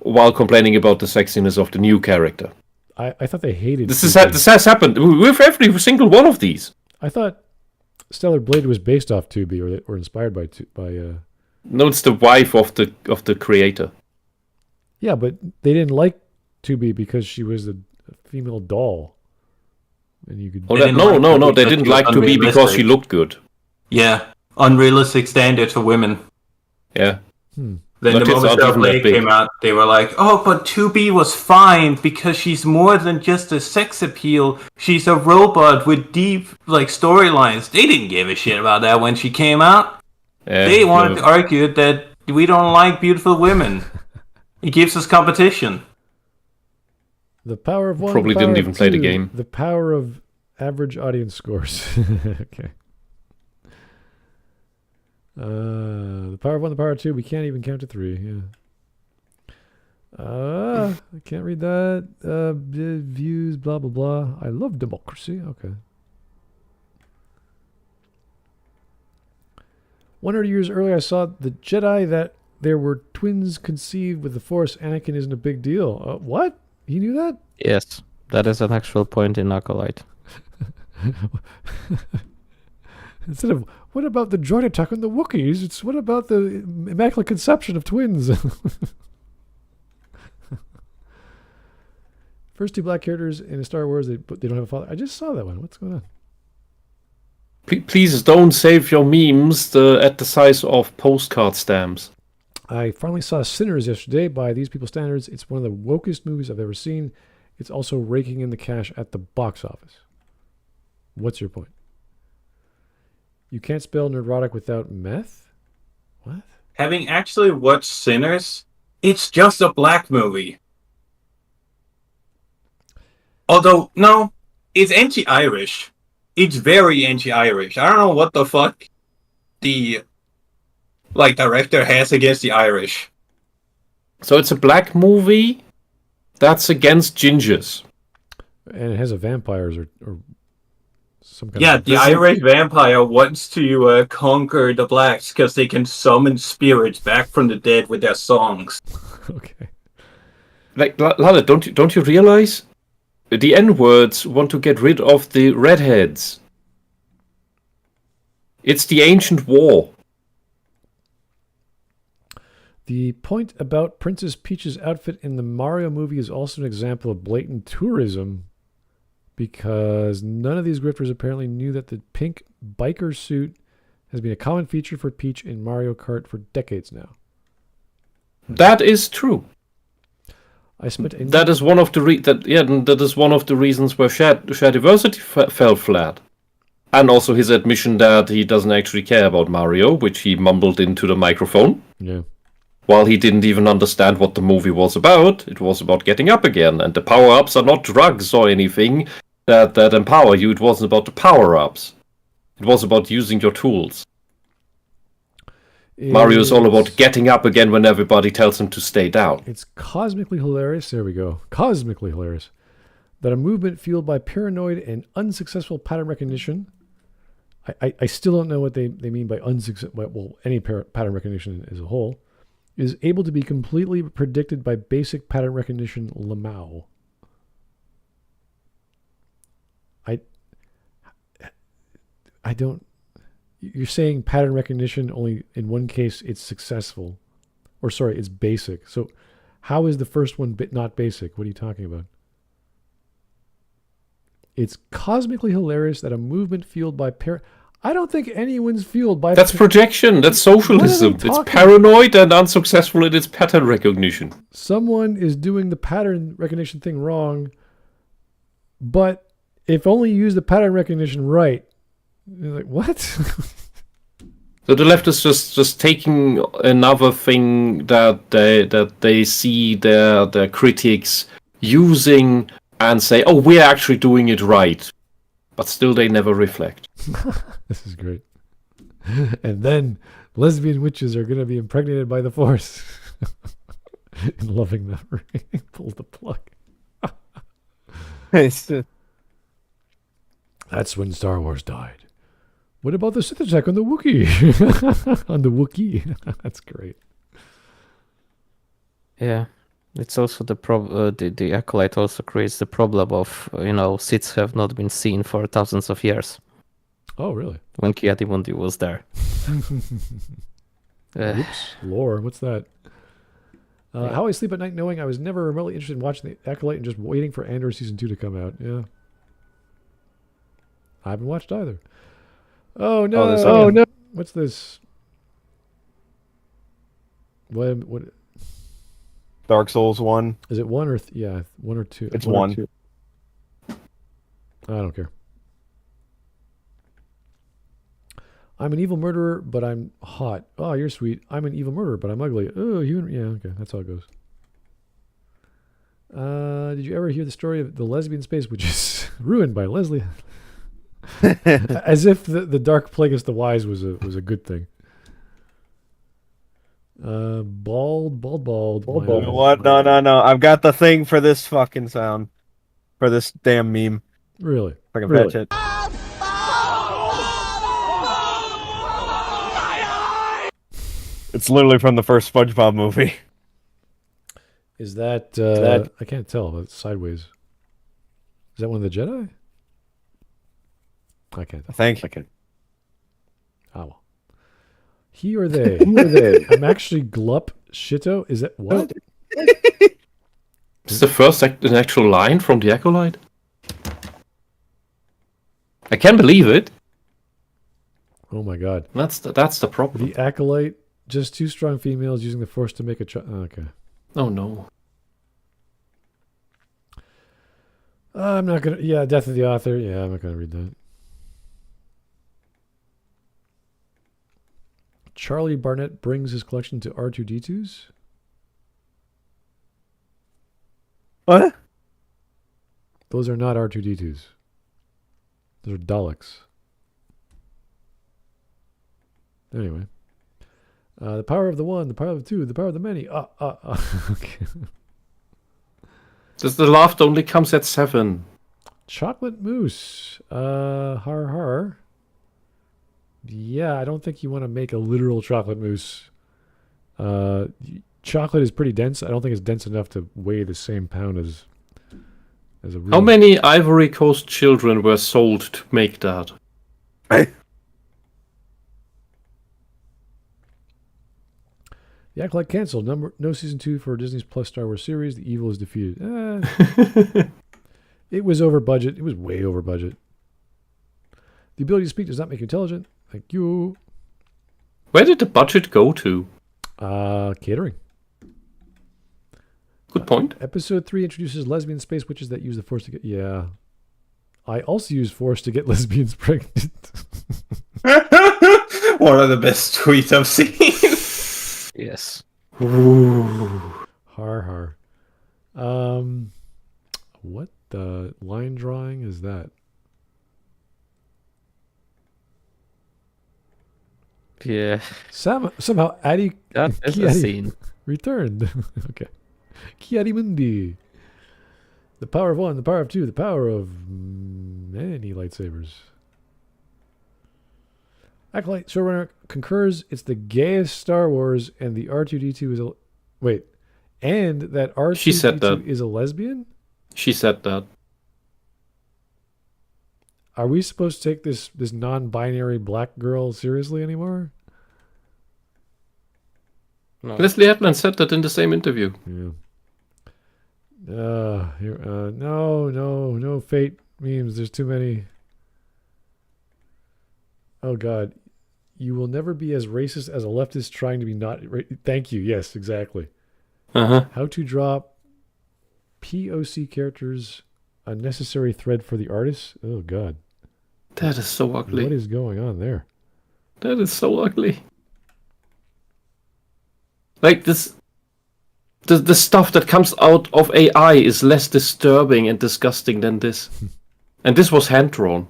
while complaining about the sexiness of the new character. I thought they hated this has happened with every single one of these. I thought Stellar Blade was based off Tubi or inspired by No, it's the wife of the creator. Yeah, but they didn't like 2B because she was a female doll, and you could. Oh, no, they didn't like to be because she looked good. Yeah, unrealistic standards for women. Yeah. Then the moment that Blade came out, they were like, "Oh, but 2B was fine because she's more than just a sex appeal. She's a robot with deep storylines." They didn't give a shit about that when she came out. They wanted to argue that we don't like beautiful women. It gives us competition. The power of one. Probably the power didn't of even play the two, game. The power of average audience scores. Okay. The power of one, the power of two. We can't even count to 3. Yeah. I can't read that. Views, blah blah blah. I love democracy. Okay. 100 years earlier, I saw the Jedi that there were twins conceived with the Force. Anakin isn't a big deal. What? You knew that? Yes, that is an actual point in Acolyte. Instead of, what about the droid attack on the Wookiees? It's, what about the immaculate conception of twins? First 2 black characters in a Star Wars, they don't have a father. I just saw that one. What's going on? Please don't save your memes at the size of postcard stamps. I finally saw Sinners yesterday. By these people's standards, it's one of the wokest movies I've ever seen. It's also raking in the cash at the box office. What's your point? You can't spell Nerdrotic without meth? What? Having actually watched Sinners, it's just a black movie. Although, no, it's anti-Irish. It's very anti-Irish. I don't know what the fuck the director has against the Irish. So it's a black movie that's against gingers. And it has a vampires or some kind of... The Irish vampire wants to conquer the blacks because they can summon spirits back from the dead with their songs. Okay. Lala, don't you realize? The N-words want to get rid of the redheads. It's the ancient war. The point about Princess Peach's outfit in the Mario movie is also an example of blatant tourism, because none of these grifters apparently knew that the pink biker suit has been a common feature for Peach in Mario Kart for decades now. That is true. That is one of the that is one of the reasons where Shadiversity fell flat, and also his admission that he doesn't actually care about Mario, which he mumbled into the microphone. Yeah. While he didn't even understand what the movie was about. It was about getting up again, and the power-ups are not drugs or anything that empower you. It wasn't about the power-ups. It was about using your tools. Mario is all about getting up again when everybody tells him to stay down. It's cosmically hilarious. There we go. Cosmically hilarious. That a movement fueled by paranoid and unsuccessful pattern recognition. I still don't know what they mean by any pattern recognition as a whole. Is able to be completely predicted by basic pattern recognition lemao. I don't... You're saying pattern recognition only in one case it's successful. Or sorry, it's basic. So how is the first one not basic? What are you talking about? It's cosmically hilarious that a movement fueled by I don't think anyone's fueled by... That's projection. That's socialism. It's paranoid and unsuccessful in its pattern recognition. Someone is doing the pattern recognition thing wrong, but if only you use the pattern recognition right, you're like, what? So the left is just taking another thing that they see their critics using and say, oh, we're actually doing it right. But still they never reflect. This is great. And then lesbian witches are going to be impregnated by the Force. And loving that ring. Pull the plug. That's when Star Wars died. What about the Sith attack on the Wookiee? On the Wookiee. That's great. Yeah. It's also the Acolyte also creates the problem of, Siths have not been seen for thousands of years. Oh, really? When Ki-Adi-Mundi was there. Oops, lore. What's that? How I sleep at night knowing I was never remotely interested in watching the Acolyte and just waiting for Andor season 2 to come out. Yeah. I haven't watched either. Oh no! Oh no! What's this? What? Dark Souls 1. Is it 1 or yeah, 1 or 2? It's 1 or 1. 2. I don't care. I'm an evil murderer, but I'm hot. Oh, you're sweet. I'm an evil murderer, but I'm ugly. Oh, yeah, okay, that's how it goes. Did you ever hear the story of the lesbian space, which is ruined by Leslie? As if the Dark Plagueis the Wise was a good thing. Bald. You know what? No. I've got the thing for this fucking sound. For this damn meme. Really? If I can fetch it. It's literally from the first SpongeBob movie. Is that I can't tell. It's sideways. Is that one of the Jedi? I can't tell. I think. Ah, well. He or they? I'm actually Glup Shito. Is that what? Is the first an actual line from the Acolyte? I can't believe it. Oh my god. That's the problem. The Acolyte, just 2 strong females using the Force to make a okay. Oh no. I'm not gonna. Yeah, Death of the Author. Yeah, I'm not gonna read that. Charlie Barnett brings his collection to R2D2s. What? Those are not R2D2s. Those are Daleks. Anyway. The power of the one, the power of the two, the power of the many. Okay. The laugh only comes at 7. Chocolate mousse. Har. Yeah, I don't think you want to make a literal chocolate mousse. Chocolate is pretty dense. I don't think it's dense enough to weigh the same pound as a real. How many Ivory Coast children were sold to make that? The Acolyte canceled. No season 2 for Disney's Plus Star Wars series. The evil is defeated. It was over budget. It was way over budget. The ability to speak does not make you intelligent. Thank you. Where did the budget go to? Catering. Good point. Episode 3 introduces lesbian space witches that use the Force to get... Yeah. I also use Force to get lesbians pregnant. One of the best tweets I've seen. Yes. Ooh. Har. What the line drawing is that? Yeah. Somehow Addy That is a scene. returned. Okay. Kiadimundi. The power of one, the power of two, the power of many lightsabers. Acolyte showrunner concurs it's the gayest Star Wars and the R2D2 is a... Wait. And that R2D2 is a lesbian? She said that. Are we supposed to take this non-binary black girl seriously anymore? No. Leslie Edman said that in the same interview. Yeah. No fate memes. There's too many. Oh God, you will never be as racist as a leftist trying to be not. Thank you. Yes, exactly. How to draw POC characters, a necessary thread for the artist. Oh God. That is so ugly. What is going on there? That is so ugly. Like this, the stuff that comes out of AI is less disturbing and disgusting than this. And this was hand drawn.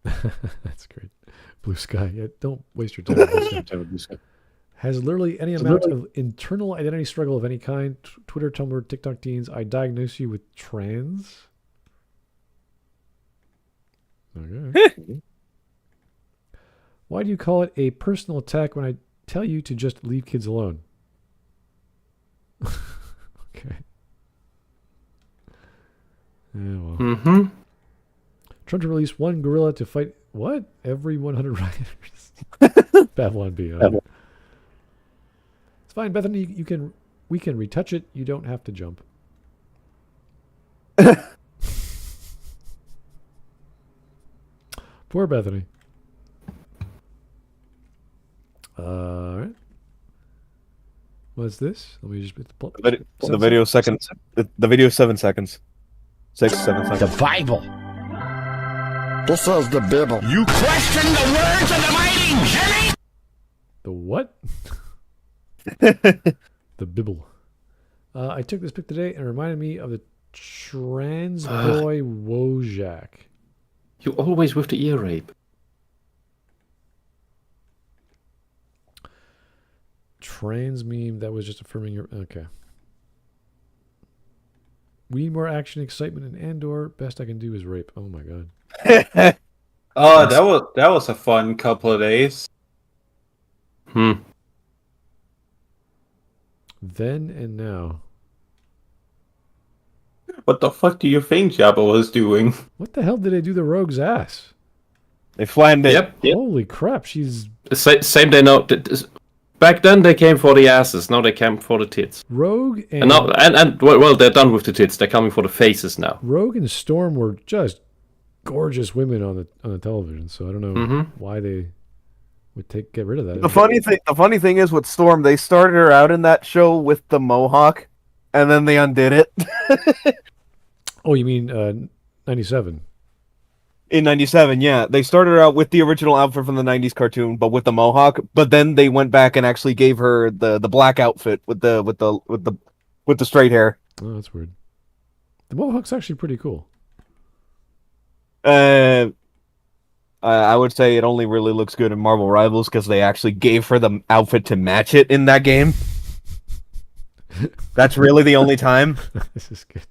That's great. Blue Sky. Yeah, don't waste your time with Blue Sky. Has literally any amount of internal identity struggle of any kind. Twitter, Tumblr, TikTok teens. I diagnose you with trans. Okay. Why do you call it a personal attack when I tell you to just leave kids alone? Okay. Yeah, well. Trying to release one gorilla to fight what? Every 100 riders. Babylon B. It's fine, Bethany. We can retouch it. You don't have to jump. Poor Bethany. All right. What's this? Let me just put the video seconds. The video 7 seconds. 6, 7 seconds. The Bible. This is the Bible. You question the words of the mighty Jimmy? The what? The Bible. I took this pic today and it reminded me of the trans boy Wojak. You always with the ear rape. Trans meme that was just affirming your... Okay. We need more action, excitement, in Andor. Best I can do is rape. Oh my god. Oh, that was a fun couple of days. Then and now. What the fuck do you think Jabba was doing? What the hell did they do to Rogue's ass? They flattened it. Yep. Holy crap, she's... Same day now. Back then they came for the asses. Now they came for the tits. Rogue and... Well, they're done with the tits. They're coming for the faces now. Rogue and Storm were just gorgeous women on the television, so I don't know why they would get rid of that. The funny thing is with Storm, they started her out in that show with the mohawk, and then they undid it. Oh, you mean 97? In 97, yeah. They started out with the original outfit from the 90s cartoon, but with the mohawk, but then they went back and actually gave her the black outfit with the straight hair. Oh, that's weird. The mohawk's actually pretty cool. I would say it only really looks good in Marvel Rivals because they actually gave her the outfit to match it in that game. That's really the only time. This is good.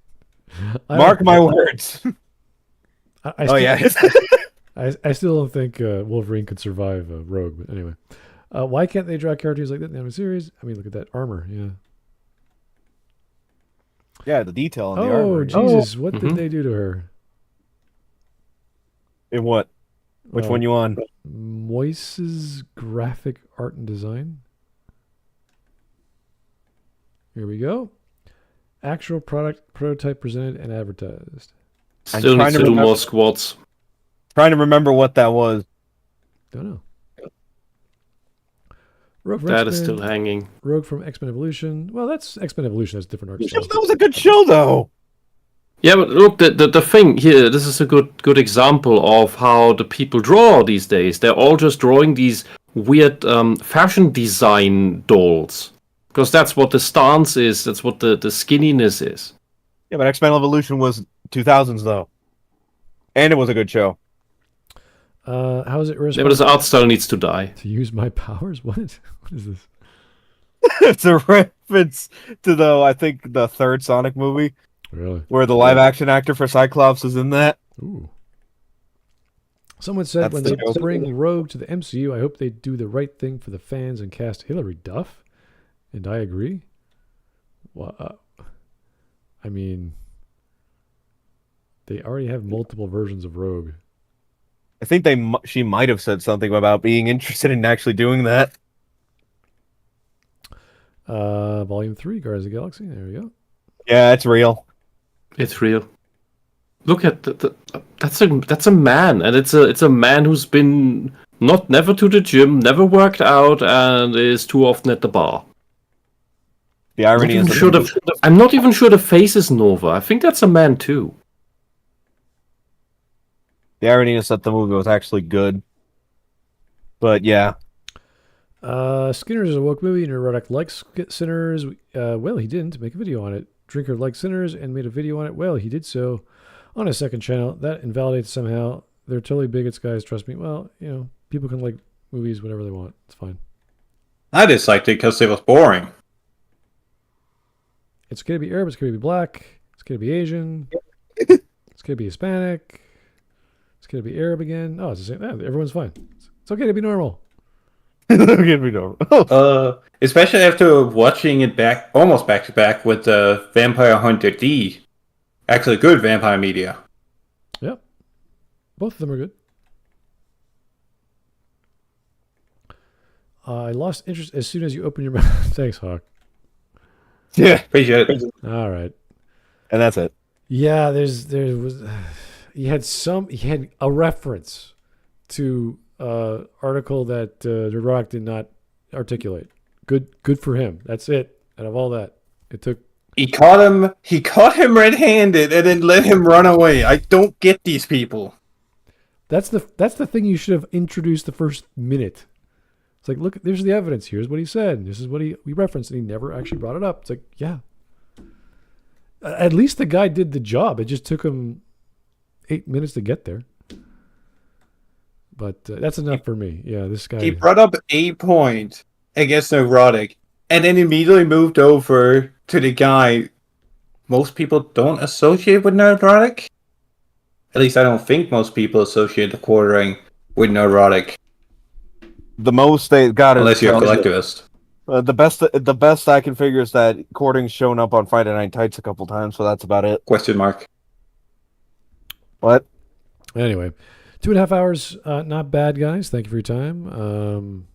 Mark my words. I still don't think Wolverine could survive Rogue, but anyway. Why can't they draw characters like that in the series? I mean, look at that armor, yeah. Yeah, the detail on the armor. Oh, Jesus, what did they do to her? In what? Which one you on? Moise's graphic art and design. Here we go. Actual product prototype presented and advertised. Still needs to do more squats. Trying to remember what that was. Don't know. Rogue That is still hanging. Rogue from X-Men Evolution. Well, that's X-Men Evolution. That's different art style. That was a good show, though. Yeah, but look, the thing here, this is a good example of how the people draw these days. They're all just drawing these weird fashion design dolls. Because that's what the stance is, that's what the skinniness is. Yeah, but X-Men Evolution was 2000s, though. And it was a good show. How is it irresponsible? Yeah, but his art style needs to die. To use my powers? What? What is this? It's a reference to I think the third Sonic movie. Really? Where the live-action actor for Cyclops is in that. Ooh. Someone said when they bring Rogue to the MCU, I hope they do the right thing for the fans and cast Hilary Duff. And I agree. Well, I mean, they already have multiple versions of Rogue. I think she might have said something about being interested in actually doing that. Volume 3, Guardians of the Galaxy. There we go. Yeah, it's real. It's real. Look at that's a man, and it's a man who's been never to the gym, never worked out, and is too often at the bar. The irony is I'm not even sure the face is Nova. I think that's a man too. The irony is that the movie was actually good. But yeah. Skinner's is a woke movie. Nerdrotic likes Sinners. Well, he didn't make a video on it. Drinker likes Sinners and made a video on it. Well, he did so on his second channel. That invalidates somehow. They're totally bigots, guys. Trust me. Well, people can like movies whenever they want. It's fine. I disliked it because it was boring. It's going to be Arab. It's going to be black. It's going to be Asian. It's going to be Hispanic. It's going to be Arab again. Oh, it's the same. Everyone's fine. It's okay to be normal. It's okay to be normal. Especially after watching it almost back to back with Vampire Hunter D. Actually, good vampire media. Yep. Both of them are good. I lost interest as soon as you opened your mouth. Thanks, Hawk. Yeah, appreciate it. All right. And that's it. Yeah, there was he had a reference to article that Nerdrotic did not articulate. Good for him. That's it. Out of all that, it took. He caught him red-handed and then let him run away. I don't get these people. That's the thing you should have introduced the first minute. It's like, look, there's the evidence. Here's what he said. This is what we referenced, and he never actually brought it up. It's like, yeah. At least the guy did the job. It just took him 8 minutes to get there. But that's enough for me. Yeah, this guy. He brought up a point against Nerdrotic, and then immediately moved over to the guy most people don't associate with Nerdrotic. At least I don't think most people associate the quartering with Nerdrotic. The most they got is unless you're a collectivist. The best I can figure is that Quartering's shown up on Friday Night Tights a couple times, so that's about it. Question mark. What? Anyway, 2.5 hours, not bad, guys. Thank you for your time.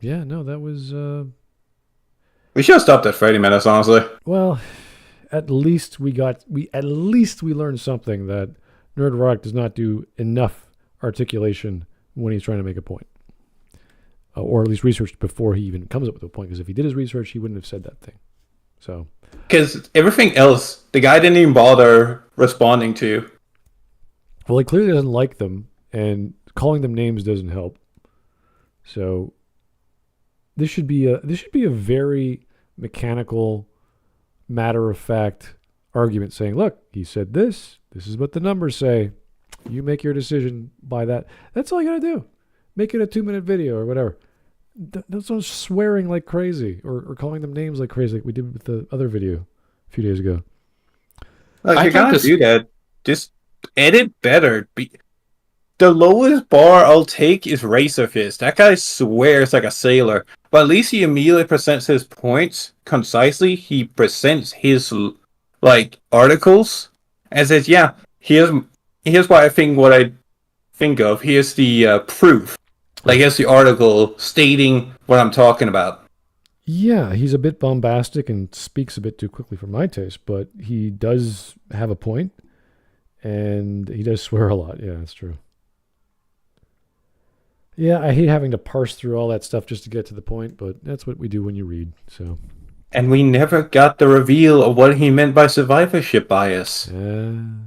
Yeah, no, that was. We should have stopped at 30 minutes, honestly. Well, at least we learned something that Nerdrotic does not do enough articulation when he's trying to make a point. Or at least researched before he even comes up with a point. Because if he did his research, he wouldn't have said that thing. So, because everything else, the guy didn't even bother responding to. Well, he clearly doesn't like them, and calling them names doesn't help. So, this should be a very mechanical, matter-of-fact argument saying, "Look, he said this. This is what the numbers say. You make your decision by that." That's all you gotta do. Make it a 2-minute video or whatever. That's not swearing like crazy or calling them names like crazy like we did with the other video a few days ago. Like, you're gonna do that. Just edit better. The lowest bar I'll take is Racer Fist. That guy swears like a sailor. But at least he immediately presents his points concisely. He presents his articles and says, yeah, here's what I think of. Here's the proof. Here's the article stating what I'm talking about. Yeah, he's a bit bombastic and speaks a bit too quickly for my taste, but he does have a point, and he does swear a lot. Yeah, that's true. Yeah, I hate having to parse through all that stuff just to get to the point, but that's what we do when you read. So. And we never got the reveal of what he meant by survivorship bias. Who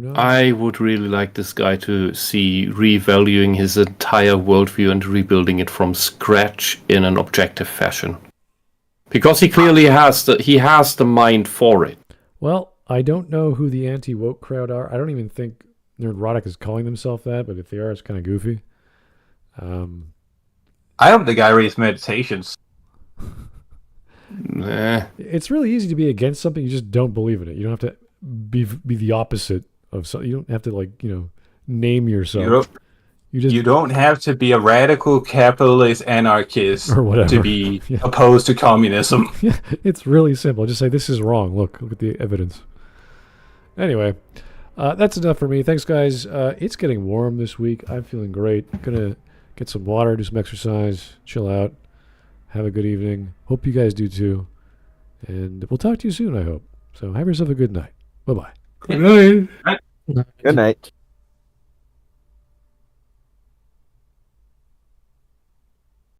knows? I would really like this guy to see revaluing his entire worldview and rebuilding it from scratch in an objective fashion. Because he clearly has the mind for it. Well, I don't know who the anti-woke crowd are. I don't even think Nerdrotic is calling themselves that, but if they are, it's kind of goofy. I hope the guy reads Meditations. Nah. It's really easy to be against something. You just don't believe in it. You don't have to be the opposite of something. You don't have to name yourself. You don't have to be a radical capitalist anarchist or whatever to be opposed to communism. Yeah, it's really simple. Just say this is wrong. Look at the evidence. Anyway, that's enough for me. Thanks, guys. It's getting warm this week. I'm feeling great. Gonna get some water, do some exercise, chill out, have a good evening. Hope you guys do too. And we'll talk to you soon, I hope. So have yourself a good night. Bye-bye. Good night. Good night.